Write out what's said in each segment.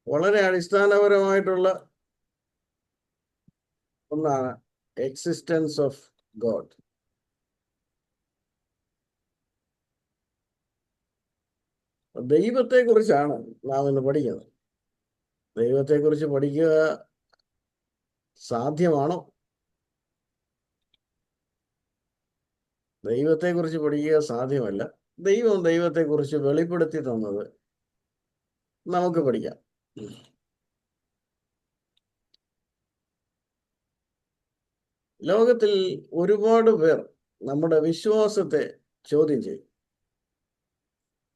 വളരെ അടിസ്ഥാനപരമായിട്ടുള്ള ഒന്നാണ് എക്സിസ്റ്റൻസ് ഓഫ് ഗോഡ്. ദൈവത്തെക്കുറിച്ചാണ് നാം ഇന്ന് പഠിക്കുന്നത്. ദൈവത്തെക്കുറിച്ച് പഠിക്കുക സാധ്യമാണോ? ദൈവത്തെക്കുറിച്ച് പഠിക്കുക സാധ്യമല്ല. ദൈവം ദൈവത്തെക്കുറിച്ച് വെളിപ്പെടുത്തി തന്നത് നമുക്ക് പഠിക്കാം. ലോകത്തിൽ ഒരുപാട് പേർ നമ്മുടെ വിശ്വാസത്തെ ചോദ്യം ചെയ്യും.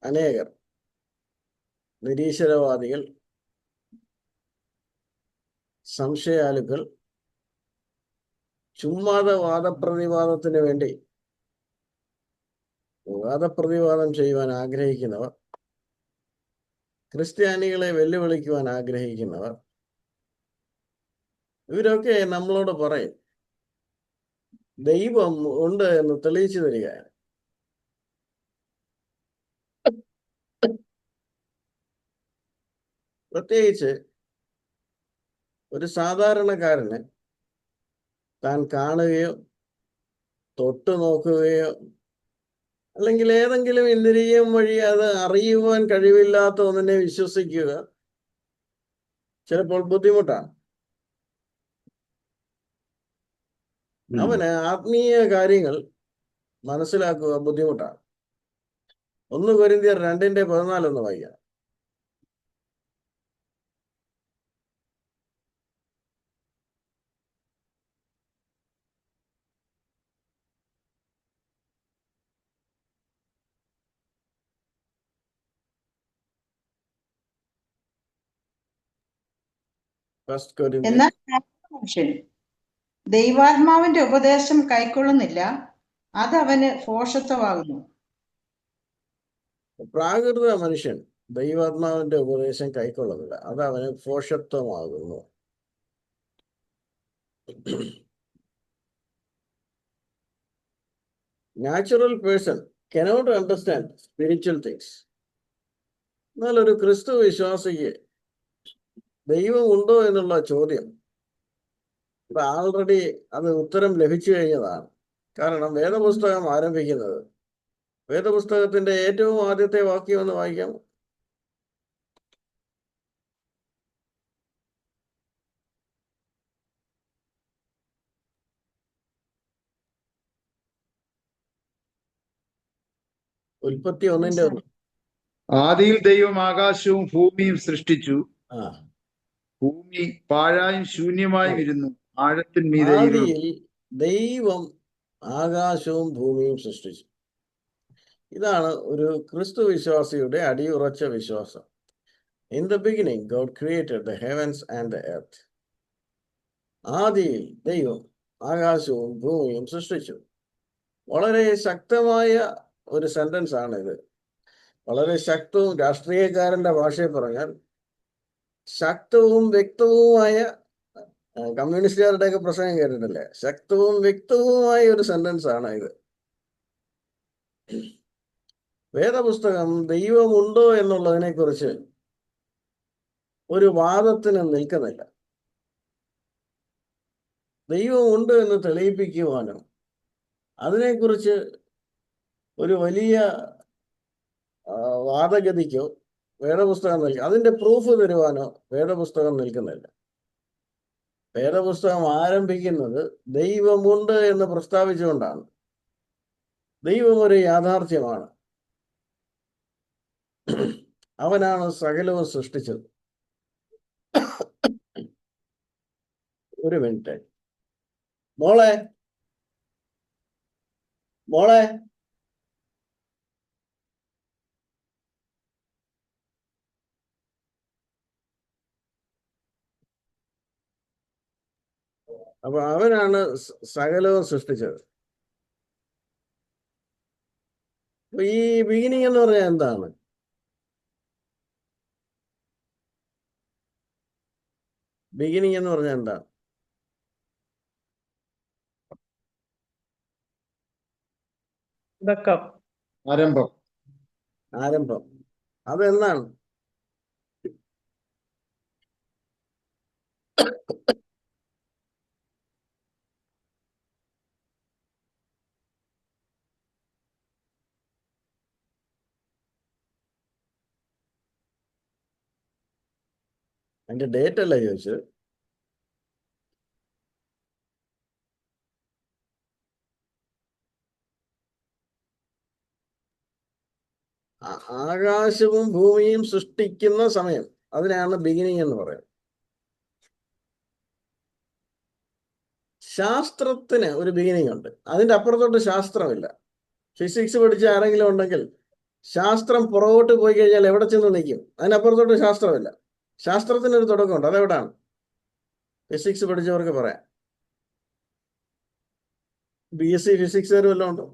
അനേകർ നിരീശ്വരവാദികൾ, സംശയാലുക്കൾ, ചുമ്മാതെ വാദപ്രതിവാദത്തിന് വേണ്ടി വാദപ്രതിവാദം ചെയ്യുവാൻ ആഗ്രഹിക്കുന്നവർ, ക്രിസ്ത്യാനികളെ വെല്ലുവിളിക്കുവാൻ ആഗ്രഹിക്കുന്നവർ, ഇവരൊക്കെ നമ്മളോട് പറയും ദൈവം ഉണ്ട് എന്ന് തെളിയിച്ചു തരികയാണ്. പ്രത്യേകിച്ച് ഒരു സാധാരണക്കാരന് താൻ കാണുകയോ തൊട്ടു നോക്കുകയോ അല്ലെങ്കിൽ ഏതെങ്കിലും ഇന്ദ്രിയം വഴി അത് അറിയുവാൻ കഴിവില്ലാത്ത ഒന്നിനെ വിശ്വസിക്കുക ചിലപ്പോൾ ബുദ്ധിമുട്ടാണ്. അവന് ആത്മീയ കാര്യങ്ങൾ മനസ്സിലാക്കുക ബുദ്ധിമുട്ടാണ്. 1 കൊരിന്ത്യർ 2:14 വായിക്കാം. എന്നാൽ മനുഷ്യൻ ദൈവാത്മാവിന്റെ ഉപദേശം കൈക്കൊള്ളുന്നില്ല, അത് അവന് ഭോഷത്വമാകുന്നു. പ്രാകൃത മനുഷ്യൻ ദൈവാത്മാവിന്റെ ഉപദേശം കൈക്കൊള്ളുന്നില്ല, അത് അവന് ഭോഷത്വമാകുന്നു. Natural person cannot understand spiritual things. എന്നാൽ ഒരു ക്രിസ്തു വിശ്വാസിക്ക് ദൈവം ഉണ്ടോ എന്നുള്ള ചോദ്യം ആൾറെഡി അത് ഉത്തരം ലഭിച്ചു കഴിഞ്ഞതാണ്. കാരണം വേദപുസ്തകം ആരംഭിക്കുന്നത്, വേദപുസ്തകത്തിന്റെ ഏറ്റവും ആദ്യത്തെ വാക്യം ഒന്ന് വായിക്കാം. ഉൽപ്പത്തി 1:1. ആദിയിൽ ദൈവം ആകാശവും ഭൂമിയും സൃഷ്ടിച്ചു. ഭൂമി പാഴായും ശൂന്യമായും ഇരുന്നു, ആഴത്തിന്മീതെ ഇരുൾ. ആദിയിൽ ദൈവം ആകാശവും ഭൂമിയും സൃഷ്ടിച്ചു. ഇതാണ് ഒരു ക്രിസ്തു വിശ്വാസിയുടെ അടിയുറച്ച വിശ്വാസം. In the beginning, God created the heavens and the earth. ആദിയിൽ ദൈവം ആകാശവും ഭൂമിയും സൃഷ്ടിച്ചു. വളരെ ശക്തമായ ഒരു സെന്റൻസ് ആണ് ഇത്. വളരെ ശക്തവും, രാഷ്ട്രീയക്കാരന്റെ ഭാഷയിൽ പറഞ്ഞാൽ ശക്തവും വ്യക്തവുമായ, കമ്മ്യൂണിസ്റ്റുകാരുടെയൊക്കെ പ്രസംഗം കേട്ടിട്ടില്ലേ, ശക്തവും വ്യക്തവുമായ ഒരു സെന്റൻസ് ആണ് ഇത്. വേദപുസ്തകം ദൈവമുണ്ടോ എന്നുള്ളതിനെ കുറിച്ച് ഒരു വാദത്തിന് നിൽക്കുന്നില്ല. ദൈവമുണ്ട് എന്ന് തെളിയിപ്പിക്കുവാനോ അതിനെക്കുറിച്ച് ഒരു വലിയ വാദഗതിക്കോ വേദപുസ്തകം അതിന്റെ പ്രൂഫ് തരുവാനോ വേദപുസ്തകം നിൽക്കുന്നില്ല. വേദപുസ്തകം ആരംഭിക്കുന്നത് ദൈവമുണ്ട് എന്ന് പ്രസ്താവിച്ചുകൊണ്ടാണ്. ദൈവം ഒരു യാഥാർത്ഥ്യമാണ്. അവനാണ് സകലവും സൃഷ്ടിച്ചത്. ഒരു മിനിറ്റ് മോളെ അപ്പൊ അവനാണ് സകലവും സൃഷ്ടിച്ചത്. ഈ ബിഗിനിങ് എന്ന് പറഞ്ഞാൽ എന്താണ്? ബിഗിനിങ് എന്ന് പറഞ്ഞാൽ എന്താണ്? ആരംഭം. ആരംഭം. അതെന്താണ്? അതിന്റെ ഡേറ്റ് അല്ല ചോദിച്ചത്. ആകാശവും ഭൂമിയും സൃഷ്ടിക്കുന്ന സമയം, അതിനാണ് ബിഗിനിങ് എന്ന് പറയുന്നത്. ശാസ്ത്രത്തിന് ഒരു ബിഗിനിങ് ഉണ്ട്, അതിന്റെ അപ്പുറത്തോട്ട് ശാസ്ത്രമില്ല. ഫിസിക്സ് പഠിച്ച ആരെങ്കിലും ഉണ്ടെങ്കിൽ ശാസ്ത്രം പുറകോട്ട് പോയി കഴിഞ്ഞാൽ എവിടെ ചെന്ന് നിൽക്കും? അതിനപ്പുറത്തോട്ട് ശാസ്ത്രമില്ല. ശാസ്ത്രത്തിനൊരു തുടക്കമുണ്ട്, അതെവിടാണ്? ഫിസിക്സ് പഠിച്ചവർക്ക് പറയാം. BSc ഫിസിക്സ് വല്ലതും ഉണ്ടോ?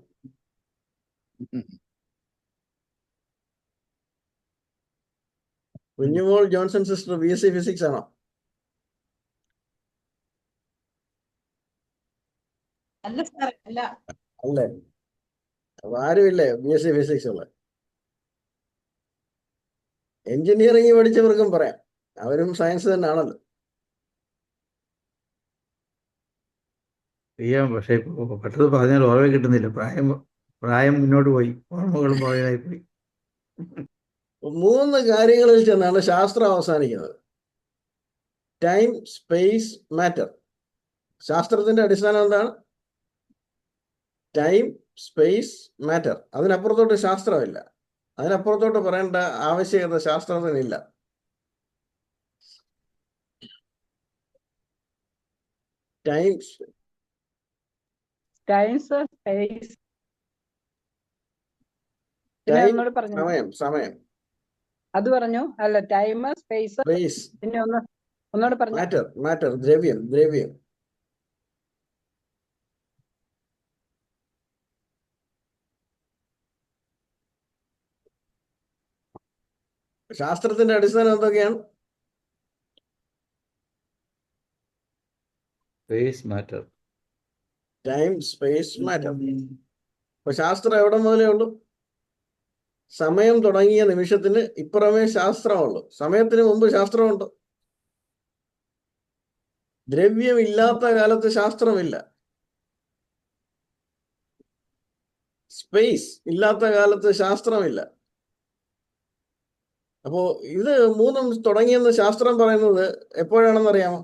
കുഞ്ഞുമോൾ ജോൺസൺ സിസ്റ്റർ BSc ഫിസിക്സ് ആണോ? അല്ല സാർ, അല്ല. അല്ലേ? അപ്പൊ ആരുമില്ലേ BSc ഫിസിക്സ് ഉള്ള? എഞ്ചിനീയറിംഗ് പഠിച്ചവർക്കും പറയാം, അവരും സയൻസ് തന്നെയാണല്ലോ. ചെയ്യാം, പക്ഷെ പെട്ടെന്ന് പറഞ്ഞാൽ ഓർമ്മ കിട്ടുന്നില്ല. പ്രായം മുന്നോട്ട് പോയി, ഓർമ്മകളും പുറകിലായി പോയി. 3 കാര്യങ്ങളിൽ ചെന്നാണ് ശാസ്ത്രം അവസാനിക്കുന്നത്. Time, space, matter. ശാസ്ത്രത്തിന്റെ അടിസ്ഥാനം എന്താണ്? Time, space, matter. അതിനപ്പുറത്തോട്ട് ശാസ്ത്രമില്ല. അതിനപ്പുറത്തോട്ട് പറയേണ്ട ആവശ്യകത ശാസ്ത്രത്തിനില്ല. ടൈം, സ്പേസ്, ടൈം, ഒന്നുകൂടെ പറഞ്ഞു. സമയം. അത് പറഞ്ഞു. അല്ല, ടൈം, സ്പേസ്, സ്പേസ്, പിന്നെ ഒന്നുകൂടെ പറഞ്ഞു. മാറ്റർ, ദ്രവ്യം. ശാസ്ത്രത്തിന്റെ അടിസ്ഥാനം എന്തൊക്കെയാണ്? Space, matter. Time, space, matter. അപ്പൊ ശാസ്ത്രം എവിടെ മുതലേ ഉള്ളൂ? സമയം തുടങ്ങിയ നിമിഷത്തിന് ഇപ്പുറമേ ശാസ്ത്രമുള്ളൂ. സമയത്തിന് മുമ്പ് ശാസ്ത്രമുണ്ട്. ദ്രവ്യമില്ലാത്ത കാലത്ത് ശാസ്ത്രമില്ല. സ്പേസ് ഇല്ലാത്ത കാലത്ത് ശാസ്ത്രമില്ല. അപ്പോ ഇത് 3 തുടങ്ങിയെന്ന് ശാസ്ത്രം പറയുന്നത് എപ്പോഴാണെന്ന് അറിയാമോ?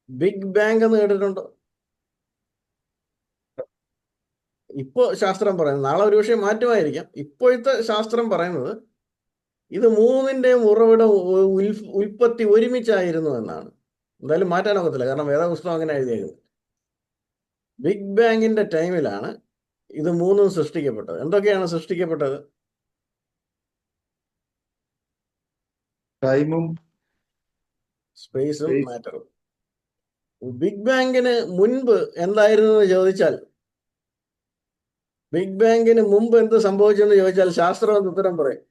ബിഗ് ബാങ് എന്ന് കേട്ടിട്ടുണ്ടോ? ഇപ്പോ ശാസ്ത്രം പറയുന്നത്, നാളെ ഒരു പക്ഷേ മാറ്റമായിരിക്കാം. ഇപ്പോഴത്തെ ശാസ്ത്രം പറയുന്നത് ഇത് 3ന്റെയും ഉറവിടം, ഉൽപ്പത്തി ഒരുമിച്ചായിരുന്നു എന്നാണ്. എന്തായാലും മാറ്റാനൊക്കത്തില്ല, കാരണം വേദപുസ്തകം അങ്ങനെ എഴുതിയേക്കുന്നത്. ബിഗ് ബാങ്ങിന്റെ ടൈമിലാണ് ഇത് 3 സൃഷ്ടിക്കപ്പെട്ടത്. എന്തൊക്കെയാണ് സൃഷ്ടിക്കപ്പെട്ടത്? ടൈമും സ്പേസും മാറ്ററും. ബിഗ് ബാങ്ങിന് മുൻപ് എന്തായിരുന്നു എന്ന് ചോദിച്ചാൽ, ബിഗ് ബാങ്ങിന് മുമ്പ് എന്ത് സംഭവിച്ചെന്ന് ചോദിച്ചാൽ ശാസ്ത്രം എന്ന് ഉത്തരം പറയും.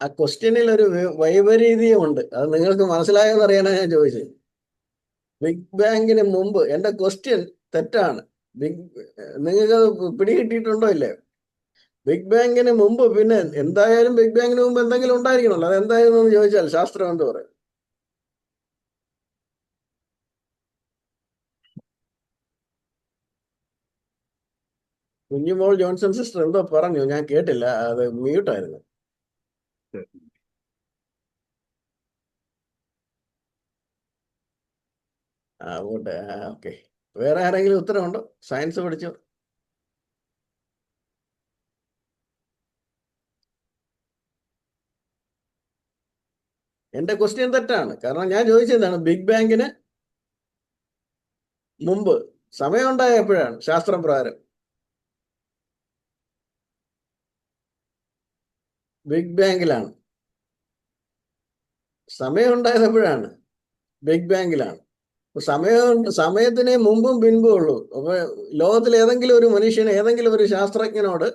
ആ ക്വസ്റ്റ്യനിൽ ഒരു വൈപരീത്യമുണ്ട്. അത് നിങ്ങൾക്ക് മനസ്സിലായെന്ന് അറിയാനാണ് ഞാൻ ചോദിച്ചത്. ബിഗ് ബാങ്ങിന് മുമ്പ്, എന്റെ ക്വസ്റ്റ്യൻ തെറ്റാണ്. നിങ്ങൾക്ക് പിടികിട്ടിയിട്ടുണ്ടോ ഇല്ലേ? ബിഗ് ബാങ്ങിന് മുമ്പ്, പിന്നെ എന്തായാലും ബിഗ് ബാങ്ങിന് മുമ്പ് എന്തെങ്കിലും ഉണ്ടായിരിക്കണമല്ലോ. അത് എന്തായിരുന്നു എന്ന് ചോദിച്ചാൽ ശാസ്ത്രം എന്ത് പറയും? കുഞ്ഞുമോൾ ജോൺസൺ സിസ്റ്റർ എന്തോ പറഞ്ഞു, ഞാൻ കേട്ടില്ല, അത് മ്യൂട്ടായിരുന്നു. അതുകൊണ്ട് ഓക്കെ. വേറെ ആരെങ്കിലും ഉത്തരവുണ്ടോ? സയൻസ് പഠിച്ചോ? എന്റെ ക്വസ്റ്റ്യൻ തെറ്റാണ്, കാരണം ഞാൻ ചോദിച്ചതാണ് ബിഗ് ബാങ്ങിന് മുമ്പ് സമയം ഉണ്ടായ എപ്പോഴാണ് ശാസ്ത്രം പ്രകാരം? ബിഗ് ബാങ്കിലാണ്. സമയം ഉണ്ടായത് എപ്പോഴാണ്? ബിഗ് ബാങ്കിലാണ്. സമയത്തിന് മുമ്പും പിൻപും ഉള്ളൂ. അപ്പൊ ലോകത്തിൽ ഏതെങ്കിലും ഒരു മനുഷ്യന് ഏതെങ്കിലും ഒരു ശാസ്ത്രജ്ഞനോട്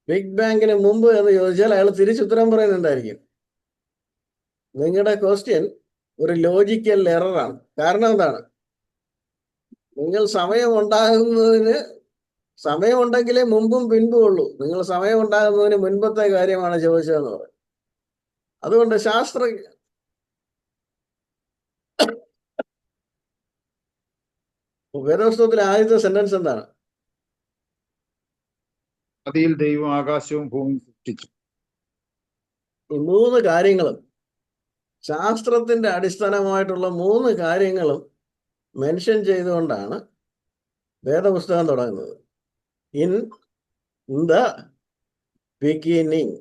ബിഗ് ബാങ്കിന് മുമ്പ് എന്ന് ചോദിച്ചാൽ അയാൾ തിരിച്ചുത്തരം പറയുന്നുണ്ടായിരിക്കും. നിങ്ങളുടെ ക്വസ്റ്റ്യൻ ഒരു ലോജിക്കൽ എററാണ്. കാരണം എന്താണ്? നിങ്ങൾ സമയമുണ്ടെങ്കിലേ മുമ്പും പിൻപും ഉള്ളൂ. നിങ്ങൾ സമയം ഉണ്ടാകുന്നതിന് മുൻപത്തെ കാര്യമാണ് ചോദിച്ചതെന്ന് പറയും. അതുകൊണ്ട് വേദപുസ്തകത്തിലെ ആദ്യത്തെ സെന്റൻസ് എന്താണ്? ആദിയിൽ ദൈവം ആകാശവും ഭൂമിയും സൃഷ്ടിച്ചു. ഈ 3 കാര്യങ്ങളും, ശാസ്ത്രത്തിന്റെ അടിസ്ഥാനമായിട്ടുള്ള 3 കാര്യങ്ങളും മെൻഷൻ ചെയ്തുകൊണ്ടാണ് വേദപുസ്തകം തുടങ്ങുന്നത്. In the beginning.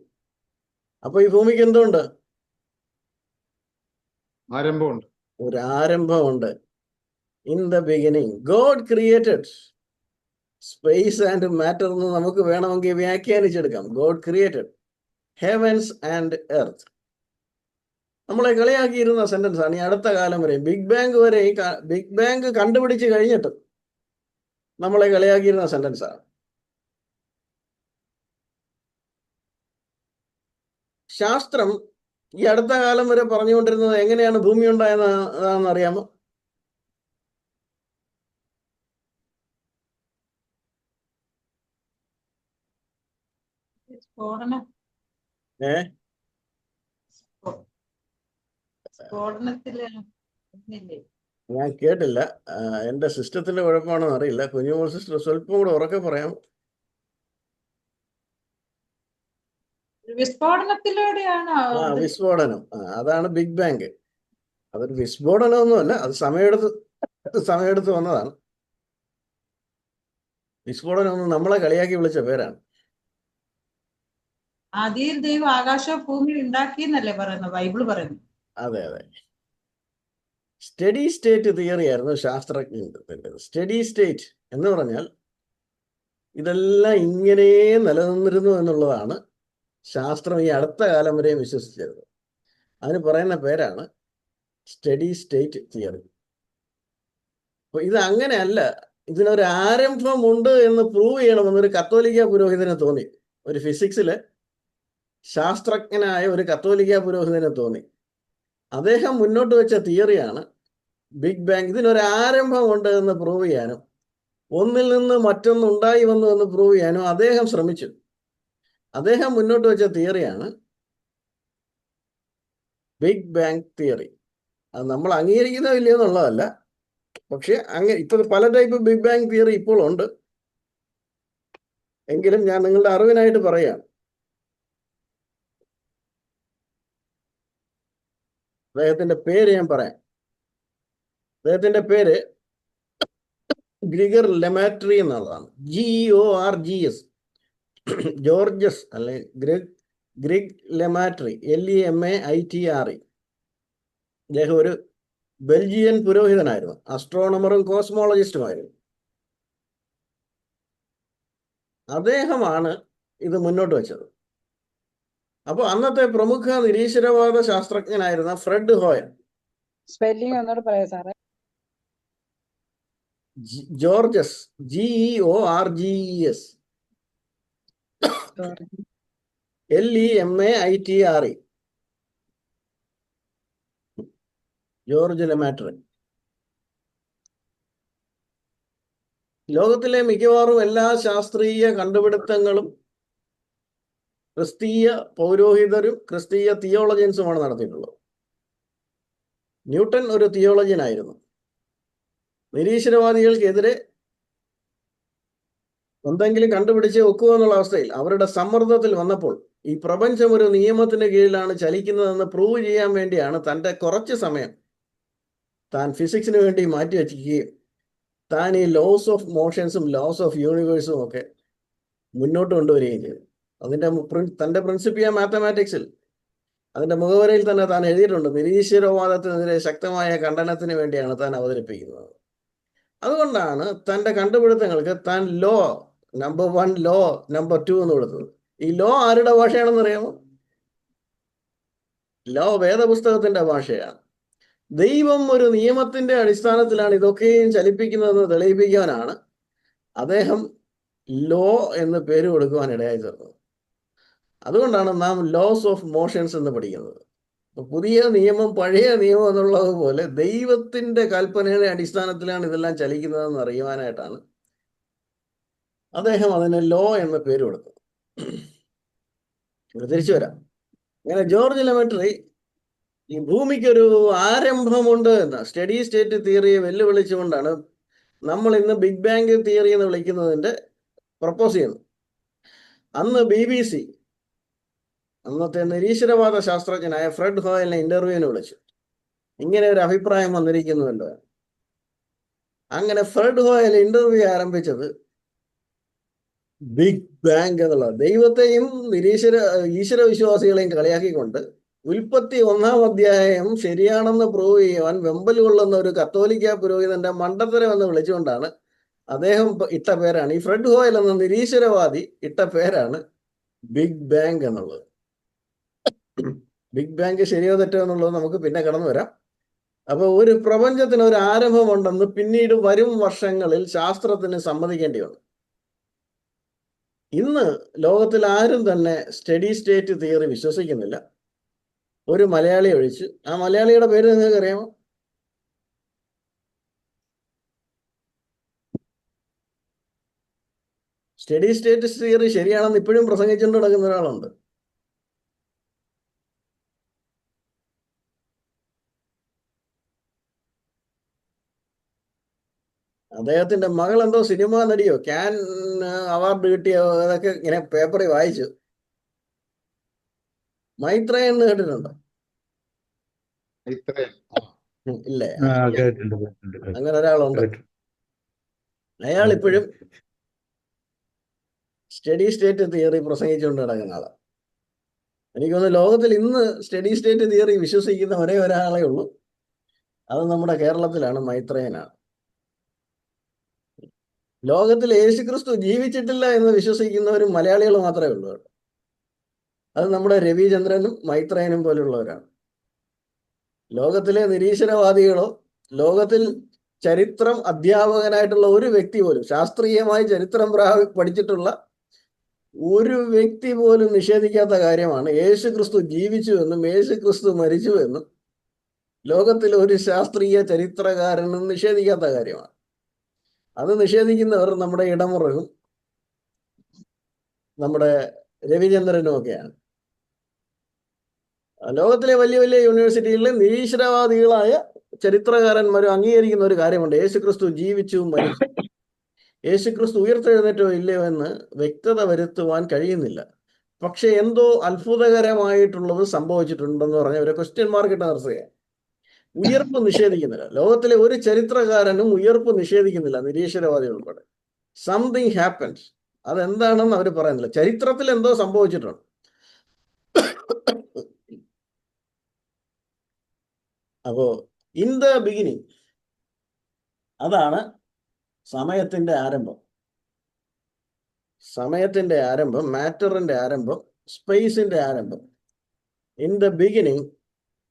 അപ്പൊ ഈ ഭൂമിക്ക് എന്തുണ്ട്? ആരംഭമുണ്ട്. ഒരു ആരംഭമുണ്ട്. In the beginning God created space and matter എന്ന് നമുക്ക് വേണമെങ്കിൽ വ്യാഖ്യാനിച്ചെടുക്കാം. God created heavens and earth. നമ്മളെ കളിയാക്കിയിരുന്ന സെന്റൻസ് ആണ് ഈ അടുത്ത കാലം വരെ, ബിഗ് ബാങ്ക് കണ്ടുപിടിച്ച് കഴിഞ്ഞിട്ട് നമ്മളെ കളിയാക്കിയിരുന്ന സെന്റൻസ് ആണ്. ശാസ്ത്രം ഈ അടുത്ത കാലം വരെ പറഞ്ഞുകൊണ്ടിരുന്നത് എങ്ങനെയാണ് ഭൂമി ഉണ്ടായെന്ന് അറിയാമോ? സ്ഫോടനം. ഏ സ്ഫോടനത്തില് ഒന്നില്ലേ? ഞാൻ കേട്ടില്ല. എന്റെ സിസ്റ്റത്തിന്റെ കുഴപ്പമാണോ അറിയില്ല. കുഞ്ഞുമോൾ സിസ്റ്റർ സ്വല്പം കൂടെ ഉറക്കെ പറയാം. വിസ്ഫോടനത്തിലൂടെയാണ് വിസ്ഫോടനം. അതാണ് ബിഗ് ബാങ്ക്. അതൊരു വിസ്ഫോടനമൊന്നുമല്ല, അത് സമയമെടുത്ത് വന്നതാണ്. വിസ്ഫോടനം ഒന്നും നമ്മളെ കളിയാക്കി വിളിച്ച പേരാണ്. ആദിയിൽ ദൈവം ആകാശവും ഭൂമി ഉണ്ടാക്കി എന്നല്ലേ പറയുന്നത്, ബൈബിള് പറയുന്നു. അതെ. സ്റ്റഡി സ്റ്റേറ്റ് തിയറി ആയിരുന്നു ശാസ്ത്രജ്ഞന്റെ. സ്റ്റഡി സ്റ്റേറ്റ് എന്ന് പറഞ്ഞാൽ ഇതെല്ലാം ഇങ്ങനെ നിലനിന്നിരുന്നു എന്നുള്ളതാണ് ശാസ്ത്രം ഈ അടുത്ത കാലം വരെ വിശ്വസിച്ചിരുന്നത്. അതിന് പറയുന്ന പേരാണ് സ്റ്റഡി സ്റ്റേറ്റ് തിയറി. അപ്പൊ ഇത് അങ്ങനെയല്ല. ഇതിനൊരു ആരംഭമുണ്ട് എന്ന് പ്രൂവ് ചെയ്യണമെന്നൊരു കത്തോലിക്ക പുരോഹിതന് തോന്നി. ഒരു ഫിസിക്സിലെ ശാസ്ത്രജ്ഞനായ ഒരു കത്തോലിക്ക പുരോഹിതന് തോന്നി. അദ്ദേഹം മുന്നോട്ട് വെച്ച തിയറിയാണ് ബിഗ് ബാങ്. ഇതിനൊരു ആരംഭമുണ്ട് എന്ന് പ്രൂവ് ചെയ്യാനും ഒന്നിൽ നിന്ന് മറ്റൊന്ന് ഉണ്ടായി വന്നു എന്ന് പ്രൂവ് ചെയ്യാനും അദ്ദേഹം ശ്രമിച്ചു. അദ്ദേഹം മുന്നോട്ട് വെച്ച തിയറിയാണ് ബിഗ് ബാങ് തിയറി. അത് നമ്മൾ അംഗീകരിക്കുന്നോ ഇല്ലയോ എന്നുള്ളതല്ല. പക്ഷെ ഇപ്പൊ പല ടൈപ്പ് ബിഗ് ബാങ് തിയറി ഇപ്പോൾ ഉണ്ട്. എങ്കിലും ഞാൻ നിങ്ങളുടെ അറിവിനായിട്ട് പറയാം. അദ്ദേഹത്തിന്റെ പേര് ഞാൻ പറയാം. അദ്ദേഹത്തിന്റെ പേര് ഗ്രിഗർ ലെമാട്രി എന്നുള്ളതാണ്. GEORGS. ജോർജസ് അല്ലെ ഗ്രിഗ് ലെമാട്രി, LEMAITRE. അദ്ദേഹം ഒരു ബെൽജിയൻ പുരോഹിതനായിരുന്നു. അസ്ട്രോണമറും കോസ്മോളജിസ്റ്റുമായിരുന്നു. അദ്ദേഹമാണ് ഇത് മുന്നോട്ട് വെച്ചത്. അപ്പോൾ അന്നത്തെ പ്രമുഖ നിരീശ്വരവാദ ശാസ്ത്രജ്ഞനായിരുന്ന ഫ്രെഡ് ഹോയൽ. സ്പെല്ലിംഗ് ഒന്നുകൂടെ പറയാം സാറേ. Georges, GEORGES, LEMAITRE. ജോർജ് ലെമാട്രി. ലോകത്തിലെ മിക്കവാറും എല്ലാ ശാസ്ത്രീയ കണ്ടുപിടുത്തങ്ങളും ക്രിസ്തീയ പൗരോഹിതരും ക്രിസ്തീയ തിയോളജിയൻസുമാണ് നടത്തിയിട്ടുള്ളത്. ന്യൂട്ടൺ ഒരു തിയോളജിയനായിരുന്നു. നിരീശ്വരവാദികൾക്കെതിരെ എന്തെങ്കിലും കണ്ടുപിടിച്ച് വെക്കുക എന്നുള്ള അവസ്ഥയിൽ അവരുടെ സമ്മർദ്ദത്തിൽ വന്നപ്പോൾ ഈ പ്രപഞ്ചം ഒരു നിയമത്തിന് കീഴിലാണ് ചലിക്കുന്നതെന്ന് പ്രൂവ് ചെയ്യാൻ വേണ്ടിയാണ് തൻ്റെ കുറച്ച് സമയം താൻ ഫിസിക്സിന് വേണ്ടി മാറ്റിവെക്കുകയും താൻ ഈ ലോസ് ഓഫ് മോഷൻസും ലോസ് ഓഫ് യൂണിവേഴ്സും ഒക്കെ മുന്നോട്ട് കൊണ്ടുവരികയും ചെയ്തു. തൻ്റെ പ്രിൻസിപ്പിയ മാത്തമാറ്റിക്സിൽ അതിൻ്റെ മുഖവരയിൽ തന്നെ താൻ എഴുതിയിട്ടുണ്ട്, നിരീശ്വരവാദത്തിനെതിരെ ശക്തമായ ഖണ്ഡനത്തിന് വേണ്ടിയാണ് താൻ അവതരിപ്പിക്കുന്നത്. അതുകൊണ്ടാണ് തൻ്റെ കണ്ടുപിടുത്തങ്ങൾക്ക് താൻ ലോ നമ്പർ 1, ലോ നമ്പർ 2 എന്ന് കൊടുത്തത്. ഈ ലോ ആരുടെ ഭാഷയാണെന്ന് അറിയാമോ? ലോ വേദപുസ്തകത്തിന്റെ ഭാഷയാണ്. ദൈവം ഒരു നിയമത്തിന്റെ അടിസ്ഥാനത്തിലാണ് ഇതൊക്കെയും ചലിപ്പിക്കുന്നതെന്ന് തെളിയിപ്പിക്കാനാണ് അദ്ദേഹം ലോ എന്ന് പേര് കൊടുക്കുവാൻ ഇടയായി തീർന്നത്. അതുകൊണ്ടാണ് നാം ലോസ് ഓഫ് മോഷൻസ് എന്ന് പഠിക്കുന്നത്. പുതിയ നിയമം പഴയ നിയമം എന്നുള്ളത് പോലെ ദൈവത്തിന്റെ കൽപ്പനയുടെ അടിസ്ഥാനത്തിലാണ് ഇതെല്ലാം ചലിക്കുന്നതെന്ന് അറിയുവാനായിട്ടാണ് അദ്ദേഹം അതിന് ലോ എന്ന പേര് കൊടുത്തത്. തിരിച്ചു വരാം. അങ്ങനെ ജോർജ് ലെമട്രി ഈ ഭൂമിക്കൊരു ആരംഭമുണ്ട് എന്ന സ്റ്റഡി സ്റ്റേറ്റ് തിയറിയെ വെല്ലുവിളിച്ചുകൊണ്ടാണ് നമ്മൾ ഇന്ന് ബിഗ് ബാങ് തിയറി എന്ന് വിളിക്കുന്നതിന്റെ പ്രപ്പോസ് ചെയ്യുന്നത്. അന്ന് BBC അന്നത്തെ നിരീശ്വരവാദ ശാസ്ത്രജ്ഞനായ ഫ്രെഡ് ഹോയലിനെ ഇന്റർവ്യൂവിന് വിളിച്ചു. ഇങ്ങനെ ഒരു അഭിപ്രായം വന്നിരിക്കുന്നുവല്ലോ. അങ്ങനെ ഫ്രെഡ് ഹോയൽ ഇന്റർവ്യൂ ആരംഭിച്ചത് ബിഗ് ബാങ് എന്നുള്ള ദൈവത്തെയും ഈശ്വര വിശ്വാസികളെയും കളിയാക്കിക്കൊണ്ട് ഉൽപ്പത്തി 1-ാം അധ്യായം ശരിയാണെന്ന് പ്രൂവ് ചെയ്യുവാൻ വെമ്പൽ കൊള്ളുന്ന ഒരു കത്തോലിക്ക പുരോഹിതന്റെ മണ്ടത്തരം എന്ന് വിളിച്ചുകൊണ്ടാണ് അദ്ദേഹം ഇട്ട പേരാണ്, ഈ ഫ്രെഡ് ഹോയൽ എന്ന നിരീശ്വരവാദി ഇട്ട പേരാണ് ബിഗ് ബാങ് എന്നുള്ളത്. ബിഗ് ബാങ് ശരിയോ തെറ്റോ എന്നുള്ളത് നമുക്ക് പിന്നെ കടന്നു വരാം. അപ്പൊ ഒരു പ്രപഞ്ചത്തിന് ഒരു ആരംഭമുണ്ടെന്ന് പിന്നീട് വരും വർഷങ്ങളിൽ ശാസ്ത്രത്തിന് സമ്മതിക്കേണ്ടി വന്നു. ഇന്ന് ലോകത്തിൽ ആരും തന്നെ സ്റ്റഡി സ്റ്റേറ്റ് തിയറി വിശ്വസിക്കുന്നില്ല, ഒരു മലയാളി ഒഴിച്ച്. ആ മലയാളിയുടെ പേര് നിങ്ങൾക്ക് അറിയാമോ? സ്റ്റഡി സ്റ്റേറ്റ് തിയറി ശരിയാണെന്ന് ഇപ്പോഴും പ്രസംഗിച്ചുകൊണ്ട് നടക്കുന്ന ഒരാളുണ്ട്. അദ്ദേഹത്തിന്റെ മകൾ എന്തോ സിനിമാ നടിയോ ക്യാൻ അവാർഡ് കിട്ടിയോ അതൊക്കെ ഇങ്ങനെ പേപ്പറിൽ വായിച്ചു. മൈത്രേയൻ എന്ന് കേട്ടിട്ടുണ്ടോ? ഇത്രയും ഇല്ലേ? കേട്ടിട്ടുണ്ട്, കേട്ടിട്ടുണ്ട്, അങ്ങനെ ഒരാളുണ്ട്. കേട്ടിട്ടുണ്ട്. അയാൾ ഇപ്പോഴും സ്റ്റഡി സ്റ്റേറ്റ് തിയറി പ്രസംഗിച്ചുകൊണ്ട് നടക്കുന്ന ആളാണ്. എനിക്ക് തോന്നുന്നു ലോകത്തിൽ ഇന്ന് സ്റ്റഡി സ്റ്റേറ്റ് തിയറി വിശ്വസിക്കുന്ന ഒരേ ഒരാളെ ഉള്ളൂ. അത് നമ്മുടെ കേരളത്തിലാണ്, മൈത്രേയനാണ്. ലോകത്തിൽ യേശുക്രിസ്തു ജീവിച്ചിട്ടില്ല എന്ന് വിശ്വസിക്കുന്നവരും മലയാളികൾ മാത്രമേ ഉള്ളൂ. അത് നമ്മുടെ രവിചന്ദ്രനും മൈത്രേയനും പോലുള്ളവരാണ്. ലോകത്തിലെ നിരീശ്വരവാദികളോ ലോകത്തിൽ ചരിത്രം അധ്യാപകനായിട്ടുള്ള ഒരു വ്യക്തി പോലും, ശാസ്ത്രീയമായി ചരിത്രം പഠിച്ചിട്ടുള്ള ഒരു വ്യക്തി പോലും നിഷേധിക്കാത്ത കാര്യമാണ് യേശുക്രിസ്തു ജീവിച്ചു എന്നും യേശുക്രിസ്തു മരിച്ചു എന്നും ലോകത്തിൽ ഒരു ശാസ്ത്രീയ ചരിത്രകാരനും നിഷേധിക്കാത്ത കാര്യമാണ്. അത് നിഷേധിക്കുന്നവർ നമ്മുടെ ഇടമുറകും നമ്മുടെ രവിചന്ദ്രനും ഒക്കെയാണ്. ലോകത്തിലെ വലിയ വലിയ യൂണിവേഴ്സിറ്റികളിലെ നിരീശ്വരവാദികളായ ചരിത്രകാരന്മാരും അംഗീകരിക്കുന്ന ഒരു കാര്യമുണ്ട്: യേശുക്രിസ്തു ജീവിച്ചു മരിച്ചു. യേശുക്രിസ്തു ഉയർത്തെഴുന്നേറ്റോ ഇല്ലയോ എന്ന് വ്യക്തത വരുത്തുവാൻ കഴിയുന്നില്ല. പക്ഷെ എന്തോ അത്ഭുതകരമായിട്ടുള്ളത് സംഭവിച്ചിട്ടുണ്ടെന്ന് പറഞ്ഞ ഒരു ക്വസ്റ്റ്യൻ മാർക്ക് ഇട്ട് നിർത്തുകയാണ്. ഉയർപ്പ് നിഷേധിക്കുന്നില്ല. ലോകത്തിലെ ഒരു ചരിത്രകാരനും ഉയർപ്പ് നിഷേധിക്കുന്നില്ല, നിരീശ്വരവാദി ഉൾപ്പെടെ. Something happens. അതെന്താണെന്ന് അവർ പറയുന്നില്ല. ചരിത്രത്തിൽ എന്തോ സംഭവിച്ചിട്ടുണ്ട്. അപ്പോ ഇൻ ദ ബിഗിനിങ്, അതാണ് സമയത്തിന്റെ ആരംഭം. സമയത്തിന്റെ ആരംഭം, മാറ്ററിന്റെ ആരംഭം, സ്പേസിന്റെ ആരംഭം. In the beginning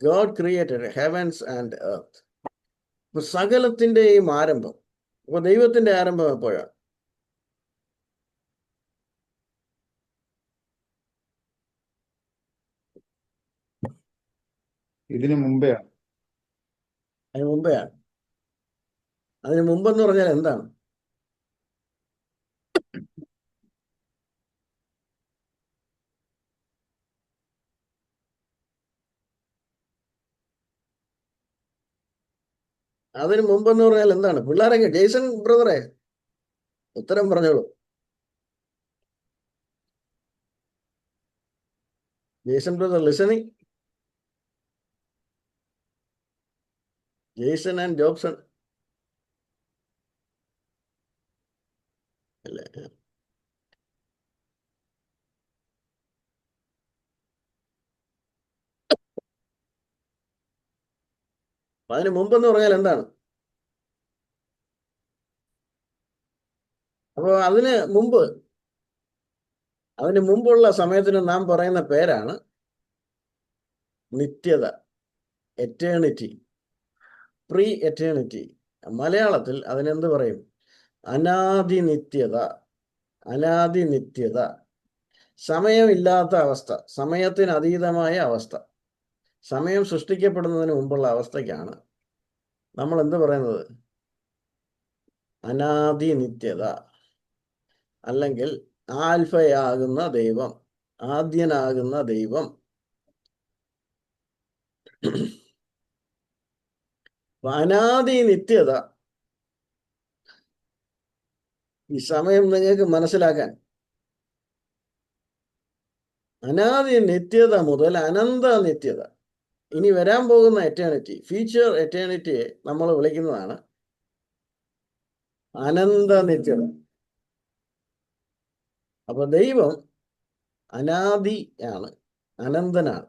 God created heavens and earth. ഇപ്പൊ സകലത്തിന്റെയും ആരംഭം. അപ്പൊ ദൈവത്തിന്റെ ആരംഭം എപ്പോഴാണ്? ഇതിനു മുമ്പെയാണ്. അതിന് മുമ്പെയാണ്. അതിന് മുമ്പെന്ന് പറഞ്ഞാൽ എന്താണ്? അതിന് മുമ്പെന്ന് പറഞ്ഞാൽ എന്താണ്? പിള്ളേരൊക്കെ, ജെയ്സൺ ബ്രദറെ ഉത്തരം പറഞ്ഞോളൂ. Jason brother listening? Jason and Jobson അല്ലേ? അതിന് മുമ്പെന്ന് പറഞ്ഞാൽ എന്താണ്? അപ്പോൾ അതിന് മുമ്പുള്ള സമയത്തിന് നാം പറയുന്ന പേരാണ് നിത്യത, എറ്റേണിറ്റി. Pre eternity. മലയാളത്തിൽ അതിനെന്ത് പറയും? അനാദിനിത്യത. അനാദിനിത്യത, സമയമില്ലാത്ത അവസ്ഥ, സമയത്തിന് അതീതമായ അവസ്ഥ. സമയം സൃഷ്ടിക്കപ്പെടുന്നതിന് മുമ്പുള്ള അവസ്ഥയ്ക്കാണ് നമ്മൾ എന്ത് പറയുന്നത്? അനാദിനിത്യത. അല്ലെങ്കിൽ ആൽഫയാകുന്ന ദൈവം, ആദ്യനാകുന്ന ദൈവം. അനാദിനിത്യത, ഈ സമയം നിങ്ങൾക്ക് മനസ്സിലാക്കാൻ, അനാദി നിത്യത മുതൽ അനന്ത നിത്യത, ഇനി വരാൻ പോകുന്ന എറ്റേണിറ്റി, ഫ്യൂച്ചർ എറ്റേണിറ്റിയെ നമ്മൾ വിളിക്കുന്നതാണ് അനന്ത നിത്യത. അപ്പൊ ദൈവം അനാദി ആണ്, അനന്തനാണ്.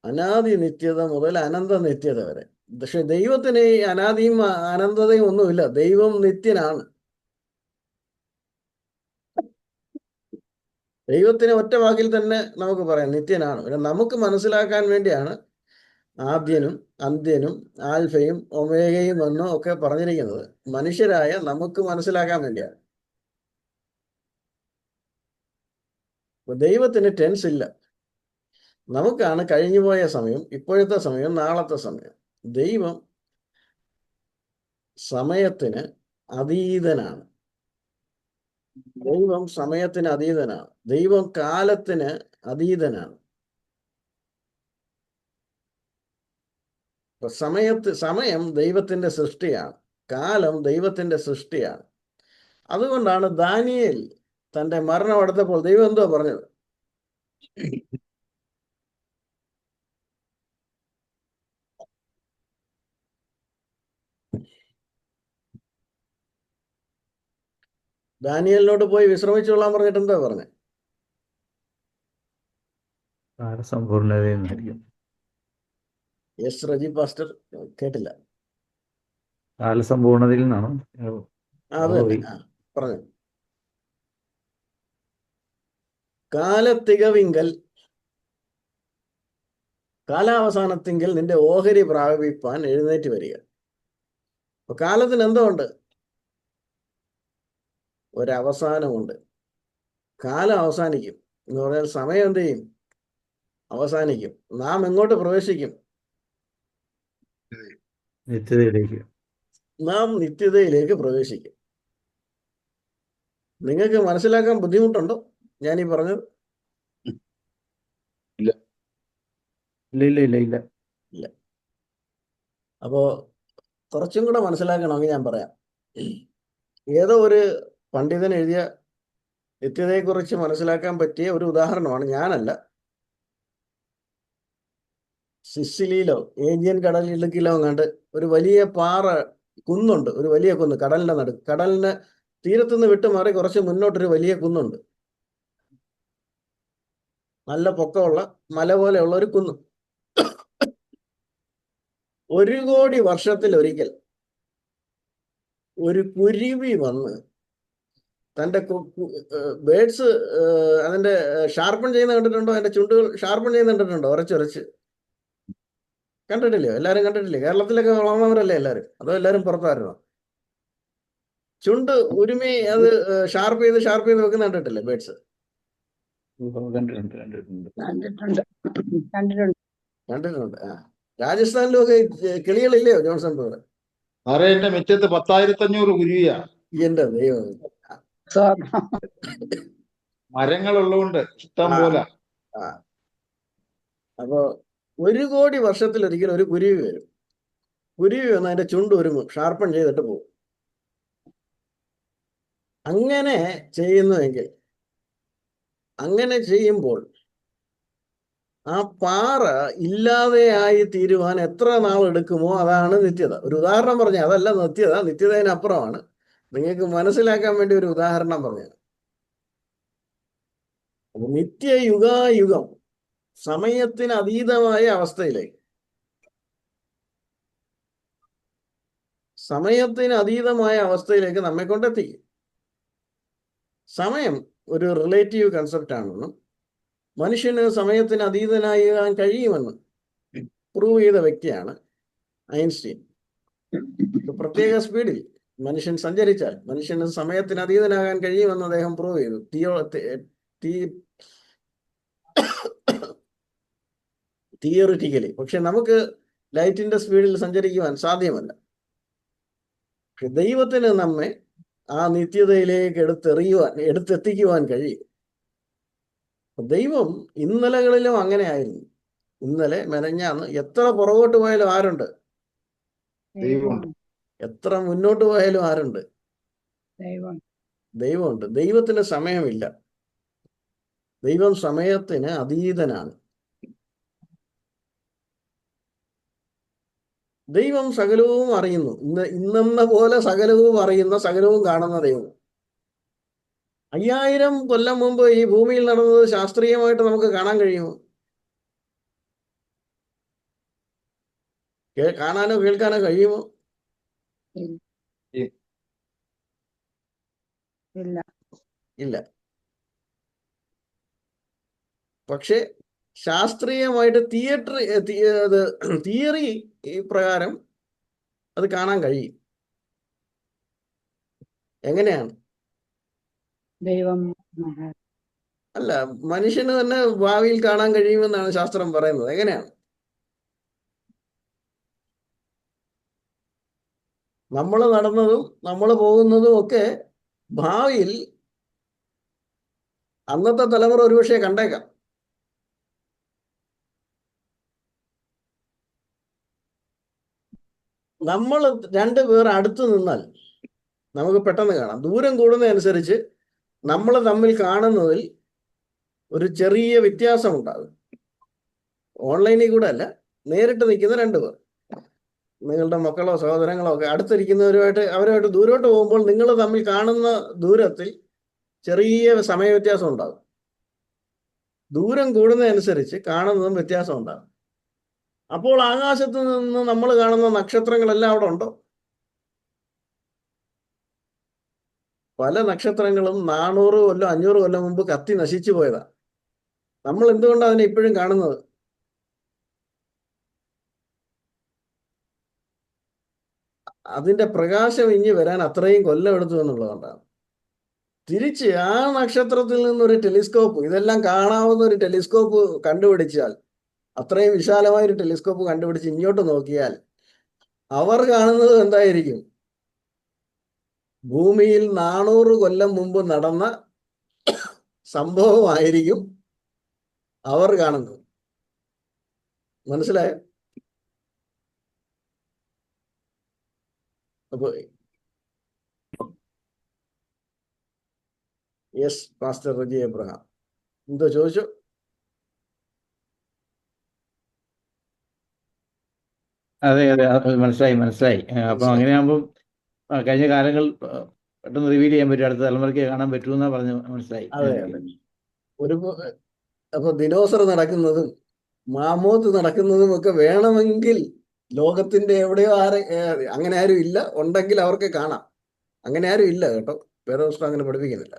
അനാദി നിത്യത മുതൽ അനന്ത നിത്യത വരെ. പക്ഷെ ദൈവത്തിന് ഈ അനാദിയും അനന്തതയും ഒന്നുമില്ല. ദൈവം നിത്യനാണ്. ദൈവത്തിന് ഒറ്റ വാക്കിൽ തന്നെ നമുക്ക് പറയാം നിത്യനാണ്. പിന്നെ നമുക്ക് മനസ്സിലാക്കാൻ വേണ്ടിയാണ് ആദ്യനും അന്ത്യനും ആൽഫയും ഒമേഗയും എന്നും ഒക്കെ പറഞ്ഞിരിക്കുന്നത്. മനുഷ്യരായ നമുക്ക് മനസ്സിലാക്കാൻ വേണ്ടിയാണ്. ദൈവത്തിന് ടെൻസ് ഇല്ല. നമുക്കാണ് കഴിഞ്ഞുപോയ സമയം, ഇപ്പോഴത്തെ സമയം, നാളത്തെ സമയം. ദൈവം സമയത്തിന് അതീതനാണ്. ദൈവം സമയത്തിന് അതീതനാണ്. ദൈവം കാലത്തിന് അതീതനാണ്. സമയം ദൈവത്തിന്റെ സൃഷ്ടിയാണ്, കാലം ദൈവത്തിന്റെ സൃഷ്ടിയാണ്. അതുകൊണ്ടാണ് ദാനിയേൽ തന്റെ മരണം അടുത്തപ്പോൾ ദൈവം എന്തോ പറഞ്ഞത്? ദാനിയേലിനോട് പോയി വിശ്രമിച്ചോളാൻ പറഞ്ഞിട്ട് എന്താ പറഞ്ഞത്? കാലസമ്പൂർണതയെന്നായിരിക്കും. യെസ് റജി പാസ്റ്റർ, കേട്ടില്ല. കാലസമ്പൂർണതയിൽ നിന്നാണോ? അത് തന്നെ, പറഞ്ഞു. കാലത്തികവിങ്കൽ, കാലാവസാനത്തിങ്കൽ നിന്റെ ഓഹരി പ്രാപിപ്പാൻ എഴുന്നേറ്റ് വരിക. അപ്പൊ കാലത്തിന് എന്തോ ഉണ്ട്? ഒരവസാനമുണ്ട്. കാലം അവസാനിക്കും എന്ന് പറഞ്ഞാൽ സമയം എന്ത് ചെയ്യും? അവസാനിക്കും. നാം എങ്ങോട്ട് പ്രവേശിക്കും? നിത്യതയിലേക്ക്. നാം നിത്യതയിലേക്ക് പ്രവേശിക്കും. നിങ്ങൾക്ക് മനസ്സിലാക്കാൻ ബുദ്ധിമുട്ടുണ്ടോ ഞാനീ പറഞ്ഞത്? ഇല്ല ഇല്ല ഇല്ല ഇല്ല ഇല്ല. അപ്പോ കുറച്ചും കൂടെ മനസ്സിലാക്കണമെങ്കിൽ ഞാൻ പറയാം. ഏതോ ഒരു പണ്ഡിതൻ എഴുതിയ നിത്യതയെക്കുറിച്ച് മനസ്സിലാക്കാൻ പറ്റിയ ഒരു ഉദാഹരണമാണ്. ഞാനല്ല, സിസിലിയിലോ ഏജിയൻ കടലിടുക്കിലോ കണ്ട് ഒരു വലിയ പാറ കുന്നുണ്ട്, ഒരു വലിയ കുന്ന് കടലിന്റെ നടുക്ക്. കടലിന് തീരത്തുനിന്ന് വിട്ടുമാറി കുറച്ച് മുന്നോട്ടൊരു വലിയ കുന്നുണ്ട്. നല്ല പൊക്കമുള്ള മല പോലെയുള്ള ഒരു കുന്ന്. 1 കോടി വർഷത്തിലൊരിക്കൽ ഒരു കുരുവി വന്ന് തൻ്റെ ബേഡ്സ് അതിൻ്റെ ഷാർപ്പൺ ചെയ്യുന്ന കണ്ടിട്ടുണ്ടോ? അതിൻ്റെ ചുണ്ടുകൾ ഷാർപ്പൺ ചെയ്യുന്ന കണ്ടിട്ടുണ്ടോ? ഉരച്ചുരച്ച് കണ്ടിട്ടില്ലയോ? എല്ലാവരും കണ്ടിട്ടില്ലേ? കേരളത്തിലൊക്കെ വളർന്നവരല്ലേ എല്ലാവരും? അതോ എല്ലാവരും പുറത്തായിരുന്നോ? ചുണ്ട് ഉരുമി അത് ഷാർപ്പ് ചെയ്ത് വെക്കുന്ന കണ്ടിട്ടില്ലേ ബേഡ്സ്? കണ്ടിട്ടുണ്ട്. കണ്ടിട്ടുണ്ട്. രാജസ്ഥാനിലൊക്കെ കിളികളില്ലയോ ജോൺസൺ ബ്രദർ? സാറേ, എന്റെ മുറ്റത്ത് 10,500 കുരുവിയാ. എന്റെ ദൈവം. മരങ്ങളുള്ളതുകൊണ്ട് ഇഷ്ടം പോലെ. അപ്പോ 1 കോടി വർഷത്തിലൊരിക്കൽ ഒരു കുരുവി വരും. കുരുവി വന്ന് അതിന്റെ ചുണ്ട് ഒരുങ്ങും, ഷാർപ്പൺ ചെയ്തിട്ട് പോകും. അങ്ങനെ ചെയ്യുന്നുവെങ്കിൽ, അങ്ങനെ ചെയ്യുമ്പോൾ ആ പാറ ഇല്ലാതെയായി തീരുവാൻ എത്ര നാൾ എടുക്കുമോ അതാണ് നിത്യത. ഒരു ഉദാഹരണം പറഞ്ഞ, അതല്ല നിത്യത, നിത്യതയിനപ്പുറമാണ്. നിങ്ങൾക്ക് മനസ്സിലാക്കാൻ വേണ്ടി ഒരു ഉദാഹരണം പറഞ്ഞു. നിത്യയുഗായുഗം സമയത്തിന് അതീതമായ അവസ്ഥയിലേക്ക്, സമയത്തിന് അതീതമായ അവസ്ഥയിലേക്ക് നമ്മെ കൊണ്ടെത്തിക്കും. സമയം ഒരു റിലേറ്റീവ് കൺസെപ്റ്റ് ആണെന്നും മനുഷ്യന് സമയത്തിന് അതീതനാകാൻ കഴിയുമെന്ന് പ്രൂവ് ചെയ്ത വ്യക്തിയാണ് ഐൻസ്റ്റീൻ. ഒരു പ്രത്യേക സ്പീഡിൽ മനുഷ്യൻ സഞ്ചരിച്ചാൽ മനുഷ്യന് സമയത്തിന് അതീതനാകാൻ കഴിയുമെന്ന് അദ്ദേഹം പ്രൂവ് ചെയ്തു. തിയറിറ്റിക്കലി. പക്ഷെ നമുക്ക് ലൈറ്റിന്റെ സ്പീഡിൽ സഞ്ചരിക്കുവാൻ സാധ്യമല്ല. പക്ഷെ ദൈവത്തിന് നമ്മെ ആ നിത്യതയിലേക്ക് എടുത്തെത്തിക്കുവാൻ കഴിയും. ദൈവം ഇന്നലകളിലും അങ്ങനെ ആയിരുന്നു. ഇന്നലെ മെനഞ്ഞാന്ന് എത്ര പുറകോട്ട് പോയാലും ആരുണ്ട്? ദൈവമുണ്ട്. എത്ര മുന്നോട്ട് പോയാലും ആരുണ്ട്? ദൈവം. ദൈവമുണ്ട്. ദൈവത്തിന് സമയമില്ല. ദൈവം സമയത്തിന് അതീതനാണ്. ദൈവം സകലവും അറിയുന്നു. ഇന്നെന്ന പോലെ സകലവും അറിയുന്ന, സകലവും കാണുന്ന ദൈവം. 5000 കൊല്ലം മുമ്പ് ഈ ഭൂമിയിൽ നടന്നത് ശാസ്ത്രീയമായിട്ട് നമുക്ക് കാണാൻ കഴിയുമോ? കാണാനോ കേൾക്കാനോ കഴിയുമോ? ഇല്ല. ഇല്ല. പക്ഷെ ശാസ്ത്രീയമായിട്ട് തിയറി പ്രകാരം അത് കാണാൻ കഴിയും. എങ്ങനെയാണ്? ദൈവം അല്ല, മനുഷ്യന് തന്നെ ഭാവിയിൽ കാണാൻ കഴിയുമെന്നാണ് ശാസ്ത്രം പറയുന്നത്. എങ്ങനെയാണ്? നമ്മൾ നടന്നതും നമ്മൾ പോകുന്നതും ഒക്കെ ഭാവിയിൽ അന്നത്തെ തലമുറ ഒരുപക്ഷെ കണ്ടേക്കാം. നമ്മൾ രണ്ടുപേർ അടുത്ത് നിന്നാൽ നമുക്ക് പെട്ടെന്ന് കാണാം. ദൂരം കൂടുന്നതനുസരിച്ച് നമ്മൾ തമ്മിൽ കാണുന്നതിൽ ഒരു ചെറിയ വ്യത്യാസം ഉണ്ടാകും. ഓൺലൈനിൽ കൂടെ അല്ല, നേരിട്ട് നിൽക്കുന്ന രണ്ടുപേർ, നിങ്ങളുടെ മക്കളോ സഹോദരങ്ങളോ ഒക്കെ അടുത്തിരിക്കുന്നവരുമായിട്ട് അവരുമായിട്ട് ദൂരോട്ട് പോകുമ്പോൾ നിങ്ങൾ തമ്മിൽ കാണുന്ന ദൂരത്തിൽ ചെറിയ സമയ വ്യത്യാസം ഉണ്ടാകും. ദൂരം കൂടുന്നതനുസരിച്ച് കാണുന്നതും വ്യത്യാസം ഉണ്ടാകും. അപ്പോൾ ആകാശത്ത് നിന്ന് നമ്മൾ കാണുന്ന നക്ഷത്രങ്ങളെല്ലാം അവിടെ ഉണ്ടോ? പല നക്ഷത്രങ്ങളും 400 കൊല്ലം 500 കൊല്ലം മുമ്പ് കത്തി നശിച്ചു പോയതാണ്. നമ്മൾ എന്തുകൊണ്ടാണ് അതിനെ ഇപ്പോഴും കാണുന്നത്? അതിന്റെ പ്രകാശം ഇഞ്ഞ് വരാൻ അത്രയും കൊല്ലം എടുത്തു എന്നുള്ളതുകൊണ്ടാണ്. തിരിച്ച് ആ നക്ഷത്രത്തിൽ നിന്നൊരു ടെലിസ്കോപ്പ്, ഇതെല്ലാം കാണാവുന്ന ഒരു ടെലിസ്കോപ്പ് കണ്ടുപിടിച്ചാൽ, അത്രയും വിശാലമായ ഒരു ടെലിസ്കോപ്പ് കണ്ടുപിടിച്ച് ഇങ്ങോട്ട് നോക്കിയാൽ അവർ കാണുന്നത് എന്തായിരിക്കും? ഭൂമിയിൽ 400 കൊല്ലം മുമ്പ് നടന്ന സംഭവമായിരിക്കും അവർ കാണുന്നത്. മനസ്സിലായോ? അപ്പൊ യെസ്, പാസ്റ്റർ റജി എബ്രഹാം എന്തോ ചോദിച്ചു? അതെ അതെ, അത് മനസ്സിലായി. അപ്പം അങ്ങനെയാകുമ്പോൾ കഴിഞ്ഞ കാലങ്ങൾ പെട്ടെന്ന് റിവീൽ ചെയ്യാൻ പറ്റും, അടുത്ത തലമുറയ്ക്ക് കാണാൻ പറ്റുമെന്നാ പറഞ്ഞ് മനസ്സിലായി. അതെ. അപ്പൊ ദിനോസർ നടക്കുന്നതും മാമോത്ത് നടക്കുന്നതും ഒക്കെ വേണമെങ്കിൽ ലോകത്തിന്റെ എവിടെയോ അങ്ങനെ ആരും ഇല്ല. ഉണ്ടെങ്കിൽ അവർക്ക് കാണാം. അങ്ങനെ ആരും ഇല്ല കേട്ടോ, വേദപുസ്തകം അങ്ങനെ പഠിപ്പിക്കുന്നില്ല.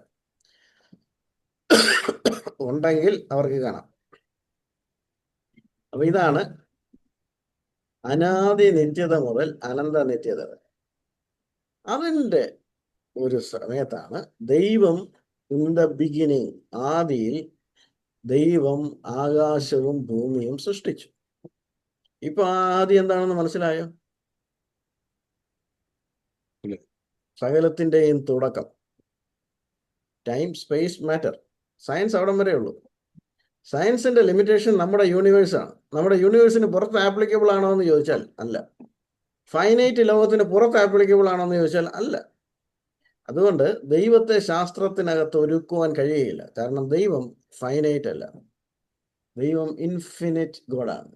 ഉണ്ടെങ്കിൽ അവർക്ക് കാണാം. അപ്പൊ ഇതാണ് അനാദി നിത്യത മുതൽ അനന്ത നിത്യത വരെ. അതിൻ്റെ ഒരു സമയത്താണ് ദൈവം ഇൻ ദ ബിഗിനിങ്, ആദിയിൽ ദൈവം ആകാശവും ഭൂമിയും സൃഷ്ടിച്ചു. ഇപ്പൊ ആദ്യം എന്താണെന്ന് മനസ്സിലായോ? സകലത്തിന്റെയും തുടക്കം. Time, space, matter. സയൻസ് അവിടം വരെ ഉള്ളൂ. സയൻസിന്റെ ലിമിറ്റേഷൻ നമ്മുടെ യൂണിവേഴ്സാണ്. നമ്മുടെ യൂണിവേഴ്സിന് പുറത്ത് ആപ്ലിക്കബിൾ ആണോ എന്ന് ചോദിച്ചാൽ അല്ല. ഫൈനൈറ്റ് ലോകത്തിന് പുറത്ത് ആപ്ലിക്കബിൾ ആണോ എന്ന് ചോദിച്ചാൽ അല്ല. അതുകൊണ്ട് ദൈവത്തെ ശാസ്ത്രത്തിനകത്ത് ഒരുക്കുവാൻ കഴിയുകയില്ല. കാരണം ദൈവം ഫൈനൈറ്റ് അല്ല, ദൈവം ഇൻഫിനിറ്റ് ഗോഡാണ്.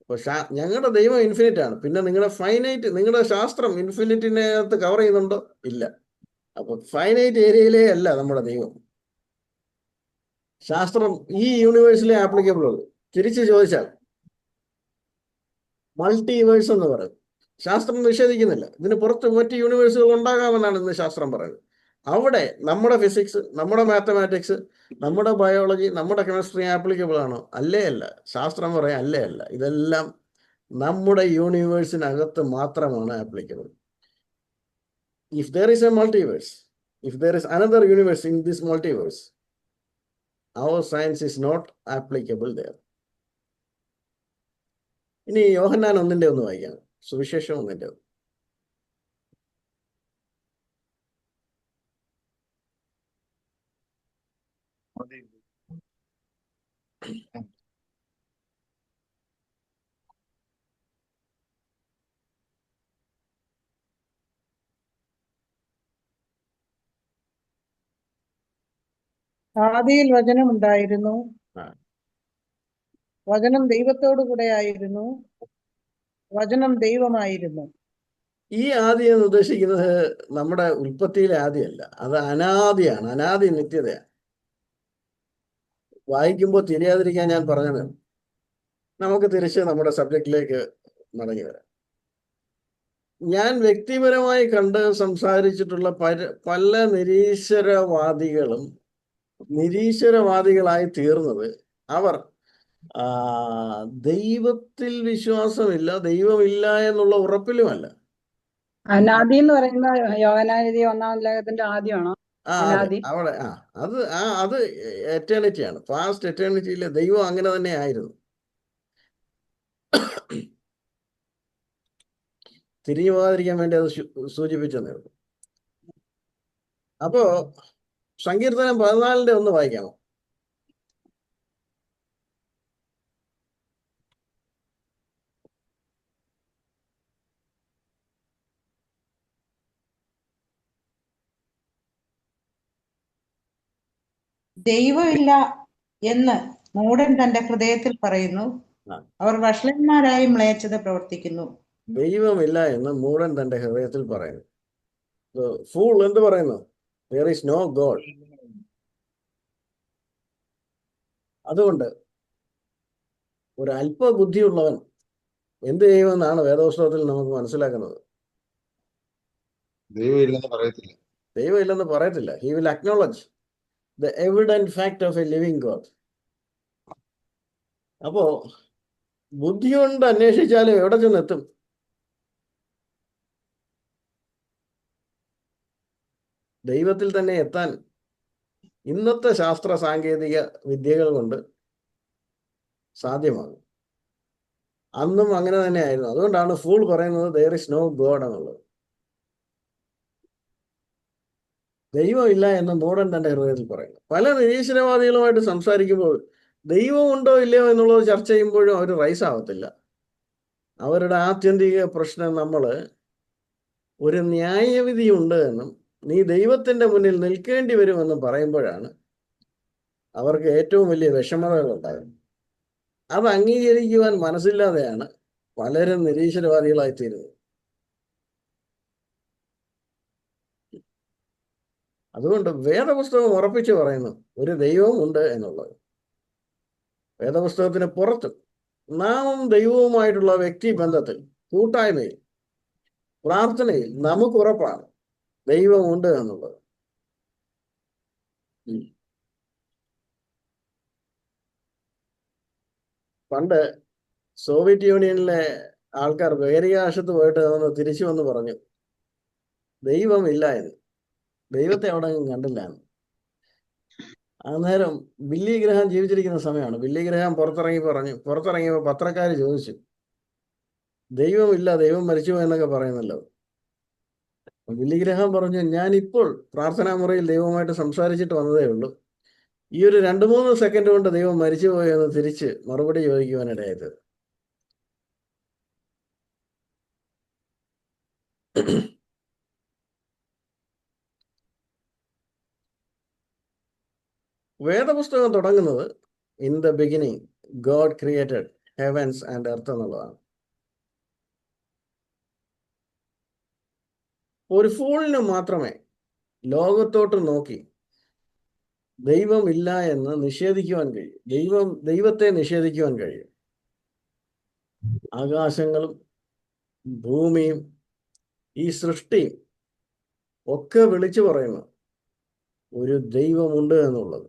അപ്പൊ ഞങ്ങളുടെ ദൈവം ഇൻഫിനിറ്റ് ആണ്. പിന്നെ നിങ്ങളുടെ ഫൈനൈറ്റ്, നിങ്ങളുടെ ശാസ്ത്രം ഇൻഫിനിറ്റിനകത്ത് കവർ ചെയ്യുന്നുണ്ടോ? ഇല്ല. അപ്പൊ ഫൈനൈറ്റ് ഏരിയയിലേ അല്ല നമ്മുടെ ദൈവം. ശാസ്ത്രം ഈ യൂണിവേഴ്സിലെ ആപ്ലിക്കബിൾ ഉള്ളൂ. തിരിച്ചു ചോദിച്ചാൽ മൾട്ടിവേഴ്സ് എന്ന് പറയും. ശാസ്ത്രം നിഷേധിക്കുന്നില്ല, ഇതിന് പുറത്ത് മറ്റ് യൂണിവേഴ്സുകൾ ഉണ്ടാകാമെന്നാണ് ഇന്ന് ശാസ്ത്രം പറയുന്നത്. അവിടെ നമ്മുടെ ഫിസിക്സ്, നമ്മുടെ മാത്തമാറ്റിക്സ്, നമ്മുടെ ബയോളജി, നമ്മുടെ കെമിസ്ട്രി ആപ്ലിക്കബിൾ ആണോ? അല്ലേ അല്ല. ശാസ്ത്രം പറയാം അല്ലേ അല്ല. ഇതെല്ലാം നമ്മുടെ യൂണിവേഴ്സിനകത്ത് മാത്രമാണ് applicable. If there is A multiverse, if there is another universe in this multiverse, our science is not applicable there. ഇനി യോഹന്നാൻ 1:1 ഒന്ന് വായിക്കാം. സുവിശേഷം 1:1. ആദിയിൽ വചനമുണ്ടായിരുന്നു, ആ. വചനം ദൈവത്തോടു കൂടെ ആയിരുന്നു, വചനം ദൈവമായിരുന്നു. ഈ ആദി എന്ന് ഉദ്ദേശിക്കുന്നത് നമ്മുടെ ഉൽപ്പത്തിയിലെ ആദിയല്ല, അത് അനാദിയാണ്, അനാദി നിത്യതയാണ്. വായിക്കുമ്പോൾ തിരിയാതിരിക്കാൻ ഞാൻ പറഞ്ഞത്. നമുക്ക് തിരിച്ച് നമ്മുടെ സബ്ജക്റ്റിലേക്ക് മടങ്ങി വരാം. ഞാൻ വ്യക്തിപരമായി കണ്ട് സംസാരിച്ചിട്ടുള്ള പല നിരീശ്വരവാദികളായി തീർന്നത് അവർ ദൈവത്തിൽ വിശ്വാസമില്ല, ദൈവമില്ല എന്നുള്ള ഉറപ്പിലുമല്ല. അനാദി എന്ന് പറയുന്ന യോഹന്നാനെഴുതിയ 1-ാം ലേഖനത്തിന്റെ ആദ്യമാണോ? അനാദി. അവിടെ അത് എറ്റേണിറ്റിയാണ്. പാസ്റ്റ് എറ്റേണിറ്റിയിലെ ദൈവം അങ്ങനെ തന്നെ ആയിരുന്നു. തിരിഞ്ഞു പോകാതിരിക്കാൻ വേണ്ടി അത് സൂചിപ്പിച്ചെന്നേ ഉള്ളൂ. അപ്പോ സങ്കീർത്തനം 14:1 വായിക്കാമോ? ദൈവമില്ല എന്ന് മൂഢൻ തന്റെ ഹൃദയത്തിൽ പറയുന്നു, ആ. അവർ വഷളന്മാരായി മ്ലേച്ഛത പ്രവർത്തിക്കുന്നു. ദൈവമില്ല എന്ന് മൂഢൻ തന്റെ ഹൃദയത്തിൽ പറയുന്നു. ഫൂൾ എന്ത് പറയുന്നു? there is no God. അതുകൊണ്ട് ഒരു അല്പ ബുദ്ധിയുള്ളവൻ എന്ത് ചെയ്യുമെന്നാണ് വേദപുസ്തകത്തിൽ നമുക്ക് മനസ്സിലാക്കുന്നത്. ദൈവമില്ലെന്ന് പറയത്തില്ല. ദൈവമില്ലെന്ന് പറയത്തില്ല. he will acknowledge the evident fact of a living God. അപ്പോ ബുദ്ധി കൊണ്ട് അന്വേഷിച്ചാലും എവിടെ ചെന്നെത്തും? ദൈവത്തിൽ തന്നെ എത്താൻ ഇന്നത്തെ ശാസ്ത്ര സാങ്കേതിക വിദ്യകൾ കൊണ്ട് സാധ്യമാകും. അന്നും അങ്ങനെ തന്നെയായിരുന്നു. അതുകൊണ്ടാണ് ഫൂൾ പറയുന്നത് there is no God എന്നുള്ളത്. ദൈവമില്ല എന്ന് മൂഢൻ തന്റെ ഹൃദയത്തിൽ പറയുന്നു. പല നിരീശ്വരവാദികളുമായിട്ട് സംസാരിക്കുമ്പോൾ ദൈവം ഉണ്ടോ ഇല്ലയോ എന്നുള്ളത് ചർച്ച ചെയ്യുമ്പോഴും അവർ റൈസ് ആവത്തില്ല. അവരുടെ ആത്യന്തിക പ്രശ്നം ഒരു ന്യായവിധി ഉണ്ട് എന്നും നീ ദൈവത്തിന്റെ മുന്നിൽ നിൽക്കേണ്ടി വരുമെന്ന് പറയുമ്പോഴാണ് അവർക്ക് ഏറ്റവും വലിയ വിഷമതകൾ ഉണ്ടാകുന്നത്. അത് അംഗീകരിക്കുവാൻ മനസ്സില്ലാതെയാണ് പലരും നിരീശ്വരവാദികളായി തീരുന്നത്. അതുകൊണ്ട് വേദപുസ്തകം ഉറപ്പിച്ചു പറയുന്നു ഒരു ദൈവവും ഉണ്ട് എന്നുള്ളത്. വേദപുസ്തകത്തിന് പുറത്ത് നാമും ദൈവവുമായിട്ടുള്ള വ്യക്തി ബന്ധത്തിൽ, കൂട്ടായ്മയിൽ, പ്രാർത്ഥനയിൽ നമുക്ക് ഉറപ്പാണ് ദൈവമുണ്ട് എന്നുള്ളത്. പണ്ട് സോവിയറ്റ് യൂണിയനിലെ ആൾക്കാർ ബഹിരാകാശത്ത് പോയിട്ട് തിരിച്ചു വന്ന് പറഞ്ഞു ദൈവമില്ല എന്ന്. ദൈവത്തെ അവിടെ കണ്ടില്ല എന്ന്. അന്നേരം ബില്ലി ഗ്രഹാം ജീവിച്ചിരിക്കുന്ന സമയമാണ്. ബില്ലി ഗ്രഹാം പുറത്തിറങ്ങിയപ്പോൾ പത്രക്കാർ ചോദിച്ചു ദൈവമില്ല, ദൈവം മരിച്ചു എന്നൊക്കെ പറയുന്നല്ലോ. ബില്ലി ഗ്രഹാം പറഞ്ഞു ഞാനിപ്പോൾ പ്രാർത്ഥനാ മുറിയിൽ ദൈവവുമായിട്ട് സംസാരിച്ചിട്ട് വന്നതേ ഉള്ളൂ. ഈ ഒരു 2-3 സെക്കൻഡ് കൊണ്ട് ദൈവം മരിച്ചുപോയി എന്ന് തിരിച്ച് മറുപടി ചോദിക്കുവാനിടയായത്. വേദപുസ്തകം തുടങ്ങുന്നത് in the beginning God created heavens and earth എന്നുള്ളതാണ്. ഒരു ഫൂളിന് മാത്രമേ ലോകത്തോട്ട് നോക്കി ദൈവമില്ല എന്ന് നിഷേധിക്കുവാൻ കഴിയും. ദൈവത്തെ നിഷേധിക്കുവാൻ കഴിയും. ആകാശങ്ങളും ഭൂമിയും ഈ സൃഷ്ടിയും ഒക്കെ വിളിച്ചു പറയുന്നു ഒരു ദൈവമുണ്ട് എന്നുള്ളത്.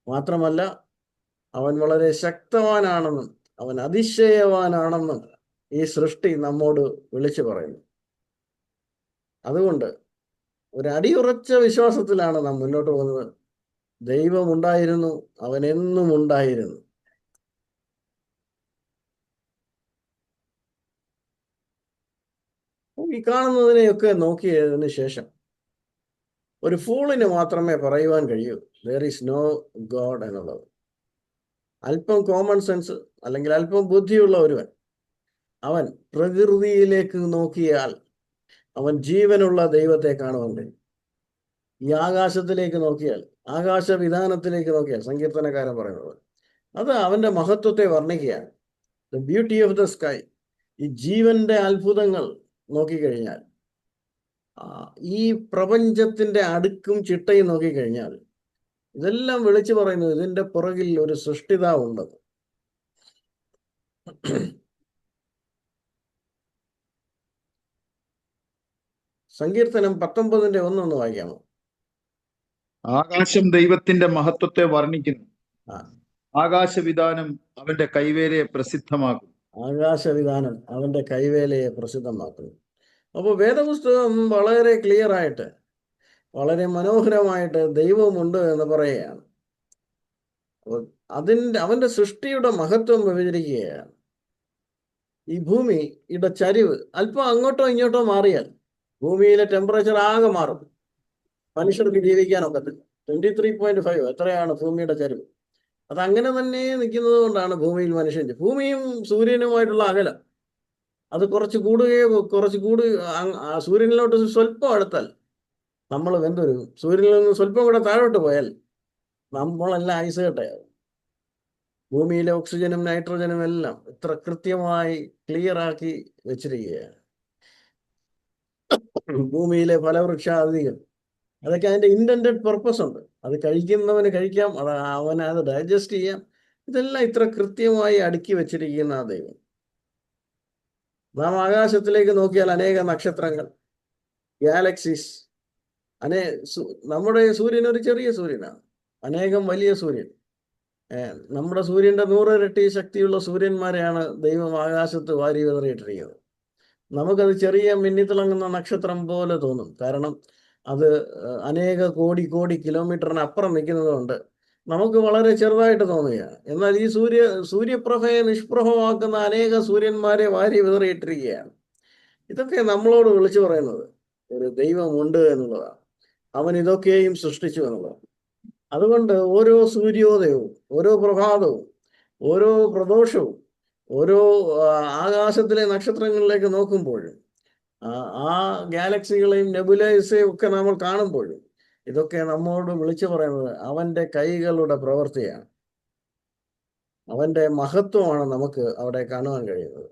മാത്രമല്ല അവൻ വളരെ ശക്തവാനാണെന്നും അവൻ അതിശയവാനാണെന്നും ഈ സൃഷ്ടി നമ്മോട് വിളിച്ചു പറയുന്നു. അതുകൊണ്ട് ഒരു അടിയുറച്ച വിശ്വാസത്തിലാണ് നാം മുന്നോട്ട് പോകുന്നത്. ദൈവം ഉണ്ടായിരുന്നു, അവൻ എന്നും ഉണ്ടായിരുന്നു. ഈ കാണുന്നതിനെയൊക്കെ നോക്കിയതിന് ശേഷം ഒരു ഫൂളിന് മാത്രമേ പറയുവാൻ കഴിയൂ there is no God എന്നുള്ളത്. അല്പം കോമൺ സെൻസ് അല്ലെങ്കിൽ അല്പം ബുദ്ധിയുള്ള ഒരുവൻ അവൻ പ്രകൃതിയിലേക്ക് നോക്കിയാൽ അവൻ ജീവനുള്ള ദൈവത്തെ കാണുവാൻ കഴിയും. ഈ ആകാശത്തിലേക്ക് നോക്കിയാൽ, ആകാശവിധാനത്തിലേക്ക് നോക്കിയാൽ, സങ്കീർത്തനക്കാരൻ പറയുന്നത് അത് അവന്റെ മഹത്വത്തെ വർണ്ണിക്കുകയാണ്. The beauty of the sky. ഈ ജീവന്റെ അത്ഭുതങ്ങൾ നോക്കിക്കഴിഞ്ഞാൽ, ഈ പ്രപഞ്ചത്തിന്റെ അടുക്കും ചിട്ടയും നോക്കിക്കഴിഞ്ഞാൽ ഇതെല്ലാം വിളിച്ചു പറയുന്നത് ഇതിന്റെ പുറകിൽ ഒരു സൃഷ്ടിതാവുണ്ട്. സങ്കീർത്തനം 19:1 വായിക്കാമോ? ആകാശം ദൈവത്തിന്റെ മഹത്വത്തെ വർണ്ണിക്കുന്നു, ആ, ആകാശവിധാനം അവന്റെ കൈവേലയെ പ്രസിദ്ധമാക്കും. ആകാശവിധാനം അവന്റെ കൈവേലയെ പ്രസിദ്ധമാക്കുന്നു. അപ്പോൾ വേദപുസ്തകം വളരെ ക്ലിയർ ആയിട്ട്, വളരെ മനോഹരമായിട്ട് ദൈവമുണ്ട് എന്ന് പറയുകയാണ്. അവന്റെ സൃഷ്ടിയുടെ മഹത്വം വിവരിക്കുകയാണ്. ഈ ഭൂമിയുടെ ചരിവ് അല്പം അങ്ങോട്ടോ ഇങ്ങോട്ടോ മാറിയാൽ ഭൂമിയിലെ ടെമ്പറേച്ചർ ആകെ മാറും. മനുഷ്യർക്ക് ജീവിക്കാനൊക്കത്തില്ല. 23.5 എത്രയാണ് ഭൂമിയുടെ ചരിവ്. അത് അങ്ങനെ തന്നെ നിൽക്കുന്നത് കൊണ്ടാണ് ഭൂമിയിൽ മനുഷ്യൻ, ഭൂമിയും സൂര്യനുമായിട്ടുള്ള അകലം അത് കുറച്ച് സൂര്യനിലോട്ട് സ്വല്പം അടുത്താൽ നമ്മൾ വെന്തൊരു, സൂര്യനിൽ നിന്ന് സ്വല്പം കൂടെ താഴോട്ട് പോയാൽ നമ്മളെല്ലാം ഐസ് കട്ടയാകും. ഭൂമിയിലെ ഓക്സിജനും നൈട്രജനും എല്ലാം ഇത്ര കൃത്യമായി ക്ലിയർ ആക്കി വെച്ചിരിക്കുകയാണ്. ഭൂമിയിലെ ഫലവൃക്ഷാദികൾ അതൊക്കെ അതിന്റെ ഇന്റൻഡഡ് പർപ്പസ് ഉണ്ട്. അത് കഴിക്കുന്നവന് കഴിക്കാം, അവന് അത് ഡൈജസ്റ്റ് ചെയ്യാം. ഇതെല്ലാം ഇത്ര കൃത്യമായി അടുക്കി വെച്ചിരിക്കുന്ന ആ ദൈവം. നാം ആകാശത്തിലേക്ക് നോക്കിയാൽ അനേക നക്ഷത്രങ്ങൾ, ഗാലക്സീസ്, നമ്മുടെ സൂര്യൻ ഒരു ചെറിയ സൂര്യനാണ്, അനേകം വലിയ സൂര്യൻ. നമ്മുടെ സൂര്യന്റെ 100 ഇരട്ടി ശക്തിയുള്ള സൂര്യന്മാരെയാണ് ദൈവം ആകാശത്ത് വാരി വിതറിയിട്ടിരിക്കുന്നത്. നമുക്കത് ചെറിയ മിന്നിത്തിളങ്ങുന്ന നക്ഷത്രം പോലെ തോന്നും. കാരണം അത് അനേക കോടി കിലോമീറ്ററിന് അപ്പുറം നിൽക്കുന്നത് കൊണ്ട് നമുക്ക് വളരെ ചെറുതായിട്ട് തോന്നുകയാണ്. എന്നാൽ ഈ സൂര്യപ്രഭയെ നിഷ്പ്രഭമാക്കുന്ന അനേക സൂര്യന്മാരെ വാരി വിതറിയിട്ടിരിക്കുകയാണ്. ഇതൊക്കെ നമ്മളോട് വിളിച്ചു പറയുന്നത് ഒരു ദൈവമുണ്ട് എന്നുള്ളതാണ്. അവൻ ഇതൊക്കെയും സൃഷ്ടിച്ചു എന്നുള്ളതാണ്. അതുകൊണ്ട് ഓരോ സൂര്യോദയവും, ഓരോ പ്രഭാതവും, ഓരോ പ്രദോഷവും, ഓരോ ആകാശത്തിലെ നക്ഷത്രങ്ങളിലേക്ക് നോക്കുമ്പോഴും, ആ ഗാലക്സികളെയും നെബുലൈസയും ഒക്കെ നമ്മൾ കാണുമ്പോഴും ഇതൊക്കെ നമ്മോട് വിളിച്ചു പറയുന്നത് അവന്റെ കൈകളുടെ പ്രവൃത്തിയാണ്. അവന്റെ മഹത്വമാണ് നമുക്ക് അവിടെ കാണുവാൻ കഴിയുന്നത്.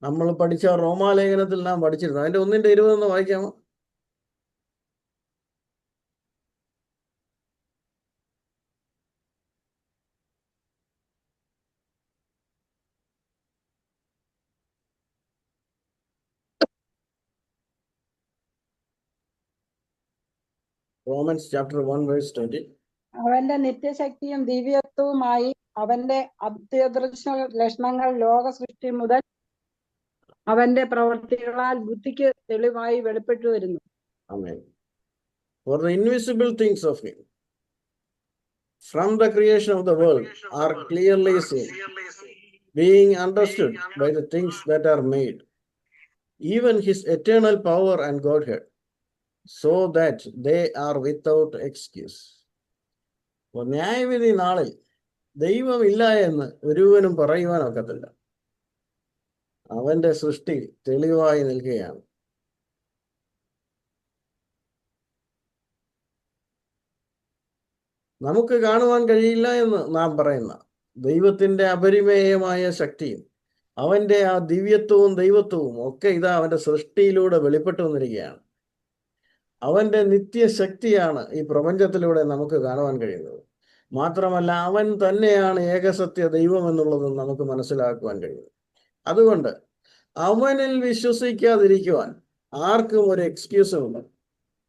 നമ്മൾ പഠിച്ച റോമാലേഖനത്തിൽ നാം പഠിച്ചിരുന്നു. അതിന്റെ 1:20 വായിക്കാമോ? Romans chapter 1:20. അവന്റെ നിത്യശക്തിയും ദിവ്യത്വവുമായി അവന്റെ അത്യദൃശ ലക്ഷണങ്ങൾ ലോക സൃഷ്ടി മുതൽ അവന്റെ പ്രവർത്തികളാൽ ബുദ്ധിക്ക് തെളിവായി വെളിപ്പെട്ടു വരുന്നു. Amen. For the invisible things of him from the creation of the world are clearly seen, being understood by the things that are made, even his eternal power and Godhead, so that they are without excuse. ന്യായവിധി നാളിൽ ദൈവമില്ല എന്ന് ഒരുവനും പറയുവാനൊക്കത്തില്ല. അവന്റെ സൃഷ്ടി തെളിവായി നിൽക്കുകയാണ്. നമുക്ക് കാണുവാൻ കഴിയില്ല എന്ന് നാം പറയുന്ന ദൈവത്തിന്റെ അപരിമേയമായ ശക്തിയും അവന്റെ ആ ദിവ്യത്വവും ദൈവത്വവും ഒക്കെ ഇതാ അവന്റെ സൃഷ്ടിയിലൂടെ വെളിപ്പെട്ടു വന്നിരിക്കുകയാണ്. അവന്റെ നിത്യശക്തിയാണ് ഈ പ്രപഞ്ചത്തിലൂടെ നമുക്ക് കാണുവാൻ കഴിയുന്നത്. മാത്രമല്ല അവൻ തന്നെയാണ് ഏകസത്യ ദൈവം എന്നുള്ളതും നമുക്ക് മനസ്സിലാക്കുവാൻ കഴിയും. അതുകൊണ്ട് അവനിൽ വിശ്വസിക്കാതിരിക്കുവാൻ ആർക്കും ഒരു എക്സ്ക്യൂസും ഇല്ല.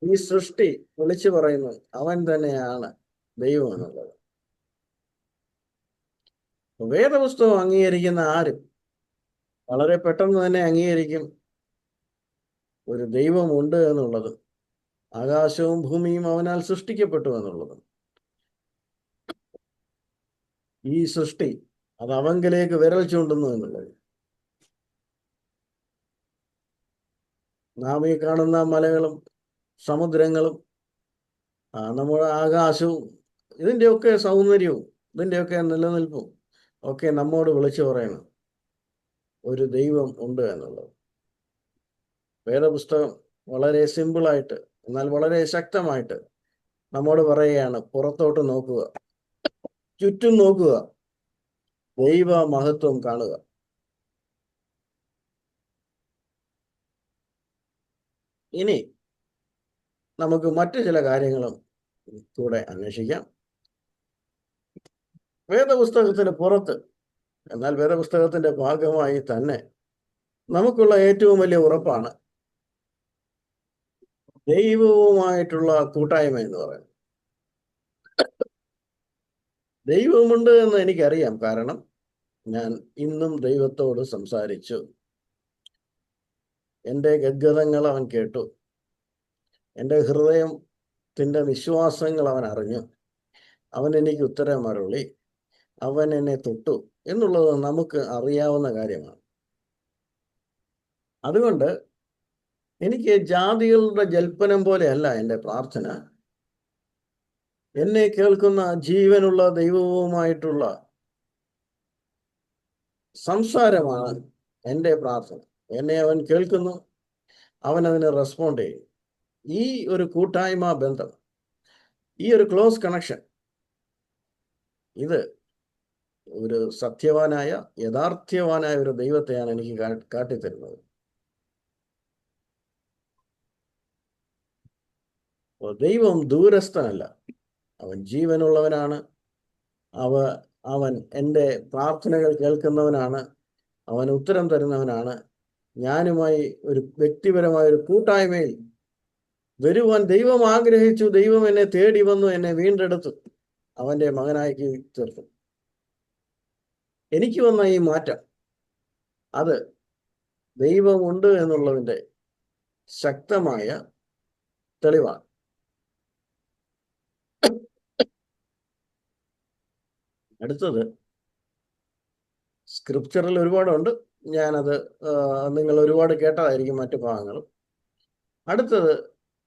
ഈ സൃഷ്ടി വിളിച്ചു പറയുന്നു അവൻ തന്നെയാണ് ദൈവം എന്നുള്ളത്. വേദപുസ്തകം അംഗീകരിക്കുന്ന ആരും വളരെ പെട്ടെന്ന് തന്നെ അംഗീകരിക്കും ഒരു ദൈവമുണ്ട് എന്നുള്ളത്, ആകാശവും ഭൂമിയും അവനാൽ സൃഷ്ടിക്കപ്പെട്ടു എന്നുള്ളത്. ഈ സൃഷ്ടി അത് അവങ്കിലേക്ക് വിരൽ ചൂണ്ടുന്നു എന്നുള്ളത്. നാം ഈ കാണുന്ന മലകളും സമുദ്രങ്ങളും നമ്മുടെ ആകാശവും ഇതിൻ്റെയൊക്കെ സൗന്ദര്യവും ഇതിൻ്റെയൊക്കെ നിലനിൽപ്പും ഒക്കെ നമ്മോട് വിളിച്ചു പറയണം ഒരു ദൈവം ഉണ്ട് എന്നുള്ളത്. വേദപുസ്തകം വളരെ സിമ്പിളായിട്ട് എന്നാൽ വളരെ ശക്തമായിട്ട് നമ്മോട് പറയുകയാണ്, പുറത്തോട്ട് നോക്കുക, ചുറ്റും നോക്കുക, ദൈവ മഹത്വം കാണുക. ഇനി നമുക്ക് മറ്റു ചില കാര്യങ്ങളും കൂടെ അന്വേഷിക്കാം. വേദപുസ്തകത്തിന് പുറത്ത്, എന്നാൽ വേദപുസ്തകത്തിന്റെ ഭാഗമായി തന്നെ നമുക്കുള്ള ഏറ്റവും വലിയ ഉറപ്പാണ് ദൈവവുമായിട്ടുള്ള കൂട്ടായ്മ എന്ന് പറയുന്നത്. ദൈവമുണ്ട് എന്ന് എനിക്കറിയാം, കാരണം ഞാൻ ഇന്നും ദൈവത്തോട് സംസാരിച്ചു. എൻ്റെ ഗദ്ഗതങ്ങൾ അവൻ കേട്ടു, എൻ്റെ ഹൃദയത്തിൻ്റെ വിശ്വാസങ്ങൾ അവൻ അറിഞ്ഞു, അവൻ എനിക്ക് ഉത്തരം അരുളി, അവൻ എന്നെ തൊട്ടു എന്നുള്ളത് നമുക്ക് അറിയാവുന്ന കാര്യമാണ്. അതുകൊണ്ട് എനിക്ക് ജാതികളുടെ ജൽപ്പനം പോലെയല്ല എൻ്റെ പ്രാർത്ഥന. എന്നെ കേൾക്കുന്ന ജീവനുള്ള ദൈവവുമായിട്ടുള്ള സംസാരമാണ് എൻ്റെ പ്രാർത്ഥന. എന്നെ അവൻ കേൾക്കുന്നു, അവൻ അതിന് റെസ്പോണ്ട് ചെയ്യും. ഈ ഒരു കൂട്ടായ്മ ബന്ധം, ഈ ഒരു ക്ലോസ് കണക്ഷൻ, ഇത് ഒരു സത്യവാനായ യഥാർത്ഥ്യവാനായ ഒരു ദൈവത്തെയാണ് എനിക്ക് കാട്ടിത്തരുന്നത്. ദൈവം ദൂരസ്ഥനല്ല, അവൻ ജീവനുള്ളവനാണ്. അവൻ എൻ്റെ പ്രാർത്ഥനകൾ കേൾക്കുന്നവനാണ്, അവൻ ഉത്തരം തരുന്നവനാണ്. ഞാനുമായി ഒരു വ്യക്തിപരമായ ഒരു കൂട്ടായ്മയിൽ വരുവാൻ ദൈവം ആഗ്രഹിച്ചു. ദൈവം എന്നെ തേടി വന്നു, എന്നെ വീണ്ടെടുത്തു, അവൻ്റെ മകനായി തീർത്തു. എനിക്ക് വന്ന ഈ മാറ്റം അത് ദൈവമുണ്ട് എന്നുള്ളതിൻ്റെ ശക്തമായ തെളിവാണ്. അടുത്തത് സ്ക്രിപ്ചറിൽ ഒരുപാടുണ്ട്, ഞാനത് നിങ്ങൾ ഒരുപാട് കേട്ടതായിരിക്കും മറ്റു ഭാഗങ്ങളും. അടുത്തത്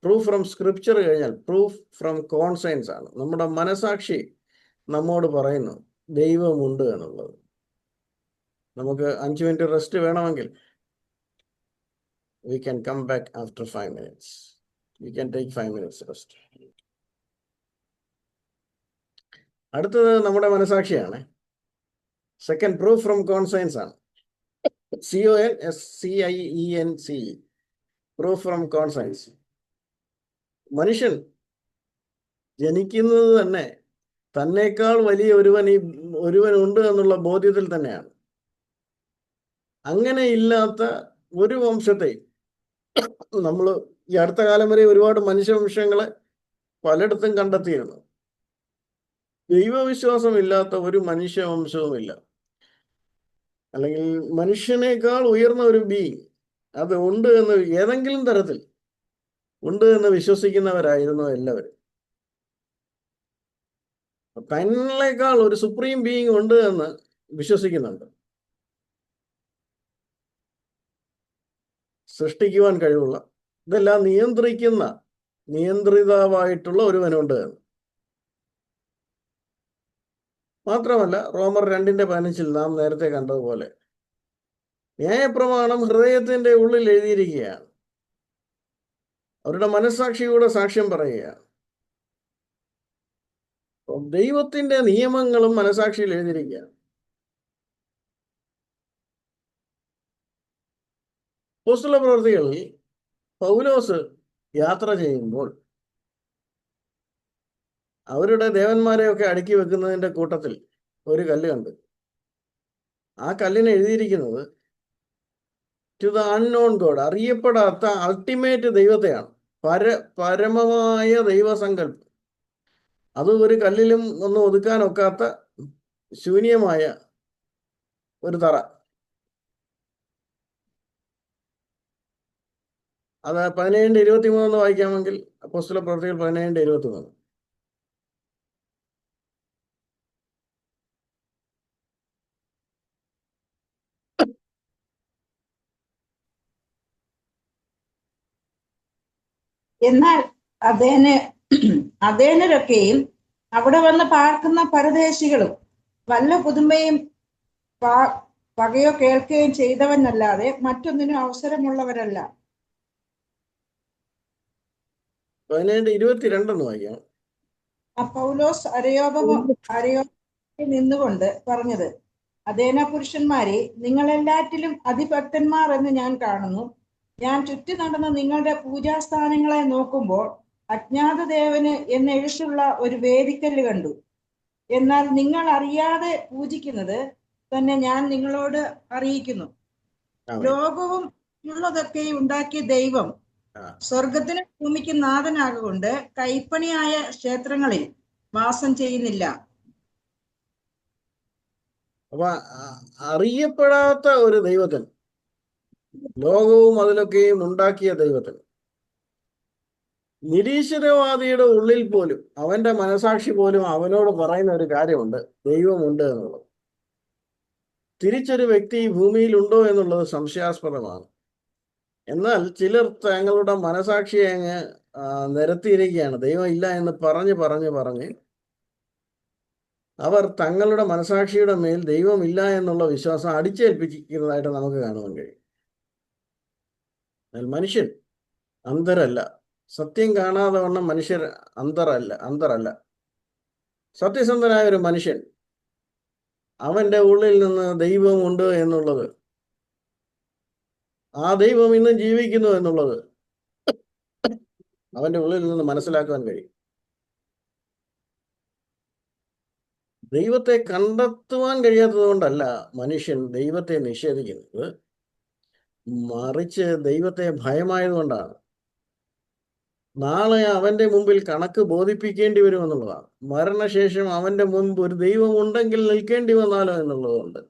പ്രൂഫ് ഫ്രം സ്ക്രിപ്ചർ കഴിഞ്ഞാൽ പ്രൂഫ് ഫ്രം കോൺസൈൻസ് ആണ്. നമ്മുടെ മനസാക്ഷി നമ്മോട് പറയുന്നു ദൈവമുണ്ട് എന്നുള്ളത്. നമുക്ക് 5 മിനിറ്റ് റെസ്റ്റ് വേണമെങ്കിൽ we can come back after 5 minutes. We can take 5 minutes rest. അടുത്തത് നമ്മുടെ മനസാക്ഷിയാണ്. സെക്കൻഡ് പ്രൂഫ് ഫ്രം കോൺസൈൻസ് ആണ്. CONSCIENC, proof from conscience. മനുഷ്യൻ ജനിക്കുന്നത് തന്നെ തന്നേക്കാൾ വലിയ ഒരുവനുണ്ട് എന്നുള്ള ബോധ്യത്തിൽ തന്നെയാണ്. അങ്ങനെ ഇല്ലാത്ത ഒരു വംശത്തെ നമ്മൾ ഈ അടുത്ത കാലം വരെ ഒരുപാട് മനുഷ്യവംശങ്ങളെ പലയിടത്തും കണ്ടെത്തിയിരുന്നു. ദൈവവിശ്വാസമില്ലാത്ത ഒരു മനുഷ്യവംശവുമില്ല. അല്ലെങ്കിൽ മനുഷ്യനേക്കാൾ ഉയർന്ന ഒരു ബീയിങ് അത് ഉണ്ട് എന്ന് ഏതെങ്കിലും തരത്തിൽ ഉണ്ട് എന്ന് വിശ്വസിക്കുന്നവരായിരുന്നു എല്ലാവരും. തന്നേക്കാൾ ഒരു സുപ്രീം ബീയിങ് ഉണ്ട് എന്ന് വിശ്വസിക്കുന്നുണ്ട്. സൃഷ്ടിക്കുവാൻ കഴിവുള്ള, ഇതെല്ലാം നിയന്ത്രിക്കുന്ന നിയന്ത്രിതാവായിട്ടുള്ള ഒരുവനുണ്ട് എന്ന്. മാത്രമല്ല റോമർ 2:15 നാം നേരത്തെ കണ്ടതുപോലെ ന്യായപ്രമാണം ഹൃദയത്തിന്റെ ഉള്ളിൽ എഴുതിയിരിക്കുകയാണ്. അവരുടെ മനസ്സാക്ഷിയുടെ സാക്ഷ്യം പറയുകയാണ്. ദൈവത്തിന്റെ നിയമങ്ങളും മനസ്സാക്ഷിയിൽ എഴുതിയിരിക്കുകയാണ്. അപ്പോസ്തലപ്രവൃത്തികളിൽ പൗലോസ് യാത്ര ചെയ്യുമ്പോൾ അവരുടെ ദേവന്മാരെയൊക്കെ അടുക്കി വെക്കുന്നതിൻ്റെ കൂട്ടത്തിൽ ഒരു കല്ല് കണ്ടു. ആ കല്ലിന് എഴുതിയിരിക്കുന്നത് ടു ദ അൺനോൺ ഗോഡ്, അറിയപ്പെടാത്ത അൾട്ടിമേറ്റ് ദൈവത്തെയാണ്. പരമമായ ദൈവസങ്കല്പം. അത് ഒരു കല്ലിലും ഒന്നും ഒതുക്കാനൊക്കാത്ത ശൂന്യമായ ഒരു തറ. അത് 17:23 വായിക്കാമെങ്കിൽ, അപ്പോസ്തല പ്രവൃത്തികൾ 17:23. എന്നാൽ അതേനരൊക്കെയും അവിടെ വന്ന് പാർക്കുന്ന പരദേശികളും വല്ല പുതുമയും വകയോ കേൾക്കുകയും ചെയ്തവനല്ലാതെ മറ്റൊന്നിനും അവസരമുള്ളവരല്ല. 17:22 വായിക്കാം. പൗലോസ് അരയോപയിൽ നിന്നുകൊണ്ട് പറഞ്ഞത്, അതേന പുരുഷന്മാരെ, നിങ്ങളെല്ലാറ്റിലും അതിഭക്തന്മാർ എന്ന് ഞാൻ കാണുന്നു. ഞാൻ ചുറ്റി നടന്ന നിങ്ങളുടെ പൂജാസ്ഥാനങ്ങളെ നോക്കുമ്പോൾ അജ്ഞാത ദേവന് എന്നെഴുത്തുള്ള ഒരു വേദിക്കല്ല് കണ്ടു. എന്നാൽ നിങ്ങൾ അറിയാതെ പൂജിക്കുന്നത് തന്നെ ഞാൻ നിങ്ങളോട് അറിയിക്കുന്നു. ലോകവും ഉള്ളതൊക്കെ ഉണ്ടാക്കിയ ദൈവം സ്വർഗത്തിനും ഭൂമിക്കും നാഥനാകൊണ്ട് കൈപ്പണിയായ ക്ഷേത്രങ്ങളിൽ വാസം ചെയ്യുന്നില്ല. അപ്പൊ അറിയപ്പെടാത്ത ഒരു ദൈവത്തിന്, ലോകവും അതിലൊക്കെയും ഉണ്ടാക്കിയ ദൈവത്തിന്, നിരീശ്വരവാദിയുടെ ഉള്ളിൽ പോലും, അവന്റെ മനസാക്ഷി പോലും അവനോട് പറയുന്ന ഒരു കാര്യമുണ്ട്, ദൈവമുണ്ട് എന്നുള്ളത്. തിരിച്ചൊരു വ്യക്തി ഭൂമിയിലുണ്ടോ എന്നുള്ളത് സംശയാസ്പദമാണ്. എന്നാൽ ചിലർ തങ്ങളുടെ മനസാക്ഷിയെ അങ്ങ് നിരത്തിയിരിക്കുകയാണ്. ദൈവം ഇല്ല എന്ന് പറഞ്ഞ് അവർ തങ്ങളുടെ മനസാക്ഷിയുടെ മേൽ ദൈവമില്ല എന്നുള്ള വിശ്വാസം അടിച്ചേൽപ്പിക്കുന്നതായിട്ട് നമുക്ക് കാണുവാൻ കഴിയും. എന്നാൽ മനുഷ്യൻ അന്ധരല്ല. സത്യം കാണാതെ വണ്ണം മനുഷ്യർ അന്ധരല്ല. സത്യസന്ധനായ ഒരു മനുഷ്യൻ, അവന്റെ ഉള്ളിൽ നിന്ന് ദൈവമുണ്ട് എന്നുള്ളത്, ആ ദൈവം ഇന്നും ജീവിക്കുന്നു എന്നുള്ളത് അവന്റെ ഉള്ളിൽ നിന്ന് മനസ്സിലാക്കുവാൻ കഴിയും. ദൈവത്തെ കണ്ടെത്തുവാൻ കഴിയാത്തത് കൊണ്ടല്ല മനുഷ്യൻ ദൈവത്തെ നിഷേധിക്കുന്നത്, മറിച്ച് ദൈവത്തെ ഭയമായതുകൊണ്ടാണ്. നാളെ അവന്റെ മുമ്പിൽ കണക്ക് ബോധിപ്പിക്കേണ്ടി വരുമെന്നുള്ളതാണ്. മരണശേഷം അവന്റെ മുൻപ് ഒരു ദൈവം ഉണ്ടെങ്കിൽ നിൽക്കേണ്ടി വന്നാലോ എന്നുള്ളതുകൊണ്ട്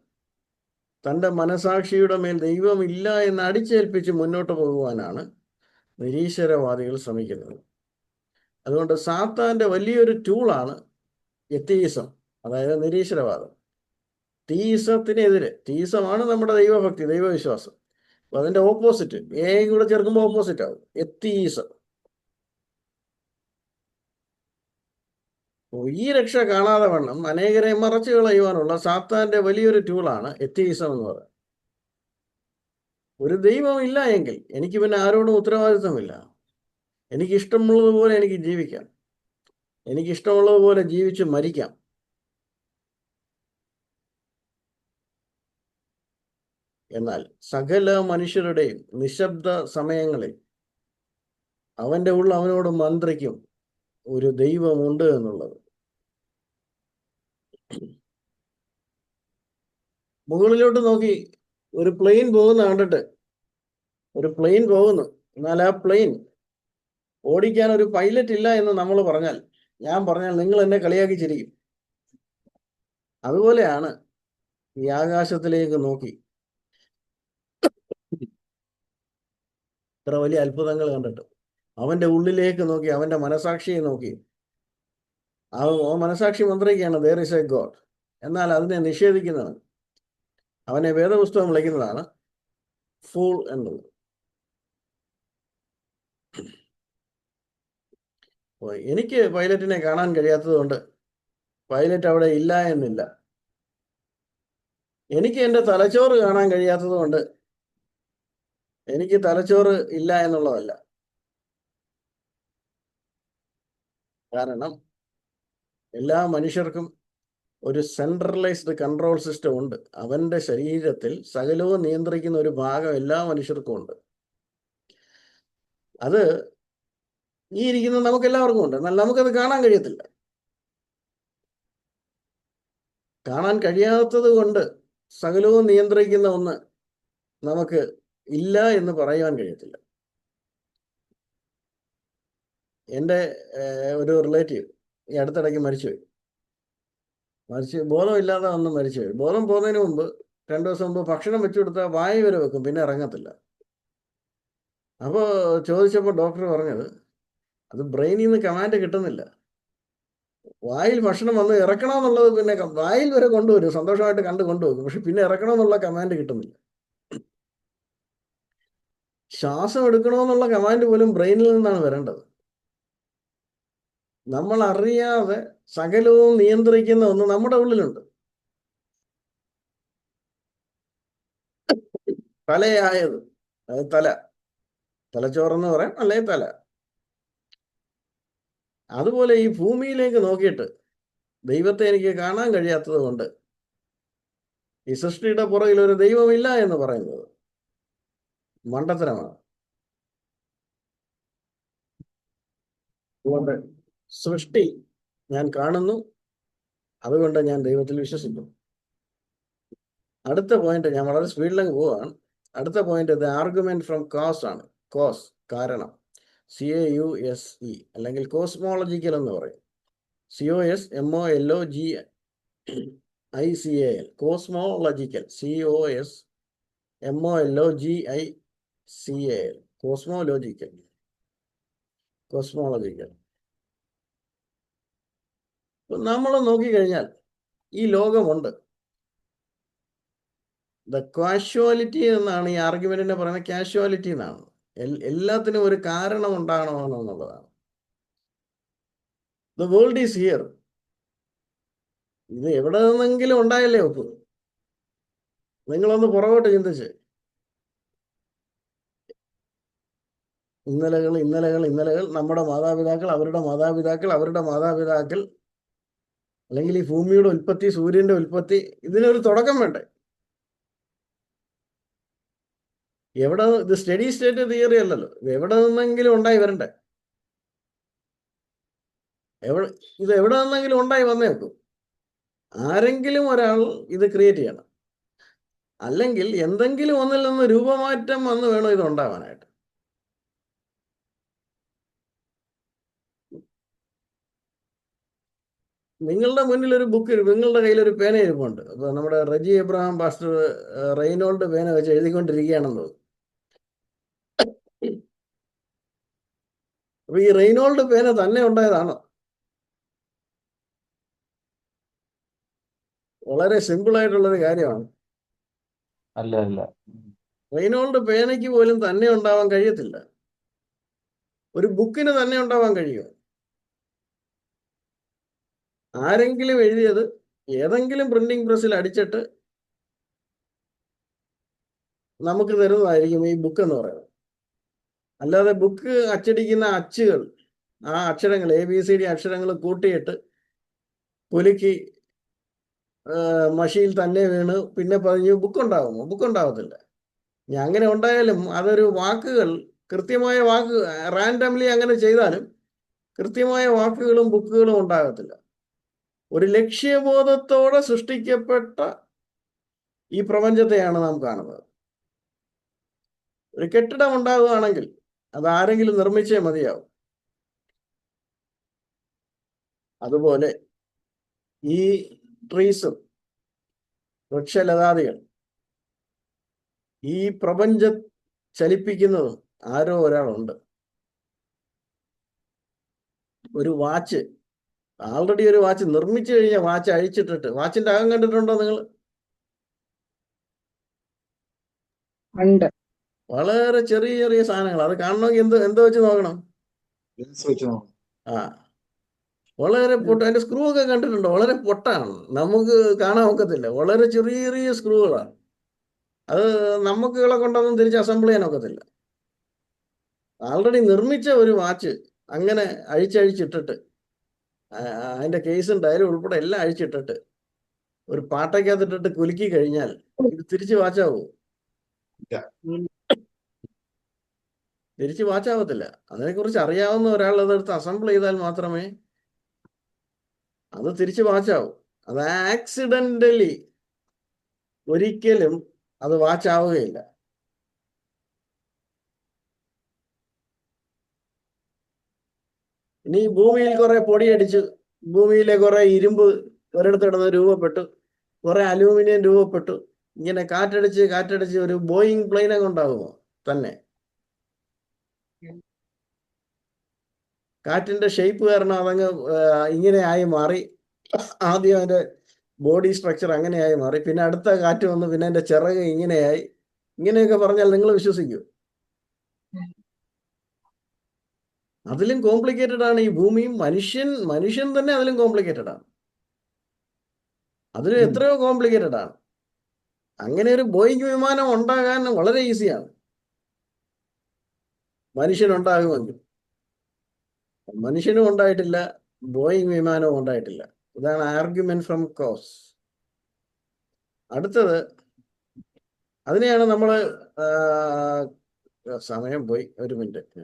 തൻ്റെ മനസാക്ഷിയുടെ മേൽ ദൈവമില്ല എന്ന് അടിച്ചേൽപ്പിച്ച് മുന്നോട്ട് പോകുവാനാണ് നിരീശ്വരവാദികൾ ശ്രമിക്കുന്നത്. അതുകൊണ്ട് സാത്താൻ്റെ വലിയൊരു ടൂളാണ് എത്തീസം, അതായത് നിരീശ്വരവാദം. തീസത്തിനെതിരെ, തീസമാണ് നമ്മുടെ ദൈവഭക്തി, ദൈവവിശ്വാസം. അപ്പൊ അതിൻ്റെ ഓപ്പോസിറ്റ്, കൂടെ ചേർക്കുമ്പോൾ ഓപ്പോസിറ്റ് ആവും, എത്തീസം. ഈ രക്ഷ കാണാതെ വണ്ണം അനേകരെ മറച്ചു കളയുവാനുള്ള സാത്താൻ്റെ വലിയൊരു ടൂളാണ് എത്തീസം എന്ന് പറയുന്നത്. ഒരു ദൈവം ഇല്ല എങ്കിൽ എനിക്ക് പിന്നെ ആരോടും ഉത്തരവാദിത്വമില്ല. എനിക്കിഷ്ടമുള്ളതുപോലെ എനിക്ക് ജീവിക്കാം, എനിക്കിഷ്ടമുള്ളതുപോലെ ജീവിച്ച് മരിക്കാം. എന്നാൽ സകല മനുഷ്യരുടെയും നിശബ്ദ സമയങ്ങളിൽ അവൻ്റെ അവനോട് മന്ത്രിക്കും ഒരു ദൈവമുണ്ട് എന്നുള്ളത്. മുകളിലോട്ട് നോക്കി ഒരു പ്ലെയിൻ പോകുന്ന കണ്ടിട്ട്, ഒരു പ്ലെയിൻ പോകുന്നു, എന്നാൽ ആ പ്ലെയിൻ ഓടിക്കാൻ ഒരു പൈലറ്റ് ഇല്ല എന്ന് നമ്മൾ പറഞ്ഞാൽ, ഞാൻ പറഞ്ഞാൽ നിങ്ങൾ എന്നെ കളിയാക്കി ചിരിക്കും. അതുപോലെയാണ് ഈ ആകാശത്തിലേക്ക് നോക്കി ഇത്ര വലിയ അത്ഭുതങ്ങൾ കണ്ടിട്ട് അവൻ്റെ ഉള്ളിലേക്ക് നോക്കി, അവൻ്റെ മനസാക്ഷിയെ നോക്കി ആ മനസാക്ഷി മന്ത്രിക്കുകയാണ് there is a God. എന്നാൽ അതിനെ നിഷേധിക്കുന്നവൻ, അവനെ വേദപുസ്തകം വിളിക്കുന്നതാണ് ഫൂൾ എന്നുള്ളത്. എനിക്ക് പൈലറ്റിനെ കാണാൻ കഴിയാത്തത് കൊണ്ട് പൈലറ്റ് അവിടെ ഇല്ല എന്നില്ല. എനിക്ക് എൻ്റെ തലച്ചോറ് കാണാൻ കഴിയാത്തത് കൊണ്ട് എനിക്ക് തലച്ചോറ് ഇല്ല എന്നുള്ളതല്ല. കാരണം എല്ലാ മനുഷ്യർക്കും ഒരു സെൻട്രലൈസ്ഡ് കൺട്രോൾ സിസ്റ്റം ഉണ്ട്. അവൻ്റെ ശരീരത്തിൽ സകലവും നിയന്ത്രിക്കുന്ന ഒരു ഭാഗം എല്ലാ മനുഷ്യർക്കും ഉണ്ട്. അത് ഈ ഇരിക്കുന്ന നമുക്ക് എല്ലാവർക്കും ഉണ്ട്. എന്നാൽ നമുക്കത് കാണാൻ കഴിയത്തില്ല. കാണാൻ കഴിയാത്തത് കൊണ്ട് സകലവും നിയന്ത്രിക്കുന്ന ഒന്ന് നമുക്ക് ഇല്ല എന്ന് പറയുവാൻ കഴിയത്തില്ല. എൻ്റെ ഒരു റിലേറ്റീവ് ഈ അടുത്തിടയ്ക്ക് മരിച്ചുപോയി. ബോധമില്ലാതെ ഒന്ന് മരിച്ചുപോയി. ബോധം പോകുന്നതിന് മുമ്പ് 2 ദിവസം മുമ്പ് ഭക്ഷണം വെച്ചു കൊടുത്താൽ വായ വരെ വെക്കും, പിന്നെ ഇറങ്ങത്തില്ല. അപ്പോൾ ചോദിച്ചപ്പോൾ ഡോക്ടർ പറഞ്ഞത് അത് ബ്രെയിനിൽ നിന്ന് കമാൻഡ് കിട്ടുന്നില്ല. വായിൽ ഭക്ഷണം വന്ന് ഇറക്കണമെന്നുള്ളത് പിന്നെ വായിൽ വരെ കൊണ്ടുവരും, സന്തോഷമായിട്ട് കണ്ട് കൊണ്ടുവരും, പക്ഷെ പിന്നെ ഇറക്കണമെന്നുള്ള കമാൻഡ് കിട്ടുന്നില്ല. ശ്വാസം എടുക്കണമെന്നുള്ള കമാൻഡ് പോലും ബ്രെയിനിൽ നിന്നാണ് വരേണ്ടത്. നമ്മൾ അറിയാതെ സകലവും നിയന്ത്രിക്കുന്ന ഒന്ന് നമ്മുടെ ഉള്ളിലുണ്ട്. തലയായത്, അത് തലച്ചോറെന്ന് പറയാം, അല്ലെങ്കിൽ തല. അതുപോലെ ഈ ഭൂമിയിലേക്ക് നോക്കിയിട്ട് ദൈവത്തെ എനിക്ക് കാണാൻ കഴിയാത്തത് കൊണ്ട് ഈ സൃഷ്ടിയുടെ പുറകിൽ ഒരു ദൈവമില്ല എന്ന് പറയുന്നത് മണ്ടത്തരമാണ്. അതുകൊണ്ട് സൃഷ്ടി ഞാൻ കാണുന്നു, അതുകൊണ്ട് ഞാൻ ദൈവത്തിൽ വിശ്വസിക്കുന്നു. അടുത്ത പോയിന്റ്, ഞാൻ വളരെ സ്പീഡിലേക്ക് പോവാണ്. അടുത്ത point the argument from cause ആണ്. കോസ്, കാരണം, CAUSE അല്ലെങ്കിൽ കോസ്മോളജിക്കൽ എന്ന് പറയും. COSMOLOGICAL, cosmological, COSMOLOGICAL, cosmological. നമ്മൾ നോക്കിക്കഴിഞ്ഞാൽ ഈ ലോകമുണ്ട്. ദ കാഷ്വാലിറ്റി എന്നാണ് ഈ ആർഗ്യുമെന്റിനെ പറയുന്നത്. കാഷ്വാലിറ്റി എന്നാണ്. എല്ലാത്തിനും ഒരു കാരണം ഉണ്ടാകണമെന്നുള്ളതാണ്. The world is here. ഇത് എവിടെ നിന്നെങ്കിലും ഉണ്ടായല്ലേ ഒക്കൂ. നിങ്ങളൊന്ന് പുറകോട്ട് ചിന്തിച്ച്, ഇന്നലകൾ, നമ്മുടെ മാതാപിതാക്കൾ, അവരുടെ മാതാപിതാക്കൾ, അല്ലെങ്കിൽ ഈ ഭൂമിയുടെ ഉൽപ്പത്തി, സൂര്യന്റെ ഉൽപ്പത്തി, ഇതിനൊരു തുടക്കം വേണ്ടേ? ഇത് സ്റ്റഡി സ്റ്റേറ്റ് തിയറി അല്ലല്ലോ. ഇത് എവിടെ നിന്നെങ്കിലും ഉണ്ടായി വരണ്ടേ? ഇത് എവിടെ നിന്നെങ്കിലും ഉണ്ടായി വന്നേ വെക്കും. ആരെങ്കിലും ഒരാൾ ഇത് ക്രിയേറ്റ് ചെയ്യണം, അല്ലെങ്കിൽ എന്തെങ്കിലും ഒന്നിൽ നിന്ന് രൂപമാറ്റം വന്ന് വേണം ഇത് ഉണ്ടാവാനായിട്ട്. നിങ്ങളുടെ മുന്നിൽ ഒരു ബുക്ക്, നിങ്ങളുടെ കയ്യിൽ ഒരു പേന ഇരിപ്പുണ്ട്. അപ്പൊ നമ്മുടെ റജി എബ്രഹാം പാസ്റ്റർ റെയ്നോൾഡ് പേന വെച്ച് എഴുതിക്കൊണ്ടിരിക്കുകയാണെന്നത്. അപ്പൊ ഈ റെയ്നോൾഡ് പേന തന്നെ ഉണ്ടായതാണോ? വളരെ സിമ്പിൾ ആയിട്ടുള്ളൊരു കാര്യമാണ്. അല്ല. റെയ്നോൾഡ് പേനയ്ക്ക് പോലും തന്നെ ഉണ്ടാവാൻ കഴിയത്തില്ല. ഒരു ബുക്കിന് തന്നെ ഉണ്ടാവാൻ കഴിയുമോ? ആരെങ്കിലും എഴുതിയത് ഏതെങ്കിലും പ്രിന്റിംഗ് പ്രസ്സിൽ അടിച്ചിട്ട് നമുക്ക് തരുന്നതായിരിക്കും ഈ ബുക്ക് എന്ന് പറയുന്നത്. അല്ലാതെ ബുക്ക് അച്ചടിക്കുന്ന അച്ചുകൾ, ആ അക്ഷരങ്ങൾ, ABCD അക്ഷരങ്ങൾ കൂട്ടിയിട്ട് കുലുക്കി മഷിയിൽ തന്നെ വീണ് പിന്നെ പറഞ്ഞ് ബുക്ക് ഉണ്ടാകുമോ? ബുക്ക് ഉണ്ടാകത്തില്ല. ഇനി അങ്ങനെ ഉണ്ടായാലും അതൊരു വാക്കുകൾ, കൃത്യമായ വാക്ക്, റാൻഡംലി അങ്ങനെ ചെയ്താലും കൃത്യമായ വാക്കുകളും ബുക്കുകളും ഉണ്ടാകത്തില്ല. ഒരു ലക്ഷ്യബോധത്തോടെ സൃഷ്ടിക്കപ്പെട്ട ഈ പ്രപഞ്ചത്തെയാണ് നാം കാണുന്നത്. ഒരു കെട്ടിടം ഉണ്ടാകുകയാണെങ്കിൽ അത് ആരെങ്കിലും നിർമ്മിച്ചേ മതിയാവും. അതുപോലെ ഈ ട്രീസും വൃക്ഷലതാദികൾ, ഈ പ്രപഞ്ചം ചലിപ്പിക്കുന്നതും ആരോ ഒരാളുണ്ട്. ഒരു വാച്ച്, ആൾറെഡി ഒരു വാച്ച് നിർമ്മിച്ചു കഴിഞ്ഞ വാച്ച് അഴിച്ചിട്ടിട്ട്, വാച്ചിന്റെ അകം കണ്ടിട്ടുണ്ടോ നിങ്ങൾ? ഉണ്ട്. വളരെ ചെറിയ ചെറിയ സാധനങ്ങൾ. അത് കാണണമെങ്കിൽ എന്തോ വെച്ച് നോക്കണം? ആ, വളരെ അതിന്റെ സ്ക്രൂ ഒക്കെ കണ്ടിട്ടുണ്ടോ? വളരെ പൊട്ടാണ്, നമുക്ക് കാണാൻ ഒക്കത്തില്ല. വളരെ ചെറിയ ചെറിയ സ്ക്രൂകളാണ്. അത് നമുക്കുകളെ കൊണ്ടൊന്നും തിരിച്ച് അസംബിൾ ചെയ്യാൻ ഒക്കത്തില്ല. ആൾറെഡി നിർമ്മിച്ച ഒരു വാച്ച് അങ്ങനെ അഴിച്ചഴിച്ചിട്ടിട്ട്, അതിന്റെ കേസും ടയറും ഉൾപ്പെടെ എല്ലാം അഴിച്ചിട്ടിട്ട് ഒരു പാട്ടയ്ക്കകത്തിട്ടിട്ട് കുലുക്കി കഴിഞ്ഞാൽ ഇത് തിരിച്ച് വാച്ചാവൂ? തിരിച്ച് വാച്ചാവത്തില്ല. അതിനെക്കുറിച്ച് അറിയാവുന്ന ഒരാൾ അതെടുത്ത് അസംബിൾ ചെയ്താൽ മാത്രമേ അത് തിരിച്ച് വാച്ചാവൂ. അത് ആക്സിഡന്റലി ഒരിക്കലും അത് വാച്ചാവുകയില്ല. ഇനി ഭൂമിയിൽ കുറെ പൊടിയടിച്ച്, ഭൂമിയിലെ കുറെ ഇരുമ്പ് ഒരിടത്തിടന്ന് രൂപപ്പെട്ടു, കുറെ അലൂമിനിയം രൂപപ്പെട്ടു, ഇങ്ങനെ കാറ്റടിച്ച് ഒരു ബോയിങ് പ്ലെയിനൊക്കെ ഉണ്ടാകുമോ? തന്നെ കാറ്റിൻ്റെ ഷേപ്പ് കാരണം അതങ്ങ് ഇങ്ങനെ ആയി മാറി. ആദ്യം അതിൻ്റെ ബോഡി സ്ട്രക്ചർ അങ്ങനെയായി മാറി, പിന്നെ അടുത്ത കാറ്റ് വന്നു, പിന്നെ അതിൻ്റെ ചിറക് ഇങ്ങനെയായി. ഇങ്ങനെയൊക്കെ പറഞ്ഞാൽ നിങ്ങൾ വിശ്വസിക്കൂ? അതിലും കോംപ്ലിക്കേറ്റഡ് ആണ് ഈ ഭൂമിയും. മനുഷ്യൻ തന്നെ അതിലും കോംപ്ലിക്കേറ്റഡ് ആണ്. അതിലും എത്രയോ കോംപ്ലിക്കേറ്റഡ് ആണ്. അങ്ങനെ ഒരു ബോയിങ് വിമാനം ഉണ്ടാകാൻ വളരെ ഈസിയാണ്, മനുഷ്യനുണ്ടാകുമെങ്കിൽ. മനുഷ്യനും ഉണ്ടായിട്ടില്ല, ബോയിങ് വിമാനവും ഉണ്ടായിട്ടില്ല. ഇതാണ് ആർഗ്യുമെന്റ് ഫ്രം കോസ്. അടുത്തത് അതിനെയാണ് നമ്മൾ സമയം പോയി, ഒരു മിനിറ്റ്.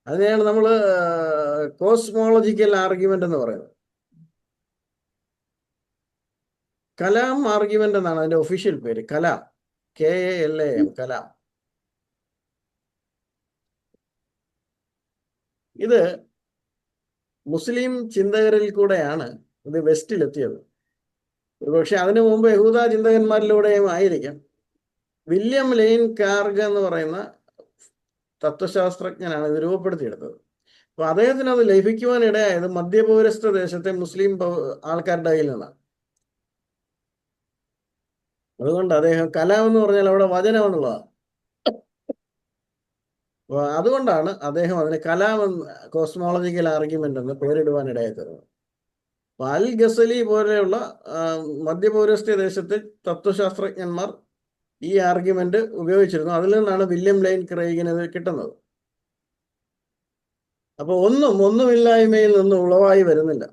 അതിനെയാണ് നമ്മൾ കോസ്മോളജിക്കൽ ആർഗ്യുമെന്റ് എന്ന് പറയുന്നത്. കലാം ആർഗ്യുമെന്റ് എന്നാണ് അതിന്റെ ഒഫീഷ്യൽ പേര്. കലാം, KALAM, കലാം. ഇത് മുസ്ലിം ചിന്തകരിൽ കൂടെയാണ് ഇത് വെസ്റ്റിലെത്തിയത്. ഒരുപക്ഷെ അതിനു മുമ്പ് യഹൂദ ചിന്തകന്മാരിലൂടെയും ആയിരിക്കാം. വില്യം ലെയ്ൻ കാർഗ് എന്ന് പറയുന്ന തത്വശാസ്ത്രജ്ഞനാണ് ഇത് രൂപപ്പെടുത്തിയെടുത്തത്. അപ്പൊ അദ്ദേഹത്തിന് അത് ലഭിക്കുവാൻ ഇടയായത് മധ്യപൗരസ്ത്യ ദേശത്തെ മുസ്ലിം ആൾക്കാരുടെ കയ്യിൽ നിന്നാണ്. അതുകൊണ്ട് അദ്ദേഹം കലാം എന്ന് പറഞ്ഞാൽ അവിടെ വചനം എന്നുള്ളതാണ്. അതുകൊണ്ടാണ് അദ്ദേഹം അതിന് കലാം കോസ്മോളജിക്കൽ ആർഗ്യുമെന്റ് എന്ന് പേരിടുവാൻ ഇടയായിത്തീർന്നത്. അൽ ഗസലി പോലെയുള്ള മധ്യപൗരസ്ത്യ ദേശത്തെ തത്വശാസ്ത്രജ്ഞന്മാർ ഈ ആർഗ്യുമെന്റ് ഉപയോഗിച്ചിരുന്നു. അതിൽ നിന്നാണ് വില്യം ലൈൻ ക്രെയിഗിന് ഇത് കിട്ടുന്നത്. അപ്പൊ ഒന്നുമില്ലായ്മയിൽ നിന്ന് ഉളവായി വരുന്നില്ല.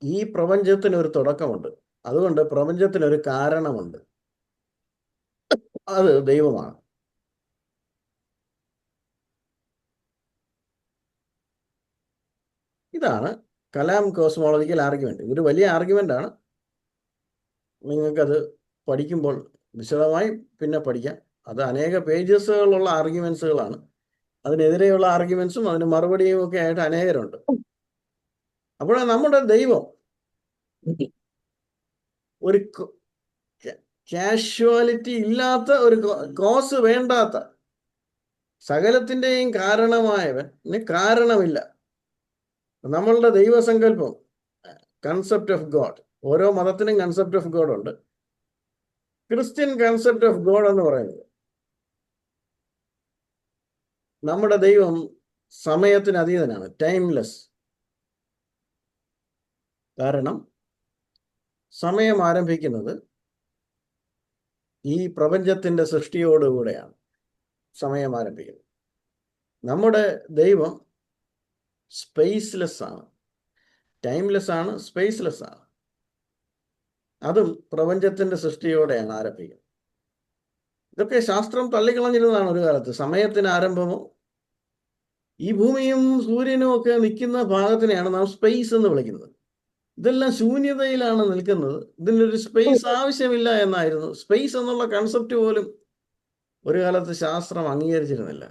ഈ പ്രപഞ്ചത്തിന് ഒരു തുടക്കമുണ്ട്. അതുകൊണ്ട് പ്രപഞ്ചത്തിനൊരു കാരണമുണ്ട്, അത് ദൈവമാണ്. ഇതാണ് കലാം കോസ്മോളജിക്കൽ ആർഗ്യുമെന്റ്. ഇതൊരു വലിയ ആർഗ്യുമെന്റ് ആണ്. നിങ്ങൾക്കത് പഠിക്കുമ്പോൾ വിശദമായി പിന്നെ പഠിക്കാം. അത് അനേക പേജസുകളുള്ള ആർഗ്യുമെന്റ്സുകളാണ്. അതിനെതിരെയുള്ള ആർഗ്യുമെന്റ്സും അതിന് മറുപടിയും ഒക്കെ ആയിട്ട് അനേകരുണ്ട്. അപ്പോൾ നമ്മുടെ ദൈവം ഒരു കാഷ്വാലിറ്റി ഇല്ലാത്ത, ഒരു കോസ് വേണ്ടാത്ത, സകലത്തിൻ്റെയും കാരണമായവന് കാരണമില്ല. നമ്മളുടെ ദൈവസങ്കല്പം, കൺസെപ്റ്റ് ഓഫ് ഗോഡ്, ഓരോ മതത്തിനും കൺസെപ്റ്റ് ഓഫ് ഗോഡ് ഉണ്ട്. ക്രിസ്ത്യൻ കൺസെപ്റ്റ് ഓഫ് ഗോഡ് എന്ന് പറയുന്നത്, നമ്മുടെ ദൈവം സമയത്തിന് അതീതനാണ്, ടൈംലെസ്. കാരണം സമയം ആരംഭിക്കുന്നത് ഈ പ്രപഞ്ചത്തിന്റെ സൃഷ്ടിയോടുകൂടെയാണ് സമയം ആരംഭിക്കുന്നത്. നമ്മുടെ ദൈവം സ്പേസ്ലെസ് ആണ്, ടൈംലെസ് ആണ്, സ്പേസ്ലെസ് ആണ്. അതും പ്രപഞ്ചത്തിന്റെ സൃഷ്ടിയോടെയാണ് ആരംഭിക്കുന്നത്. ഇതൊക്കെ ശാസ്ത്രം തള്ളിക്കളഞ്ഞിരുന്നതാണ് ഒരു കാലത്ത്. സമയത്തിന് ആരംഭമോ, ഈ ഭൂമിയും സൂര്യനും ഒക്കെ നിൽക്കുന്ന ഭാഗത്തിനെയാണ് നാം സ്പേസ് എന്ന് വിളിക്കുന്നത്. ഇതെല്ലാം ശൂന്യതയിലാണ് നിൽക്കുന്നത്. ഇതിനൊരു സ്പേസ് ആവശ്യമില്ല എന്നായിരുന്നു. സ്പേസ് എന്നുള്ള കൺസെപ്റ്റ് പോലും ഒരു കാലത്ത് ശാസ്ത്രം അംഗീകരിച്ചിരുന്നില്ല.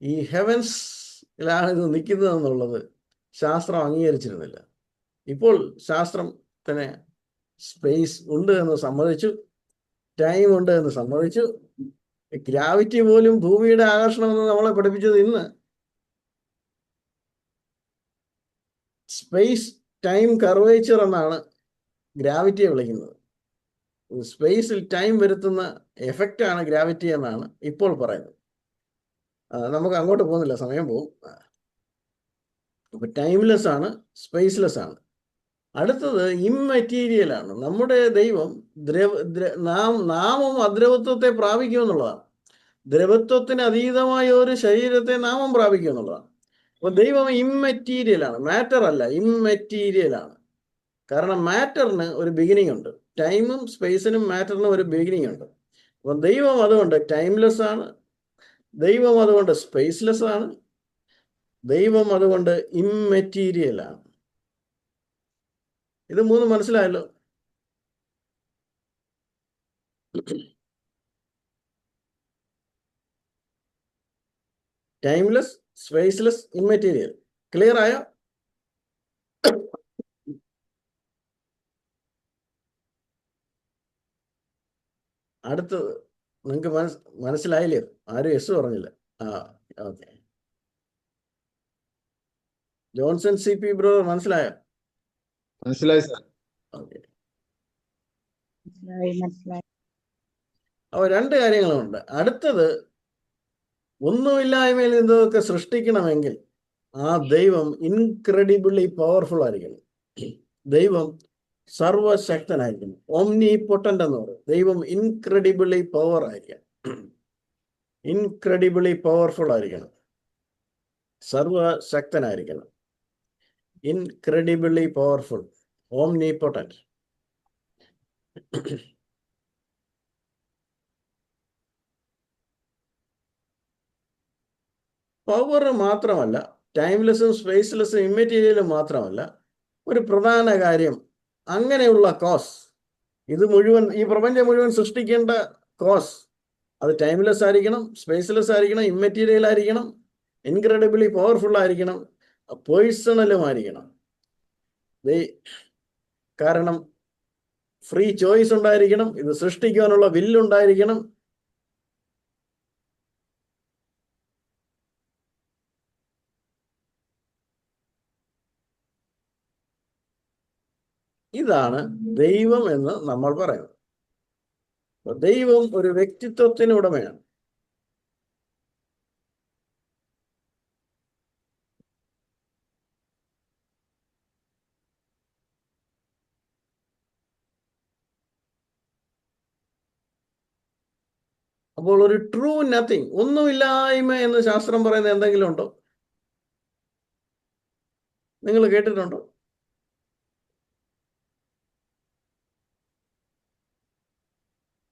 ഈ ഹെവൻസിലാണ് ഇത് നിൽക്കുന്നത് എന്നുള്ളത് ശാസ്ത്രം അംഗീകരിച്ചിരുന്നില്ല. ഇപ്പോൾ ശാസ്ത്രത്തിന് സ്പേസ് ഉണ്ട് എന്ന് സമ്മതിച്ചു, ടൈം ഉണ്ട് എന്ന് സമ്മതിച്ചു. ഗ്രാവിറ്റി പോലും ഭൂമിയുടെ ആകർഷണം എന്ന് നമ്മളെ പഠിപ്പിച്ചത് ഇന്ന് സ്പേസ് ടൈം കർവേച്ചർ എന്നാണ് ഗ്രാവിറ്റിയെ വിളിക്കുന്നത്. സ്പേസിൽ ടൈം വരുത്തുന്ന എഫക്റ്റാണ് ഗ്രാവിറ്റി എന്നാണ് ഇപ്പോൾ പറയുന്നത്. നമുക്ക് അങ്ങോട്ട് പോകുന്നില്ല, സമയം പോകും. അപ്പൊ ടൈംലെസ് ആണ്, സ്പേസ്ലെസ് ആണ്. അടുത്തത് ഇമ്മെറ്റീരിയൽ ആണ്. നമ്മുടെ ദൈവം നാമം അദ്രവത്വത്തെ പ്രാപിക്കും എന്നുള്ളതാണ്. ദ്രവത്വത്തിന് അതീതമായ ഒരു ശരീരത്തെ നാമം പ്രാപിക്കും എന്നുള്ളതാണ്. അപ്പൊ ദൈവം ഇമ്മെറ്റീരിയൽ ആണ്, മാറ്റർ അല്ല, ഇമ്മെറ്റീരിയൽ ആണ്. കാരണം മാറ്ററിന് ഒരു ബിഗിനിങ് ഉണ്ട്, ടൈമും സ്പേസിനും മാറ്ററിനും ഒരു ബിഗിനിങ് ഉണ്ട്. അപ്പൊ ദൈവം അതുകൊണ്ട് ടൈംലെസ് ആണ്, ദൈവം അതുകൊണ്ട് സ്പേസ്ലെസ് ആണ്, ദൈവം അതുകൊണ്ട് ഇമ്മെറ്റീരിയൽ ആണ്. ഇത് മൂന്ന് മനസ്സിലായല്ലോ. Timeless, spaceless, immaterial. ക്ലിയർ ആയോ? അടുത്തത് നിങ്ങൾക്ക് മനസ്സിലായില്ലയോ? ആരും യെസ് പറഞ്ഞില്ല. ആ, ഓക്കെ. ജോൺസൺ CP ബ്രദർ മനസ്സിലായോ? മനസ്സിലായി സാർ. ഓക്കെ. മനസ്സിലായി. അപ്പോൾ രണ്ട് കാര്യങ്ങളുണ്ട്. അടുത്തത്, ഒന്നുമില്ലായ്മയിൽ നിന്നതൊക്കെ സൃഷ്ടിക്കണമെങ്കിൽ ആ ദൈവം ഇൻക്രെഡിബിളി പവർഫുൾ ആയിരിക്കണം. ദൈവം സർവശക്തനായിരിക്കണം. ഓംനി പൊട്ടന്റ് എന്ന് പറയും. ദൈവം ഇൻക്രെഡിബിളി പവർ ആയിരിക്കണം. ഇൻക്രെഡിബിളി പവർഫുൾ ആയിരിക്കണം. സർവശക്തനായിരിക്കണം. Incredibly powerful, omnipotent. Power മാത്രമല്ല, ടൈംലെസ്സും സ്പേസ്ലെസ്സും ഇമ്മെറ്റീരിയലും മാത്രമല്ല, ഒരു പ്രധാന കാര്യം, അങ്ങനെയുള്ള കോസ്, ഇത് മുഴുവൻ, ഈ പ്രപഞ്ചം മുഴുവൻ സൃഷ്ടിക്കേണ്ട കോസ്, അത് ടൈംലെസ് ആയിരിക്കണം, സ്പേസ്ലെസ് ആയിരിക്കണം, ഇമ്മെറ്റീരിയൽ ആയിരിക്കണം, ഇൻക്രെഡിബിളി പവർഫുൾ ആയിരിക്കണം, പേഴ്സണലും ആയിരിക്കണം. കാരണം ഫ്രീ ചോയ്സ് ഉണ്ടായിരിക്കണം, ഇത് സൃഷ്ടിക്കാനുള്ള വില്ലുണ്ടായിരിക്കണം. ഇതാണ് ദൈവം എന്ന് നമ്മൾ പറയുന്നത്. ദൈവം ഒരു വ്യക്തിത്വത്തിന് ഉടമയാണ്. അപ്പോൾ ഒരു ട്രൂ നത്തിങ്, ഒന്നുമില്ലായ്മ എന്ന് ശാസ്ത്രം പറയുന്നത് എന്തെങ്കിലും ഉണ്ടോ? നിങ്ങൾ കേട്ടിട്ടുണ്ടോ?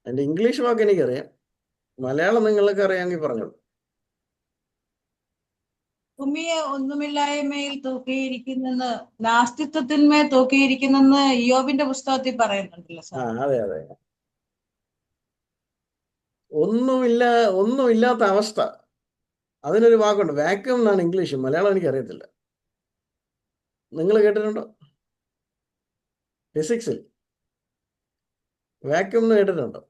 എൻ്റെ ഇംഗ്ലീഷ് വാക്ക് എനിക്കറിയാം, മലയാളം നിങ്ങൾക്ക് അറിയാമെങ്കിൽ പറഞ്ഞോളൂ. ഭൂമിയെ ഒന്നുമില്ലായ്മയിൽ തൂക്കിയിരിക്കുന്നെന്ന്, നാസ്തിത്വത്തിന്മേൽ തൂക്കിയിരിക്കുന്നെന്ന് ഇയ്യോബിന്റെ പുസ്തകത്തിൽ പറയുന്നുണ്ടല്ലോ ആ, സാർ. അതെ അതെ. ഒന്നുമില്ലാത്ത അവസ്ഥ, അതിനൊരു വാക്കുണ്ട്, വാക്യൂം എന്നാണ് ഇംഗ്ലീഷ്. മലയാളം എനിക്കറിയത്തില്ല. നിങ്ങൾ കേട്ടിട്ടുണ്ടോ? ഫിസിക്സിൽ വാക്യൂം എന്ന് കേട്ടിട്ടുണ്ടോ?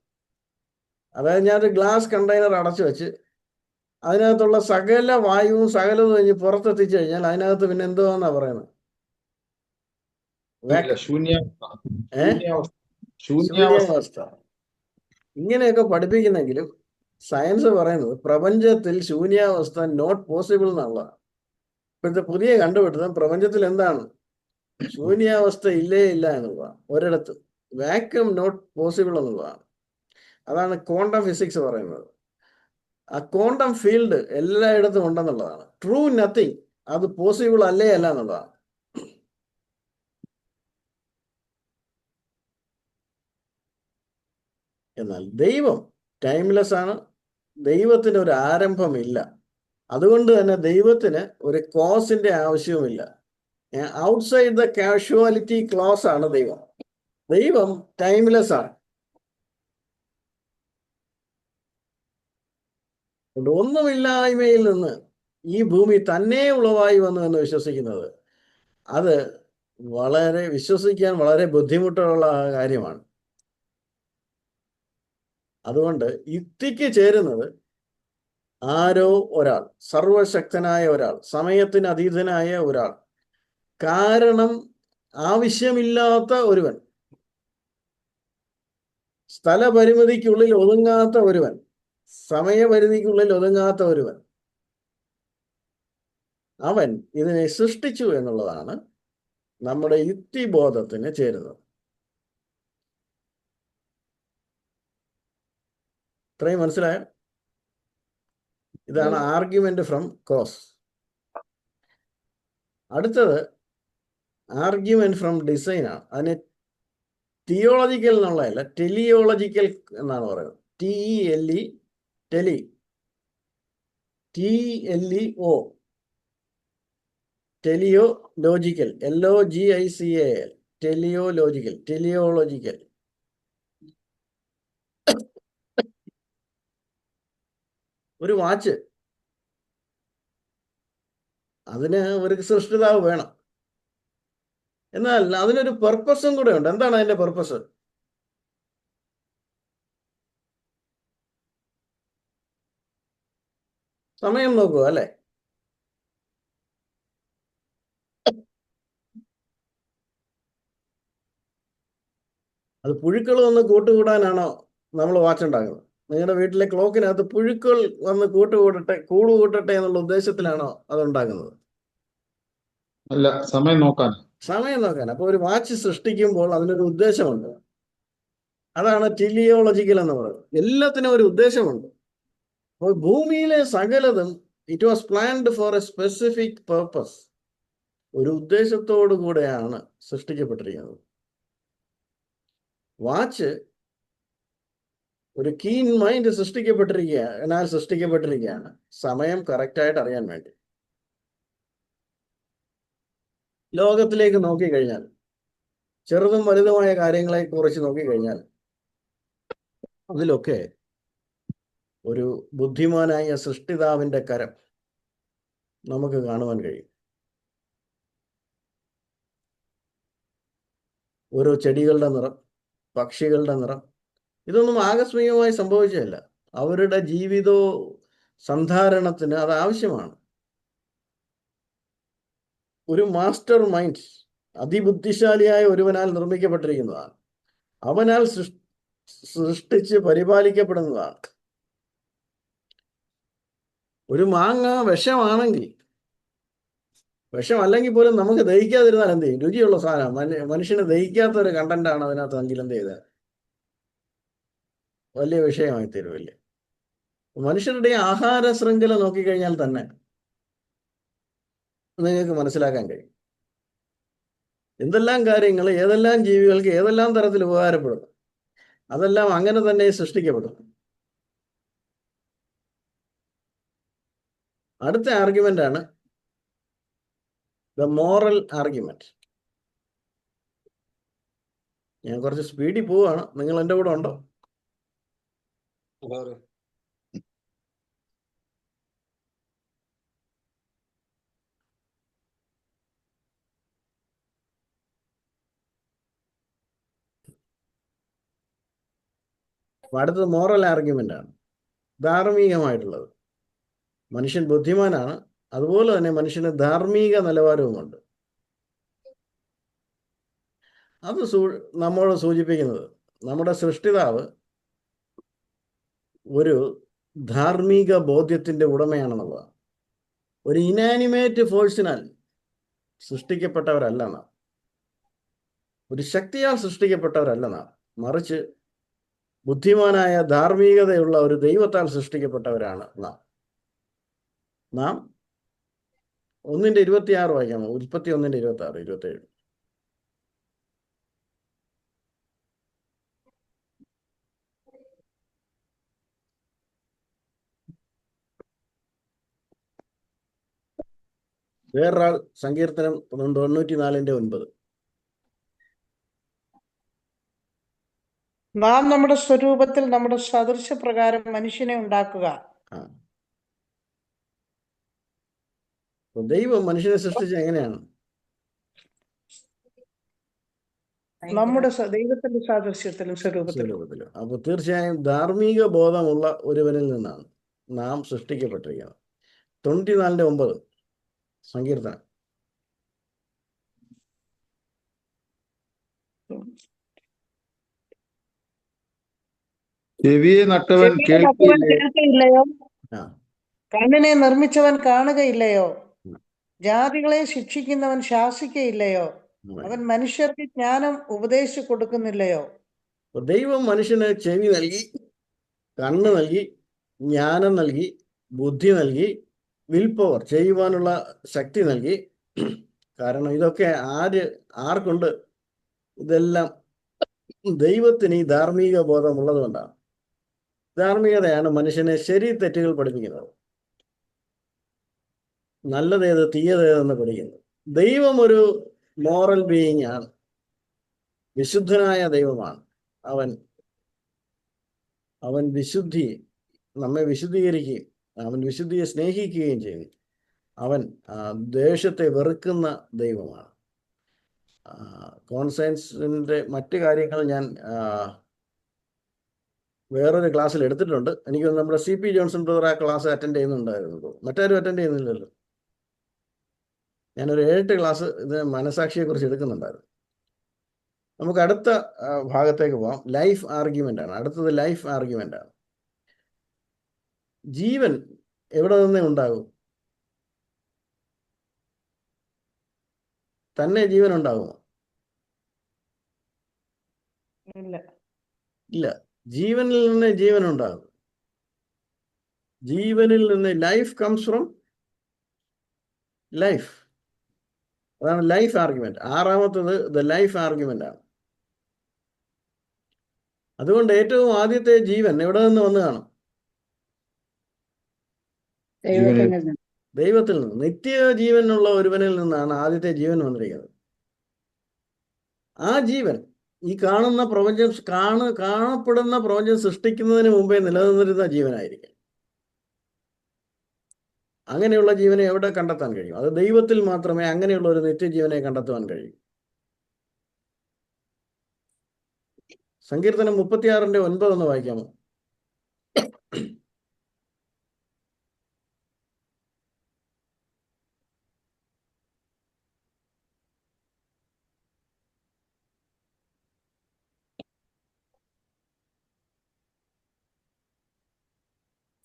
അതായത് ഞാനൊരു ഗ്ലാസ് കണ്ടെയ്നർ അടച്ചു വെച്ച് അതിനകത്തുള്ള സകല വായുവും സകലവും കഴിഞ്ഞ് പുറത്തെത്തിച്ചു കഴിഞ്ഞാൽ അതിനകത്ത് പിന്നെ എന്തുവാന്നാ പറയുന്നത്? ശൂന്യാവസ്ഥ. ഇങ്ങനെയൊക്കെ പഠിപ്പിക്കുന്നെങ്കിലും സയൻസ് പറയുന്നത് പ്രപഞ്ചത്തിൽ ശൂന്യാവസ്ഥ നോട്ട് പോസിബിൾ എന്നുള്ളതാണ്. ഇപ്പോഴത്തെ പുതിയ കണ്ടുപിടുത്തം പ്രപഞ്ചത്തിൽ എന്താണ്? ശൂന്യാവസ്ഥ ഇല്ല എന്നുള്ളതാണ്. ഒരിടത്ത് വാക്യൂം നോട്ട് പോസിബിൾ എന്നുള്ളതാണ്. അതാണ് ക്വാണ്ടം ഫിസിക്സ് പറയുന്നത്. ആ ക്വാണ്ടം ഫീൽഡ് എല്ലായിടത്തും ഉണ്ടെന്നുള്ളതാണ്. ട്രൂ നത്തിങ് അത് പോസിബിൾ അല്ല എന്നുള്ളതാണ്. എന്നാൽ ദൈവം ടൈംലെസ് ആണ്. ദൈവത്തിന് ഒരു ആരംഭമില്ല. അതുകൊണ്ട് തന്നെ ദൈവത്തിന് ഒരു കോസിന്റെ ആവശ്യവുമില്ല. ഔട്ട്സൈഡ് ദ കാഷ്വാലിറ്റി ക്ലോസ് ആണ് ദൈവം. ദൈവം ടൈംലെസ് ആണ്. ഒന്നുമില്ലായ്മയിൽ നിന്ന് ഈ ഭൂമി തന്നെ ഉളവായി വന്നു എന്ന് വിശ്വസിക്കുന്നത്, അത് വിശ്വസിക്കാൻ വളരെ ബുദ്ധിമുട്ടുള്ള കാര്യമാണ്. അതുകൊണ്ട് യുക്തിക്ക് ചേരുന്നത് ആരോ ഒരാൾ, സർവശക്തനായ ഒരാൾ, സമയത്തിന് അതീതനായ ഒരാൾ, കാരണം ആവശ്യമില്ലാത്ത ഒരുവൻ, സ്ഥലപരിമിതിക്കുള്ളിൽ ഒതുങ്ങാത്ത ഒരുവൻ, സമയപരിധിക്കുള്ളിൽ ഒതുങ്ങാത്ത ഒരുവൻ, അവൻ ഇതിനെ സൃഷ്ടിച്ചു എന്നുള്ളതാണ് നമ്മുടെ യുക്തിബോധത്തിന് ചേരുന്നത്. ഇത്രയും മനസ്സിലായോ? ഇതാണ് ആർഗ്യുമെന്റ് ഫ്രം കോസ്. അടുത്തത് ആർഗ്യുമെന്റ് ഫ്രം ഡിസൈൻ ആണ്. അതിന് തിയോളജിക്കൽ എന്നുള്ളതല്ല, ടെലിയോളജിക്കൽ എന്നാണ് പറയുന്നത്. TELE, tele, TLEO, teleological, LOGICAL, teleological. ഒരു വാച്ച്, അതിന് ഒരു സൃഷ്ടിതാവ് വേണം. എന്നാൽ അതിനൊരു പർപ്പസും കൂടെ ഉണ്ട്. എന്താണ് അതിന്റെ പർപ്പസ്? സമയം നോക്കുക അല്ലേ? അത് പുഴുക്കൾ വന്ന് കൂട്ടുകൂടാനാണോ നമ്മൾ വാച്ച് ഉണ്ടാക്കുന്നത്? നിങ്ങളുടെ വീട്ടിലെ ക്ലോക്കിനകത്ത് പുഴുക്കൾ വന്ന് കൂട് കൂട്ടട്ടെ എന്നുള്ള ഉദ്ദേശത്തിലാണോ അതുണ്ടാക്കുന്നത്? അല്ല, സമയം നോക്കാൻ. സമയം നോക്കാൻ. അപ്പോൾ ഒരു വാച്ച് സൃഷ്ടിക്കുമ്പോൾ അതിനൊരു ഉദ്ദേശമുണ്ട്. അതാണ് ടെലിയോളജിക്കൽ എന്ന് പറയുന്നത്. എല്ലാത്തിനും ഒരു ഉദ്ദേശമുണ്ട്. അപ്പോൾ ഭൂമിയിലെ സകലതും it was planned for a specific purpose. ഒരു ഉദ്ദേശത്തോടു കൂടെയാണ് സൃഷ്ടിക്കപ്പെട്ടിരിക്കുന്നത്. വാച്ച് ഒരു കീൻ മൈൻഡ് സൃഷ്ടിക്കപ്പെട്ടിരിക്കുകയാണ് സമയം കറക്റ്റായിട്ട് അറിയാൻ വേണ്ടി. ലോകത്തിലേക്ക് നോക്കിക്കഴിഞ്ഞാൽ, ചെറുതും വലുതുമായ കാര്യങ്ങളെ കുറിച്ച് നോക്കിക്കഴിഞ്ഞാൽ, അതിലൊക്കെ ഒരു ബുദ്ധിമാനായ സൃഷ്ടിതാവിൻ്റെ കരം നമുക്ക് കാണുവാൻ കഴിയും. ഓരോ ചെടികളുടെ നിറം, പക്ഷികളുടെ നിറം, ഇതൊന്നും ആകസ്മികമായി സംഭവിച്ചതല്ല. അവരുടെ ജീവിതോ സന്ധാരണത്തിന് അത് ആവശ്യമാണ്. ഒരു മാസ്റ്റർ മൈൻഡ് അതിബുദ്ധിശാലിയായ ഒരുവനാൽ നിർമ്മിക്കപ്പെട്ടിരിക്കുന്നതാണ്. അവനാൽ സൃഷ്ടിച്ച് പരിപാലിക്കപ്പെടുന്നതാണ്. ഒരു മാങ്ങ വിഷമാണെങ്കിൽ, വിഷമല്ലെങ്കിൽ പോലും നമുക്ക് ദഹിക്കാതിരുന്നാൽ എന്ത് ചെയ്യും? രുചിയുള്ള സാധനം, മനുഷ്യന് ദഹിക്കാത്ത ഒരു കണ്ടന്റാണ് അതിനകത്തെങ്കിൽ എന്ത് ചെയ്താൽ വലിയ വിഷയമായി തീരുമില്ലേ? മനുഷ്യരുടെ ആഹാര ശൃംഖല നോക്കിക്കഴിഞ്ഞാൽ തന്നെ നിങ്ങൾക്ക് മനസ്സിലാക്കാൻ കഴിയും എന്തെല്ലാം കാര്യങ്ങൾ ഏതെല്ലാം ജീവികൾക്ക് ഏതെല്ലാം തരത്തിൽ ഉപകാരപ്പെടുന്നു. അതെല്ലാം അങ്ങനെ തന്നെ സൃഷ്ടിക്കപ്പെടുന്നു. അടുത്ത ആർഗ്യുമെന്റ് ആണ് ദ മോറൽ ആർഗ്യുമെന്റ്. ഞാൻ കുറച്ച് സ്പീഡിൽ പോവാണ്. നിങ്ങൾ എൻ്റെ കൂടെ ഉണ്ടോ? അടുത്തത് മോറൽ ആർഗ്യുമെന്റ് ആണ്, ധാർമ്മികമായിട്ടുള്ളത്. മനുഷ്യൻ ബുദ്ധിമാനാണ്, അതുപോലെ തന്നെ മനുഷ്യന് ധാർമ്മിക നിലവാരവുമുണ്ട്. അത് നമ്മോട് സൂചിപ്പിക്കുന്നത് നമ്മുടെ സൃഷ്ടിതാവ് ഒരു ധാർമ്മിക ബോധ്യത്തിന്റെ ഉടമയാണെന്നുള്ളതാണ്. ഒരു ഇനാനിമേറ്റ് ഫോഴ്സിനാൽ സൃഷ്ടിക്കപ്പെട്ടവരല്ല നാം, ഒരു ശക്തിയാൽ സൃഷ്ടിക്കപ്പെട്ടവരല്ല നാം, മറിച്ച് ബുദ്ധിമാനായ ധാർമ്മികതയുള്ള ഒരു ദൈവത്താൽ സൃഷ്ടിക്കപ്പെട്ടവരാണ് നാം. 1:26 വായിക്കാമോ? ഉൽപ്പത്തി 1:26, 27. വേറൊരാൾ സങ്കീർത്തനം 94:9. നാം നമ്മുടെ സ്വരൂപത്തിൽ നമ്മുടെ സദൃശപ്രകാരം മനുഷ്യനെ ഉണ്ടാക്കുക. ദൈവം മനുഷ്യനെ സൃഷ്ടിച്ച എങ്ങനെയാണ്? നമ്മുടെ ദൈവത്തിന്റെ സാദൃശ്യത്തിലും സ്വരൂപത്തിലും. അപ്പൊ തീർച്ചയായും ധാർമ്മിക ബോധമുള്ള ഒരുവനിൽ നിന്നാണ് നാം സൃഷ്ടിക്കപ്പെട്ടിരിക്കുന്നത്. 94:9 സങ്കീർത്തനം. ചെവിയെ നട്ടവൻ കേൾക്കുകയില്ലയോ? കണ്ണിനെ നിർമ്മിച്ചവൻ കാണുകയില്ലയോ? ജാതികളെ ശിക്ഷിക്കുന്നവൻ ശാസിക്കയില്ലയോ? അവൻ മനുഷ്യർക്ക് ജ്ഞാനം ഉപദേശിച്ചു കൊടുക്കുന്നില്ലയോ? ദൈവം മനുഷ്യന് ചെവി നൽകി, കണ്ണ് നൽകി, ജ്ഞാനം നൽകി, ബുദ്ധി നൽകി, വിൽ പവർ ചെയ്യുവാനുള്ള ശക്തി നൽകി. കാരണം ഇതൊക്കെ ആർക്കുണ്ട്? ഇതെല്ലാം ദൈവത്തിന് ഈ ധാർമ്മിക ബോധമുള്ളത് കൊണ്ടാണ്. ധാർമ്മികതയാണ് മനുഷ്യനെ ശരി തെറ്റുകൾ പഠിപ്പിക്കുന്നത്, നല്ലതേത് തീയതേതെന്ന് പഠിക്കുന്നത്. ദൈവം ഒരു മോറൽ ബീയിങ് ആണ്, വിശുദ്ധനായ ദൈവമാണ്. അവൻ നമ്മെ വിശുദ്ധീകരിക്കുകയും അവൻ വിശുദ്ധിയെ സ്നേഹിക്കുകയും ചെയ്യും. അവൻ ദ്വേഷത്തെ വെറുക്കുന്ന ദൈവമാണ്. കോൺസയൻസിൻ്റെ മറ്റു കാര്യങ്ങൾ ഞാൻ വേറൊരു ക്ലാസ്സിൽ എടുത്തിട്ടുണ്ട്. എനിക്ക് തോന്നുന്നു നമ്മുടെ CP ജോൺസൺ ബ്രദർ ആ ക്ലാസ് അറ്റൻഡ് ചെയ്യുന്നുണ്ടായിരുന്നു. മറ്റാരും അറ്റൻഡ് ചെയ്യുന്നില്ലല്ലോ. ഞാനൊരു 7 ക്ലാസ് ഇത് മനസാക്ഷിയെക്കുറിച്ച് എടുക്കുന്നുണ്ടായിരുന്നു. നമുക്ക് അടുത്ത ഭാഗത്തേക്ക് പോകാം. ലൈഫ് ആർഗ്യുമെന്റ് ആണ്. അടുത്തത് ലൈഫ് ആർഗ്യുമെന്റ് ആണ്. ജീവൻ എവിടെ നിന്നേ ഉണ്ടാകും? തന്നെ ജീവൻ ഉണ്ടാകുമോ? ഇല്ല. ഇല്ല. ജീവനിൽ നിന്ന് ജീവൻ ഉണ്ടാകും. ജീവനിൽ നിന്ന് ലൈഫ് കംസ് ഫ്രം ലൈഫ്. അതാണ് ലൈഫ് ആർഗ്യുമെന്റ്. 6ാമത്തത് ദ ലൈഫ് ആർഗ്യുമെന്റ് ആണ്. അതുകൊണ്ട് ഏറ്റവും ആദ്യത്തെ ജീവൻ എവിടെ നിന്ന് വന്നു കാണും? ദൈവത്തിൽ നിന്ന്. ദൈവത്തിൽ നിന്ന്. നിത്യജീവനുള്ള ഒരുവനിൽ നിന്നാണ് ആദ്യത്തെ ജീവൻ വന്നിരിക്കുന്നത്. ആ ജീവൻ ഈ കാണുന്ന പ്രപഞ്ചം കാണപ്പെടുന്ന പ്രപഞ്ചം സൃഷ്ടിക്കുന്നതിന് മുമ്പേ നിലനിന്നിരുന്ന ജീവനായിരിക്കും. അങ്ങനെയുള്ള ജീവനെ എവിടെ കണ്ടെത്താൻ കഴിയും? അത് ദൈവത്തിൽ മാത്രമേ അങ്ങനെയുള്ള ഒരു നിത്യജീവനെ കണ്ടെത്തുവാൻ കഴിയൂ. സങ്കീർത്തനം 36:9 ഒന്ന് വായിക്കാമോ?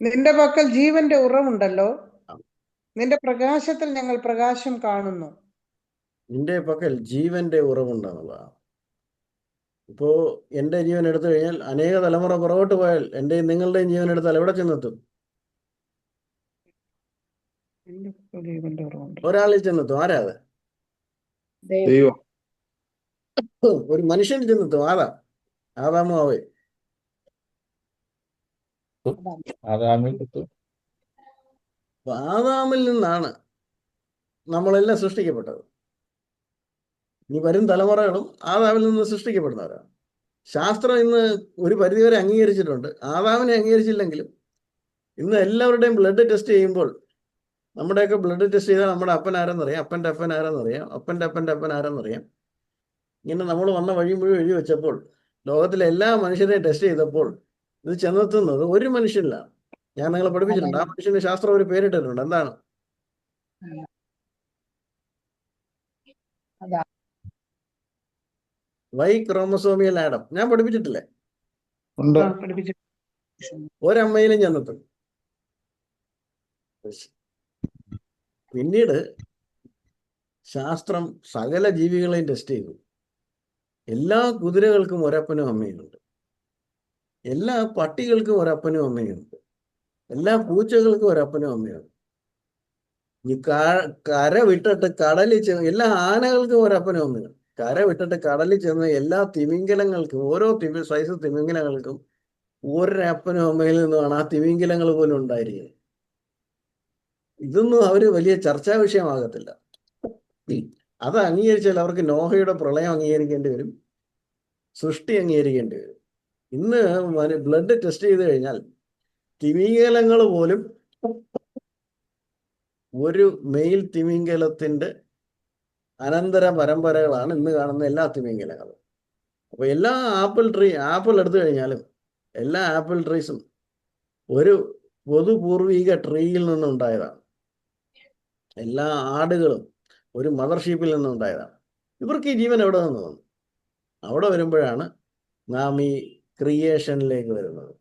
നിന്റെ പക്കൽ ജീവന്റെ ഉറവുണ്ടല്ലോ. നിന്റെ പ്രകാശത്തിൽ ഞങ്ങൾ പ്രകാശം കാണുന്നു. നിന്റെ പക്കൽ ജീവന്റെ ഉറവുണ്ടെന്നുള്ളതാണ്. ഇപ്പോ എൻ്റെ ജീവൻ എടുത്തു കഴിഞ്ഞാൽ അനേക തലമുറ പുറകോട്ട് പോയാൽ എൻ്റെയും നിങ്ങളുടെയും ജീവൻ എടുത്താൽ എവിടെ ചെന്നെത്തും? നിന്റെ പക്കൽ ജീവന്റെ ഉറവുണ്ട്. ഒരാളിൽ ചെന്നെത്തും. ആരാ അത്? ദൈവം. ഒരു മനുഷ്യൻ ചെന്നെത്തും. ആദാമോ ഹവ്വേ. ആദാമിൽ നിന്നാണ് നമ്മളെല്ലാം സൃഷ്ടിക്കപ്പെട്ടത്. ഇനി വരും തലമുറകളും ആദാമിൽ നിന്ന് സൃഷ്ടിക്കപ്പെടുന്നവരാണ്. ശാസ്ത്രം ഇന്ന് ഒരു പരിധിവരെ അംഗീകരിച്ചിട്ടുണ്ട്. ആദാമിനെ അംഗീകരിച്ചില്ലെങ്കിലും ഇന്ന് എല്ലാവരുടെയും ബ്ലഡ് ടെസ്റ്റ് ചെയ്യുമ്പോൾ, നമ്മുടെയൊക്കെ ബ്ലഡ് ടെസ്റ്റ് ചെയ്താൽ നമ്മുടെ അപ്പൻ ആരെന്നറിയാം, അപ്പൻ്റെ അപ്പൻ ആരെന്നറിയാം, അപ്പൻ്റെ അപ്പൻ്റെ അപ്പൻ ആരെന്നറിയാം. ഇങ്ങനെ നമ്മൾ വന്ന വഴി മുഴുവൻ എഴുതി വെച്ചപ്പോൾ, ലോകത്തിലെ എല്ലാ മനുഷ്യരെയും ടെസ്റ്റ് ചെയ്തപ്പോൾ ഇത് ചെന്നെത്തുന്നത് ഒരു മനുഷ്യനിലാണ്. ഞാൻ നിങ്ങളെ പഠിപ്പിച്ചിട്ടുണ്ട്. ആ മനുഷ്യന് ശാസ്ത്രം ഒരു പേരിട്ടിട്ടുണ്ട്. എന്താണ്? Y chromosomal Adam. ഞാൻ പഠിപ്പിച്ചിട്ടില്ലേ? ഉണ്ട്. പഠിപ്പിച്ചു. ഒരമ്മയിലും ചെന്നെത്തും. പിന്നീട് ശാസ്ത്രം സകല ജീവികളെയും ടെസ്റ്റ് ചെയ്തു. എല്ലാ കുതിരകൾക്കും ഒരപ്പനും അമ്മയുണ്ട്. എല്ലാ പട്ടികൾക്കും ഒരപ്പനും അമ്മയുണ്ട്. എല്ലാ പൂച്ചകൾക്കും ഒരപ്പനും അമ്മയുണ്ട്. ഈ കര വിട്ടിട്ട് കടലിൽ ചെന്ന് എല്ലാ ആനകൾക്കും ഒരപ്പനും അമ്മയുണ്ട്. കര വിട്ടിട്ട് കടലിൽ ചെന്ന് എല്ലാ തിമിംഗലങ്ങൾക്കും, ഓരോ സൈസ് തിമിംഗലങ്ങൾക്കും ഒരപ്പനും അമ്മയിൽ നിന്നുമാണ് ആ തിമിംഗലങ്ങൾ പോലും ഉണ്ടായിരിക്കുന്നത്. ഇതൊന്നും അവര് വലിയ ചർച്ചാ വിഷയമാകത്തില്ല. അത് അംഗീകരിച്ചാൽ അവർക്ക് നോഹയുടെ പ്രളയം അംഗീകരിക്കേണ്ടി വരും, സൃഷ്ടി അംഗീകരിക്കേണ്ടി വരും. ഇന്ന് ബ്ലഡ് ടെസ്റ്റ് ചെയ്ത് കഴിഞ്ഞാൽ തിമിംഗലങ്ങൾ പോലും ഒരു മെയിൽ തിമിംഗലത്തിന്റെ അനന്തര പരമ്പരകളാണ് ഇന്ന് കാണുന്ന എല്ലാ തിമിംഗലങ്ങളും. അപ്പൊ എല്ലാ ആപ്പിൾ എടുത്തു കഴിഞ്ഞാലും എല്ലാ ആപ്പിൾ ട്രീസും ഒരു പൊതുപൂർവിക ട്രീയിൽ നിന്നുണ്ടായതാണ്. എല്ലാ ആടുകളും ഒരു മദർഷിപ്പിൽ നിന്നുണ്ടായതാണ്. ഇവർക്ക് ഈ ജീവൻ എവിടെ നിന്ന് വന്നു? അവിടെ വരുമ്പോഴാണ് നാം ഈ ക്രിയേഷനിലേക്ക് വരുന്നത്.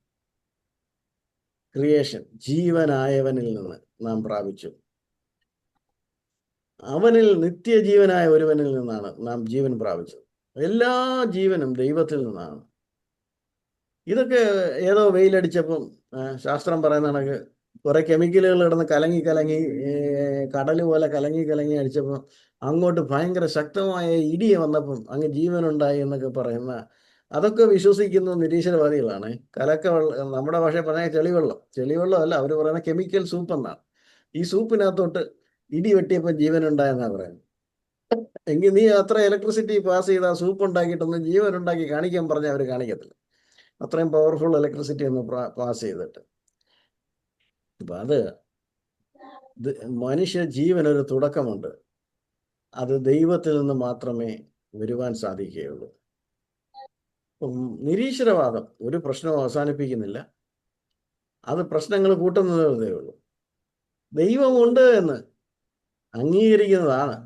ക്രിയേഷൻ, ജീവനായവനിൽ നിന്ന് നാം പ്രാപിച്ചു. അവനിൽ നിത്യജീവനായ ഒരുവനിൽ നിന്നാണ് നാം ജീവൻ പ്രാപിച്ചത്. എല്ലാ ജീവനും ദൈവത്തിൽ നിന്നാണ്. ഇതൊക്കെ ഏതോ വെയിലടിച്ചപ്പം ശാസ്ത്രം പറയുന്ന കണക്ക് കുറെ കെമിക്കലുകൾ കിടന്ന് കലങ്ങി കടല് പോലെ കലങ്ങി അടിച്ചപ്പോൾ അങ്ങോട്ട് ഭയങ്കര ശക്തമായ ഇടി വന്നപ്പം അങ്ങ് ജീവനുണ്ടായി എന്നൊക്കെ പറയുന്ന, അതൊക്കെ വിശ്വസിക്കുന്ന നിരീശ്വരവാദികളാണ്. നമ്മുടെ ഭാഷയിൽ പറഞ്ഞ ചെളിവെള്ളം അല്ല, അവർ പറയുന്ന കെമിക്കൽ സൂപ്പ് എന്നാണ്. ഈ സൂപ്പിനകത്തോട്ട് ഇടി വെട്ടിയപ്പോൾ ജീവനുണ്ടായെന്നാണ് പറയുന്നത്. എങ്കിൽ നീ അത്ര ഇലക്ട്രിസിറ്റി പാസ് ചെയ്ത് ആ സൂപ്പ് ഉണ്ടാക്കിയിട്ടൊന്ന് ജീവനുണ്ടാക്കി കാണിക്കാൻ പറഞ്ഞാൽ അവർ കാണിക്കത്തില്ല. അത്രയും പവർഫുൾ ഇലക്ട്രിസിറ്റി ഒന്ന് പാസ് ചെയ്തിട്ട്. അപ്പൊ അത് മനുഷ്യ ജീവനൊരു തുടക്കമുണ്ട്. അത് ദൈവത്തിൽ നിന്ന് മാത്രമേ വരുവാൻ സാധിക്കുകയുള്ളൂ. നിരീശ്വരവാദം ഒരു പ്രശ്നവും അവസാനിപ്പിക്കുന്നില്ല, അത് പ്രശ്നങ്ങൾ കൂട്ടുന്നതേ ഉള്ളൂ. ദൈവമുണ്ട് എന്ന് അംഗീകരിക്കുന്നതാണ്,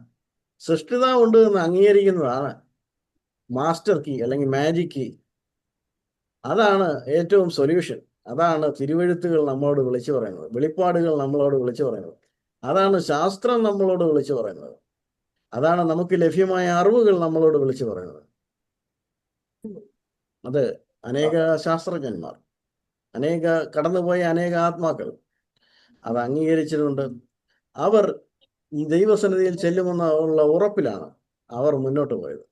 സൃഷ്ടിതാവുണ്ട് എന്ന് അംഗീകരിക്കുന്നതാണ് മാസ്റ്റർ കീ അല്ലെങ്കിൽ മാജിക് കീ. അതാണ് ഏറ്റവും സൊല്യൂഷൻ. അതാണ് തിരുവെഴുത്തുകൾ നമ്മളോട് വിളിച്ചു പറയുന്നത്, വെളിപ്പാടുകൾ നമ്മളോട് വിളിച്ചു പറയുന്നത്, അതാണ് ശാസ്ത്രം നമ്മളോട് വിളിച്ചു പറയുന്നത്, അതാണ് നമുക്ക് ലഭ്യമായ അറിവുകൾ നമ്മളോട് വിളിച്ചു പറയുന്നത്. അത് അനേക ശാസ്ത്രജ്ഞന്മാർ, കടന്നുപോയ അനേക ആത്മാക്കൾ അത് അംഗീകരിച്ചിട്ടുണ്ട്. അവർ ഈ ദൈവസന്നിധിയിൽ ചെല്ലുമെന്നുള്ള ഉറപ്പിലാണ് അവർ മുന്നോട്ട് പോയത്.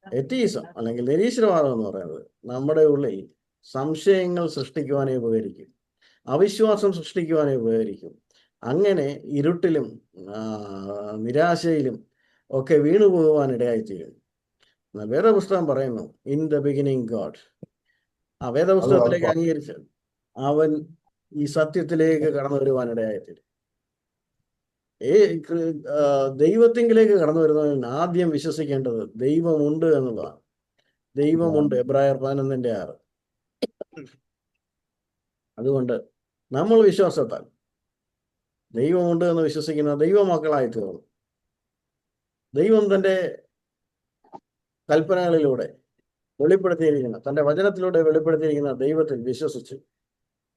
എത്തീസം അല്ലെങ്കിൽ നിരീശ്വരവാദം എന്ന് പറയുന്നത് നമ്മുടെ ഉള്ളിൽ സംശയങ്ങൾ സൃഷ്ടിക്കുവാനേ ഉപകരിക്കും, അവിശ്വാസം സൃഷ്ടിക്കുവാനേ ഉപകരിക്കും. അങ്ങനെ ഇരുട്ടിലും നിരാശയിലും ഒക്കെ വീണുപോകുവാൻ ഇടയായിത്തീരും. വേദപുസ്തകം പറയുന്നു, ഇൻ ദ ബിഗിനിങ് ഗോഡ്. ആ വേദപുസ്തകത്തിലേക്ക് അംഗീകരിച്ച് അവൻ ഈ സത്യത്തിലേക്ക് കടന്നു വരുവാൻ ഇടയായിത്തീരും. ദൈവത്തിങ്കിലേക്ക് കടന്നു വരുന്നവൻ ആദ്യം വിശ്വസിക്കേണ്ടത് ദൈവമുണ്ട് എന്നുള്ളതാണ്. ദൈവമുണ്ട്, എബ്രായർ 11:6. അതുകൊണ്ട് നമ്മൾ വിശ്വാസത്താൽ ദൈവമുണ്ട് എന്ന് വിശ്വസിക്കുന്ന ദൈവമക്കളായി തീർന്നു. ദൈവം തൻ്റെ കൽപ്പനകളിലൂടെ വെളിപ്പെടുത്തിയിരിക്കുന്ന, തൻ്റെ വചനത്തിലൂടെ വെളിപ്പെടുത്തിയിരിക്കുന്ന ദൈവത്തിൽ വിശ്വസിച്ച്,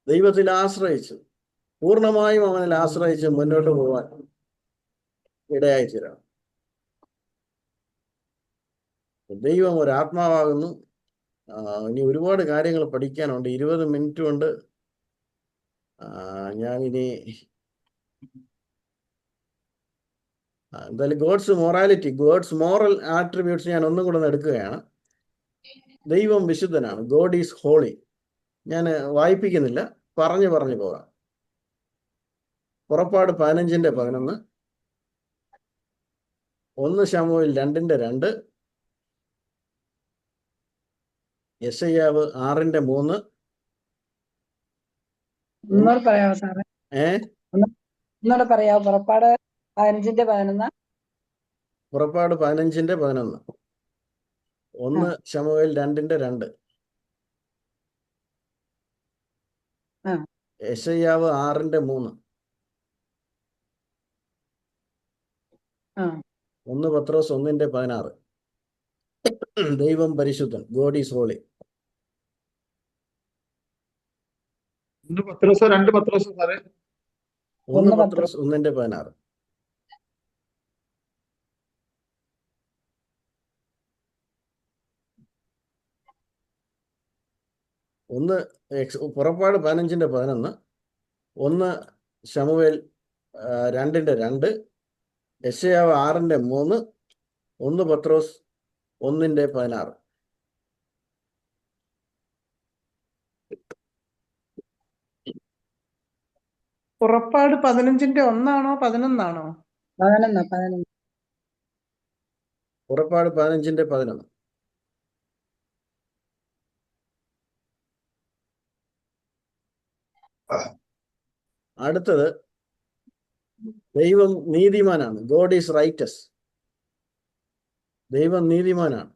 ദൈവത്തിൽ ആശ്രയിച്ച്, പൂർണ്ണമായും അവനിൽ ആശ്രയിച്ച് മുന്നോട്ട് പോകാൻ ഇടയായിത്തീരണം. ദൈവം ഒരു ആത്മാവാകുന്നു. ഇനി ഒരുപാട് കാര്യങ്ങൾ പഠിക്കാനുണ്ട്. 20 മിനിറ്റ് കൊണ്ട് ഞാനിനി എന്തായാലും ഗോഡ്സ് മോറൽ ആട്രിബ്യൂട്ട്സ് ഞാൻ ഒന്നും കൂടെ ഒന്ന് എടുക്കുകയാണ്. ദൈവം വിശുദ്ധനാണ്, ഗോഡ് ഈസ് ഹോളി. ഞാൻ വായിപ്പിക്കുന്നില്ല, പറഞ്ഞു പോകാം. പുറപ്പാട് 15:11, 1 ശമൂവേൽ 2:2, യെശയ്യാവ് 6:3. ഒന്നുകൂടെ പറയാമോ സാറേ? ഒന്നുകൂടെ പറയാമോ? പുറപ്പാട് 15:11. പുറപ്പാട് 15:11, 1 ശമൂവേൽ 2:2, യെശയ്യാവ് 6:3, 1 പത്രോസ് 1:16. ദൈവം പരിശുദ്ധൻ, ഗോഡ് ഈസ് ഹോളി. 1 പത്രോസ് 2 പത്രോസ് സാറേ? 1 പത്രോസ് 1:16. പുറപ്പാട് 15:11, 1 ശമൂവേൽ 2:2, യെശയ്യാവ് 6:3, 1 പത്രോസ് 1:16. പുറപ്പാട് 15:1 11? 11. പുറപ്പാട് 15:11. അടുത്തത്, ദൈവം നീതിമാനാണ്, ഗോഡ് ഈസ് റൈറ്റസ്. ദൈവം നീതിമാനാണ്.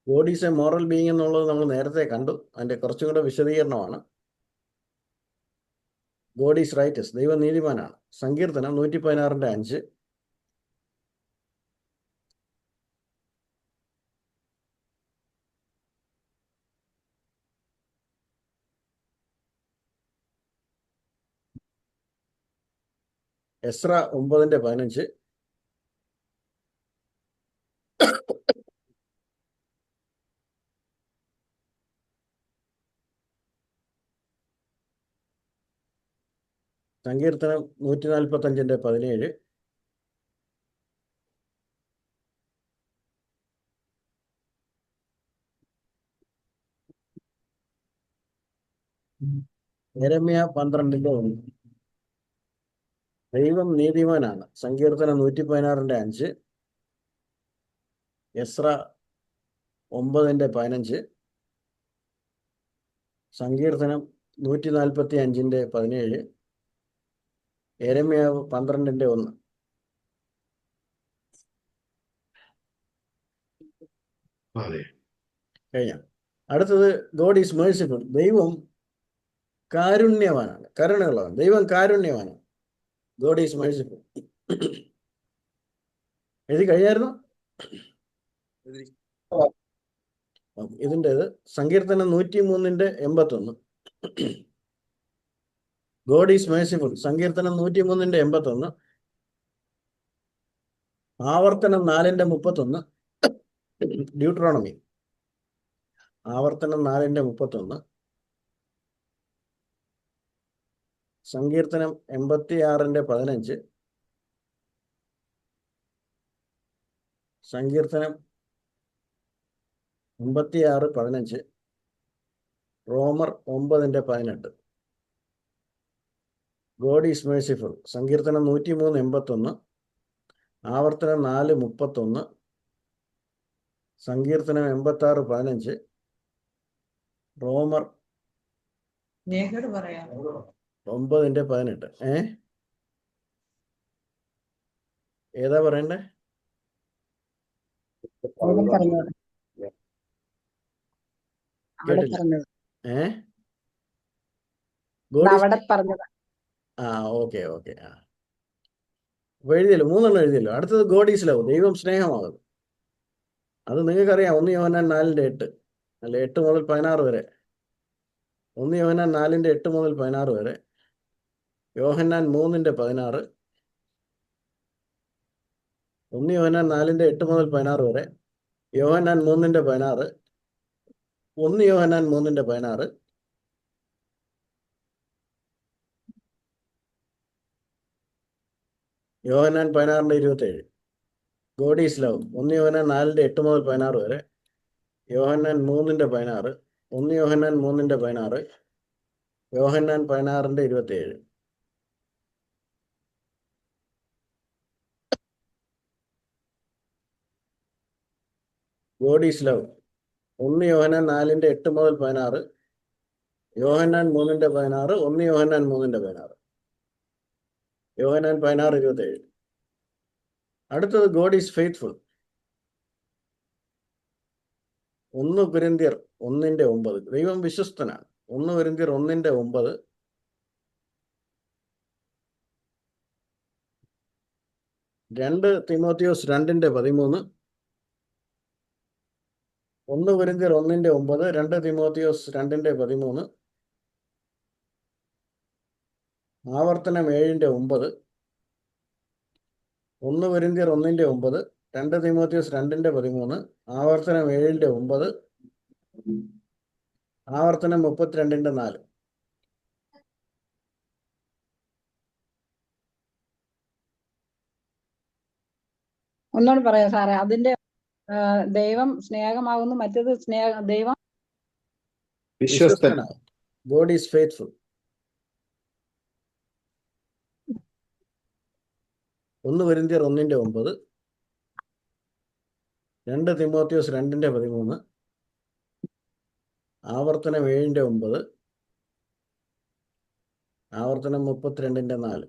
God is a moral being എന്നുള്ളത് നമ്മൾ നേരത്തെ കണ്ടു. അതിന്റെ കുറച്ചും കൂടെ വിശദീകരണമാണ്. ഗോഡ് ഈസ് റൈറ്റസ്, ദൈവം നീതിമാനാണ്. സങ്കീർത്തനം 116:5. എസ്ര 9:15. സങ്കീർത്തനം 145:17. യെരമ്യ 12:1. ദൈവം നീതിമാനാണ്. സങ്കീർത്തനം 116:5. എസ്ര 9:15. സങ്കീർത്തനം 145:17. യെരമ്യാവ് 12:1. അതെ. കഴിഞ്ഞ അടുത്തത് ഗോഡ് ഈസ് മേഴ്സിഫുൾ. ദൈവം കാരുണ്യവാനാണ്, കരുണയുള്ളവൻ. ദൈവം കാരുണ്യവാനാണ്. God is merciful. എഴുതി കഴിഞ്ഞായിരുന്നു. ഇതിൻ്റെത് സങ്കീർത്തനം 103:81. God is merciful. സങ്കീർത്തനം 103:81. ആവർത്തനം 4:31. ഡ്യൂട്രോണമി ആവർത്തനം 4:31. സങ്കീർത്തനം 86:15. സങ്കീർത്തനം 86:15. റോമർ 9:18. God is merciful. സങ്കീർത്തനം 103:81. ആവർത്തനം 4:31. സങ്കീർത്തനം 86:15. റോമർ നേഹോട് പറയാം. 9:18. ഏതാ പറയണ്ടേ? അവിടെ പറഞ്ഞത് അവിടെ കേട്ടില്ല. പറഞ്ഞത് ഗോഡ് അവിടെ പറഞ്ഞത് ഓക്കെ. അപ്പൊ എഴുതിയല്ലോ, 3 എഴുതിയല്ലോ. അടുത്തത് ഗോഡ് ഈസ് ലവ്. ദൈവം സ്നേഹമാകുന്നു. അത് നിങ്ങൾക്കറിയാം. 1 യോഹന്നാൻ 4:8 അല്ല 8 മുതൽ 16 വരെ. 1 യോഹന്നാൻ 4:8 മുതൽ 16 വരെ. യോഹന്നാൻ 3:16. 1 യോഹന്നാൻ 4:8 മുതൽ 16 വരെ. യോഹന്നാൻ 3:16. 1 യോഹന്നാൻ 3:16. യോഹന്നാൻ 16:27. God is love. 1 യോഹന്നാൻ 4:8 മുതൽ 16 വരെ. യോഹന്നാൻ 3:16. 1 യോഹന്നാൻ 3:16. യോഹന്നാൻ 16:27. God is love. 1 യോഹന്നാൻ 4:8 മുതൽ 16. യോഹന്നാൻ 3:16. 1 യോഹന്നാൻ 3:16. യോഹന്നാൻ 16:27. അടുത്തത് ഗോഡ് ഈസ് ഫെയ്ത്ത്ഫുൾ. 1 കൊരിന്ത്യർ 1:9. ദൈവം വിശ്വസ്തനാണ്. 1 കൊരിന്ത്യർ 1:9. 2 തീമോത്തിയോസ് 2:13. 1 കൊരിന്ത്യർ 1:9. 2 തീമോത്തിയോസ് 2:13. ആവർത്തനം 7:9. 1 കൊരിന്ത്യർ 1:9. 2 തീമോത്തിയോസ് 2:13. ആവർത്തനം 7:9. ആവർത്തനം 32:4. ഒന്നുകൂടി പറയാം സാറേ. അതിന്റെ ദൈവം സ്നേഹമാകുന്നു, മറ്റേത് ദൈവം വിശ്വസ്തൻ. God is faithful. 1 കൊരിന്ത്യർ 1:9. 2 തീമോത്തിയോസ് 2:13. ആവർത്തനം 7:9. ആവർത്തനം 32:4.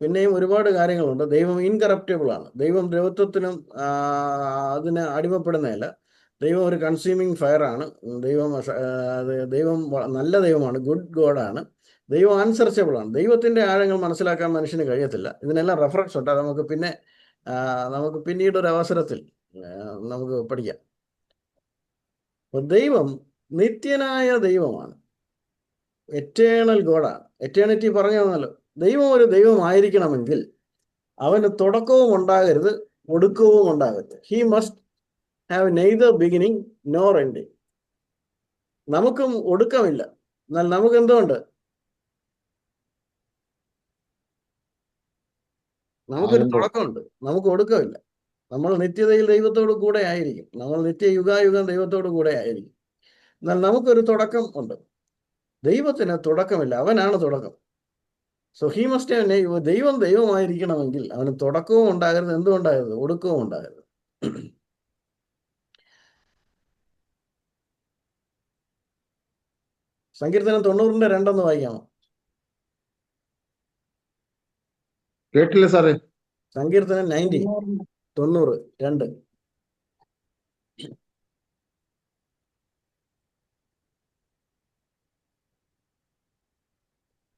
പിന്നെയും ഒരുപാട് കാര്യങ്ങളുണ്ട്. ദൈവം ഇൻകറപ്റ്റബിൾ ആണ്. ദൈവം ദ്രവത്വത്തിനും അതിന് അടിമപ്പെടുന്നതല്ല. ദൈവം ഒരു കൺസ്യൂമിങ് ഫയർ ആണ്. ദൈവം നല്ല ദൈവമാണ്. ഗുഡ് ഗോഡാണ്. ദൈവം അൺസർച്ചബിൾ ആണ്. ദൈവത്തിൻ്റെ ആഴങ്ങൾ മനസ്സിലാക്കാൻ മനുഷ്യന് കഴിയത്തില്ല. ഇതിനെല്ലാം റെഫറൻസ് ഉണ്ട്. അത് നമുക്ക് പിന്നീട് ഒരു അവസരത്തിൽ നമുക്ക് പഠിക്കാം. അപ്പോൾ ദൈവം നിത്യനായ ദൈവമാണ്. എറ്റേണൽ ഗോഡാണ്. എറ്റേണിറ്റി പറഞ്ഞു തന്നല്ലോ. ദൈവം ഒരു ദൈവമായിരിക്കണമെങ്കിൽ അവന് തുടക്കവും ഉണ്ടാകരുത്, ഒടുക്കവും ഉണ്ടാകരുത്. He must have neither beginning nor ending. നമുക്കും ഒടുക്കമില്ല, എന്നാൽ നമുക്ക് എന്തുകൊണ്ട്? നമുക്കൊരു തുടക്കമുണ്ട്, നമുക്ക് ഒടുക്കമില്ല. നമ്മൾ നിത്യതയിൽ ദൈവത്തോട് കൂടെ ആയിരിക്കും. നമ്മൾ നിത്യയുഗായുഗം ദൈവത്തോട് കൂടെ ആയിരിക്കും. എന്നാൽ നമുക്കൊരു തുടക്കം ഉണ്ട്. ദൈവത്തിന് തുടക്കമില്ല, അവനാണ് തുടക്കം. സോ ഹി മസ്റ്റ് ഹാവ് ദൈവം ദൈവമായിരിക്കണമെങ്കിൽ അവന് തുടക്കവും ഉണ്ടാകരുത്, എന്തുകൊണ്ടാകരുത്? ഒടുക്കവും ഉണ്ടാകരുത്. സങ്കീർത്തനം 90:2 വായിക്കാമോ? കേട്ടില്ല സാറേ. സങ്കീർത്തനം 90, 92.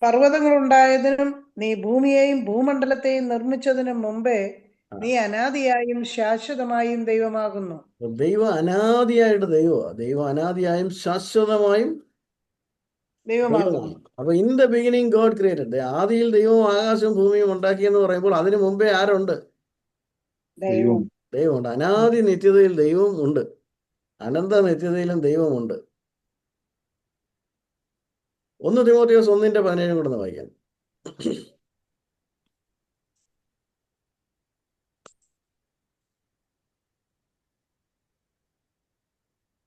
പർവ്വതങ്ങൾ ഉണ്ടായതിനും നീ ഭൂമിയെയും ഭൂമണ്ഡലത്തെയും നിർമ്മിച്ചതിനും മുമ്പേ നീ അനാദിയായും ശാശ്വതമായും ദൈവമാകുന്നു. ദൈവം അനാദിയായിട്ട് ദൈവമാണ്. ദൈവം അനാദിയായും ശാശ്വതമായും ദൈവമാകുന്നു. ദൈവമാണ്. അപ്പൊ in the beginning God created. ആദിയിൽ ദൈവവും ആകാശവും ഭൂമിയും ഉണ്ടാക്കിയെന്ന് പറയുമ്പോൾ അതിനു മുമ്പേ ആരുണ്ട്? ദൈവം. ദൈവമുണ്ട്. അനാദി നിത്യതയിൽ ദൈവം ഉണ്ട്. അനന്ത നിത്യതയിലും ദൈവമുണ്ട്. 1 തിമോഥെയോസ് 1:17 കൂടെ ഒന്ന് വായിക്കാം.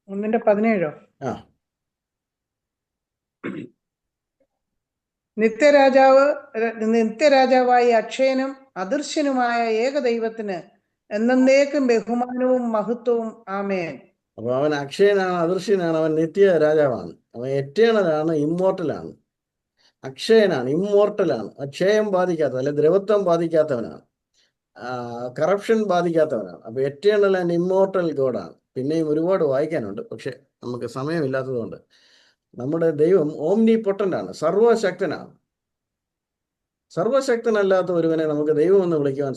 1:17. ആ നിത്യരാജാവായി അക്ഷയനും അദൃശ്യനുമായ ഏകദൈവത്തിന് എന്നേക്കും ബഹുമാനവും മഹത്വവും. ആമേൻ. അപ്പൊ അവൻ അക്ഷയനാണ്, അദൃശ്യനാണ്, അവൻ നിത്യ രാജാവാണ്, അവൻ എറ്റേണലാണ്, ഇമ്മോർട്ടലാണ്. അക്ഷയനാണ്, ഇമ്മോർട്ടലാണ്, ക്ഷയം ബാധിക്കാത്ത അല്ലെ ദ്രവത്വം ബാധിക്കാത്തവനാണ്, കറപ്ഷൻ ബാധിക്കാത്തവനാണ്. അപ്പൊ എറ്റേണൽ ആൻഡ് ഇമ്മോർട്ടൽ ഗോഡാണ്. പിന്നെയും ഒരുപാട് വായിക്കാനുണ്ട്, പക്ഷെ നമുക്ക് സമയമില്ലാത്തത് കൊണ്ട്. നമ്മുടെ ദൈവം ഓംനി പൊട്ടന്റ് ആണ്, സർവശക്തനാണ്. സർവശക്തനല്ലാത്ത ഒരുവനെ നമുക്ക് ദൈവമെന്ന് വിളിക്കുവാൻ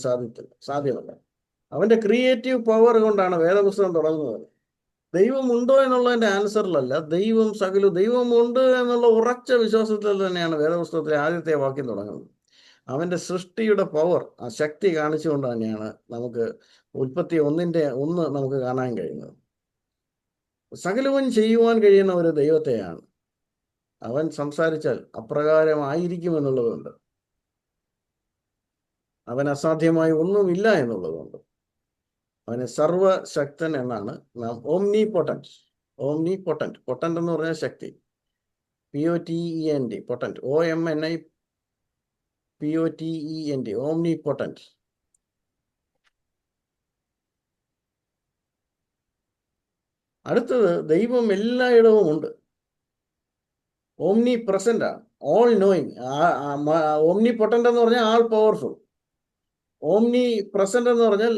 സാധ്യമല്ല. അവന്റെ ക്രിയേറ്റീവ് പവർ കൊണ്ടാണ് വേദപുസ്തകം തുടങ്ങുന്നത്. ദൈവമുണ്ടോ എന്നുള്ളതിന്റെ ആൻസറിലല്ല, ദൈവമുണ്ട് എന്നുള്ള ഉറച്ച വിശ്വാസത്തിൽ തന്നെയാണ് വേദപുസ്തകത്തിലെ ആദ്യത്തെ വാക്യം തുടങ്ങുന്നത്. അവന്റെ സൃഷ്ടിയുടെ പവർ, ആ ശക്തി കാണിച്ചുകൊണ്ട് തന്നെയാണ് നമുക്ക് ഉൽപ്പത്തി 1:1 നമുക്ക് കാണാൻ കഴിയുന്നത്. സകലവും ചെയ്യുവാൻ കഴിയുന്ന ഒരു ദൈവത്തെയാണ്. അവൻ സംസാരിച്ചാൽ അപ്രകാരമായിരിക്കുമെന്നുള്ളതുകൊണ്ട്, അവൻ അസാധ്യമായി ഒന്നുമില്ല എന്നുള്ളതുകൊണ്ട് അവന് സർവശക്തൻ എന്നാണ് നാം ഓംനി പൊട്ടന്റ്. പൊട്ടന്റ് എന്ന് പറഞ്ഞാൽ ശക്തി. POTENT potent, OMNIPOTENT, omni potent. അടുത്തത്, ദൈവം എല്ലായിടവും ഉണ്ട്. ഓംനി പ്രസന്റ് ആണ്, ഓൾ നോയിങ്. ഓംനി പൊട്ടന്റ് എന്ന് പറഞ്ഞാൽ ആൾ പവർഫുൾ. ഓംനി പ്രസന്റ് എന്ന് പറഞ്ഞാൽ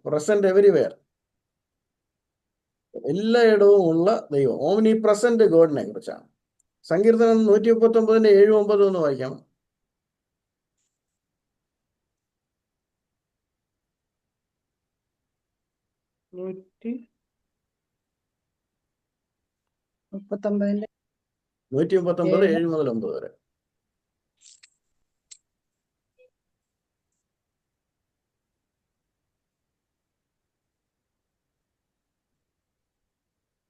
പ്രസന്റ് എവരിവെയർ, എല്ലായിടവും ഉള്ള ദൈവം. ഓംനി പ്രസന്റ് ഗോഡിനെ കുറിച്ചാണ്. സങ്കീർത്തനം 139:7-9 ഒന്ന് വായിക്കാം. 139:7-9 വരെ.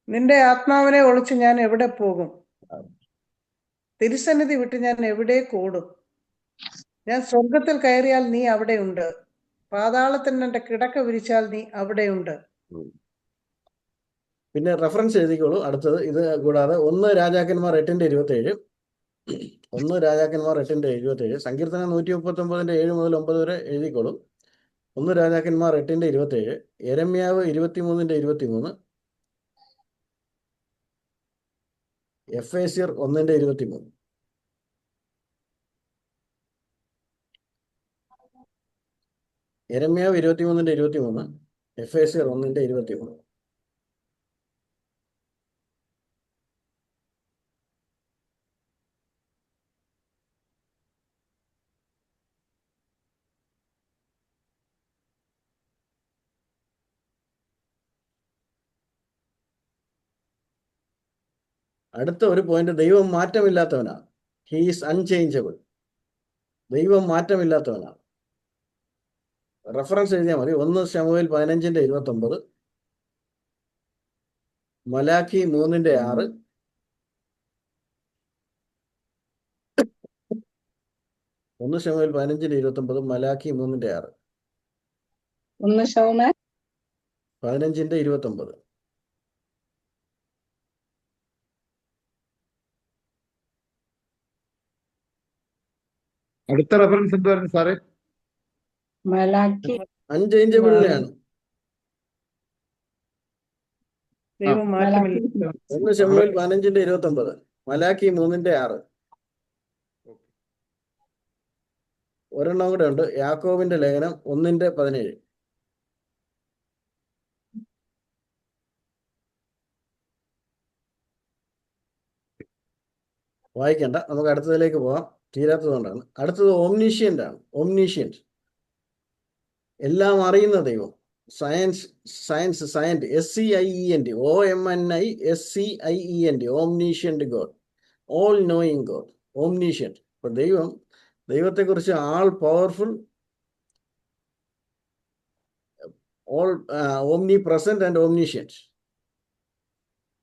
നിന്റെ ആത്മാവിനെ ഒളിച്ച് ഞാൻ എവിടെ പോകും? തിരുസന്നിധി വിട്ട് ഞാൻ എവിടേക്ക് ഓടും? ഞാൻ സ്വർഗത്തിൽ കയറിയാൽ നീ അവിടെയുണ്ട്, പാതാളത്തിൽ എന്റെ കിടക്ക വിരിച്ചാൽ നീ അവിടെയുണ്ട്. പിന്നെ റെഫറൻസ് എഴുതിക്കോളൂ. അടുത്തത് ഇത് കൂടാതെ 1 രാജാക്കന്മാർ 8:27, 1 രാജാക്കന്മാർ 8:27, സങ്കീർത്തനം 139:7-9 വരെ എഴുതിക്കോളൂ. 1 രാജാക്കന്മാർ 8:27, യെരമ്യാവ് 23:23, എഫേസ്യർ 1:23. യെരമ്യാവ് 23:23, എഫേസ്യർ 1:23. അടുത്ത ഒരു പോയിന്റ്, ദൈവം മാറ്റമില്ലാത്തവനാണ്. He is unchangeable. ദൈവം മാറ്റമില്ലാത്തവനാണ്. റെഫറൻസ് എഴുതിയാൽ മതി. 1 ശമൂവേൽ 15:29, മലാഖി 3:6, ശമൂവേൽ 15:29, മലാഖി 3:6, 1 ശമൂവേൽ 15:29. അടുത്ത റെഫറൻസ് എന്തുവായിരുന്നു സാറേ? മലാക്കി അൺചേഞ്ചബിളിനെയാണ്. ദൈവം മാറ്റമില്ല. 1 ശമൂവേൽ 15:29, മലാഖി 3:6. ഒരെണ്ണം കൂടെ ഉണ്ട്, യാക്കോബിന്റെ ലേഖനം 1:17. വായിക്കണ്ട, നമുക്ക് അടുത്തതിലേക്ക് പോവാം, തീരാത്തതുകൊണ്ടാണ്. അടുത്തത് ഓംനീഷ്യന്റ് ആണ്. ഓംനീഷ്യന്റ്, എല്ലാം അറിയുന്ന ദൈവം. Science, SCIENT, OMNISCIENT, omniscient God, all knowing God, omniscient. അപ്പൊ ദൈവത്തെക്കുറിച്ച് all powerful, all omnipresent and omniscient,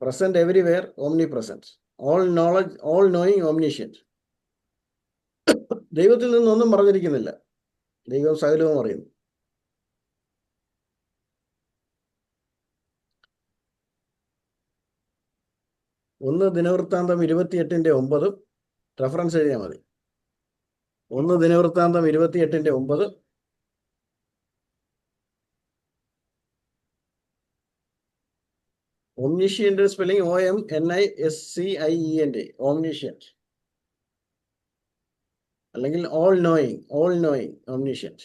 present everywhere, omnipresent, all knowledge, all knowing, omniscient. ദൈവത്തിൽ നിന്നൊന്നും പറഞ്ഞിരിക്കുന്നില്ല, ദൈവം സകലവും അറിയുന്നു. ഒന്ന് ദിനവൃത്താന്തം 28:9, റെഫറൻസ് എഴുതിയാൽ മതി. 1 ദിനവൃത്താന്തം 28:9. Omniscient spelling OMNISCIENT, omniscient. അല്ലെങ്കിൽ all knowing, omniscient.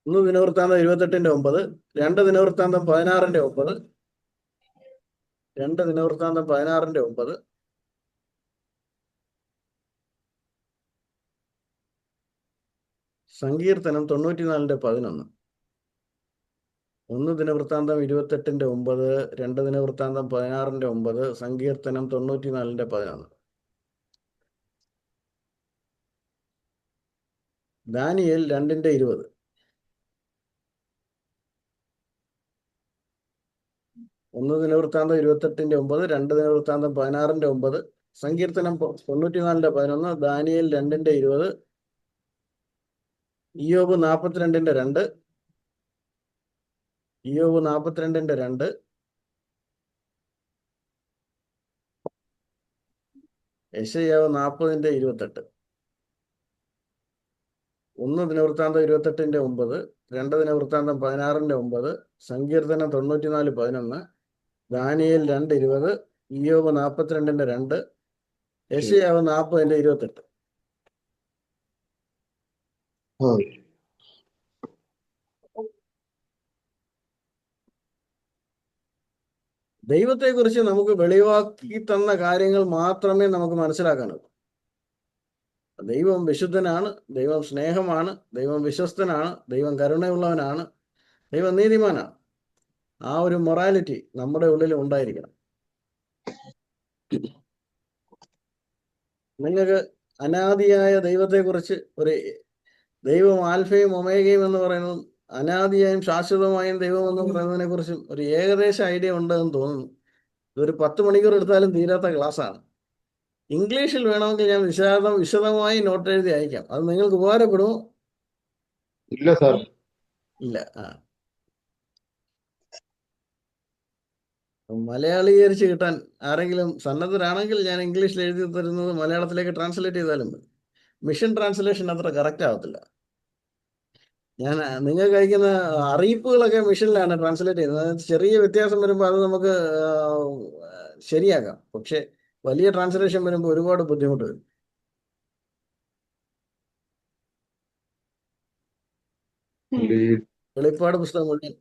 ഒന്ന് ദിനവൃത്താന്തം 28:9, 2 ദിനവൃത്താന്തം 16:9, 2 ദിനവൃത്താന്തം 16:9, സങ്കീർത്തനം 94:11, 1 ദിനവൃത്താന്തം 28:9, 2 ദിനവൃത്താന്തം 16:9, സങ്കീർത്തനം 94:11. ദാനിയേൽ 2:20, 1 ദിനവൃത്താന്തം 28:9, 2 ദിനവൃത്താന്തം 16:9, സങ്കീർത്തനം 94:11, ദാനിയേൽ 2:20, ഇയ്യോബ് 42:2, ഇയ്യോബ് 42:2, യെശയ്യാവ് 40:28, 1 ദിനവൃത്താന്തം 28:9, 2 ദിനവൃത്താന്തം 16:9, സങ്കീർത്തനം 94:11, ദാനിയേൽ 2:20, ഇയ്യോബ് 42:2, യെശയ്യാവ് 40:28. ദൈവത്തെക്കുറിച്ച് നമുക്ക് വെളിവാക്കി തന്ന കാര്യങ്ങൾ മാത്രമേ നമുക്ക് മനസ്സിലാക്കാനുള്ളൂ. ദൈവം വിശുദ്ധനാണ്, ദൈവം സ്നേഹമാണ്, ദൈവം വിശ്വസ്തനാണ്, ദൈവം കരുണയുള്ളവനാണ്, ദൈവം നീതിമാനാണ്. ആ ഒരു മൊറാലിറ്റി നമ്മുടെ ഉള്ളിൽ ഉണ്ടായിരിക്കണം. നിങ്ങൾക്ക് അനാദിയായ ദൈവത്തെക്കുറിച്ച്, ഒരു ദൈവം ആൽഫയും ഒമേഗയും എന്ന് പറയുന്നതും അനാദിയായും ശാശ്വതമായും ദൈവം എന്ന് പറയുന്നതിനെ കുറിച്ചും ഒരു ഏകദേശ ഐഡിയ ഉണ്ടെന്ന് തോന്നുന്നു. ഇതൊരു 10 മണിക്കൂർ എടുത്താലും തീരാത്ത ക്ലാസ്സാണ്. ഇംഗ്ലീഷിൽ വേണമെങ്കിൽ ഞാൻ വിശദമായി നോട്ട് എഴുതി അയക്കാം. അത് നിങ്ങൾക്ക് ഉപകാരപ്പെടുമോ? ഇല്ല സാർ. ഇല്ല. മലയാളീകരിച്ച് കിട്ടാൻ ആരെങ്കിലും സന്നദ്ധരാണെങ്കിൽ ഞാൻ ഇംഗ്ലീഷിൽ എഴുതി തരുന്നത് മലയാളത്തിലേക്ക് ട്രാൻസ്ലേറ്റ് ചെയ്താലും മതി. മിഷൻ ട്രാൻസ്ലേഷൻ അത്ര കറക്റ്റ് ആവത്തില്ല. ഞാൻ നിങ്ങൾക്ക് അയക്കുന്ന അറിയിപ്പുകളൊക്കെ മിഷനിലാണ് ട്രാൻസ്ലേറ്റ് ചെയ്യുന്നത്. ചെറിയ വ്യത്യാസം വരുമ്പോൾ അത് നമുക്ക് ശരിയാക്കാം. പക്ഷെ വലിയ ട്രാൻസ്ലേഷൻ വരുമ്പോൾ ഒരുപാട് ബുദ്ധിമുട്ട് വരും. വെളിപ്പാട് പുസ്തകം മുഴുവൻ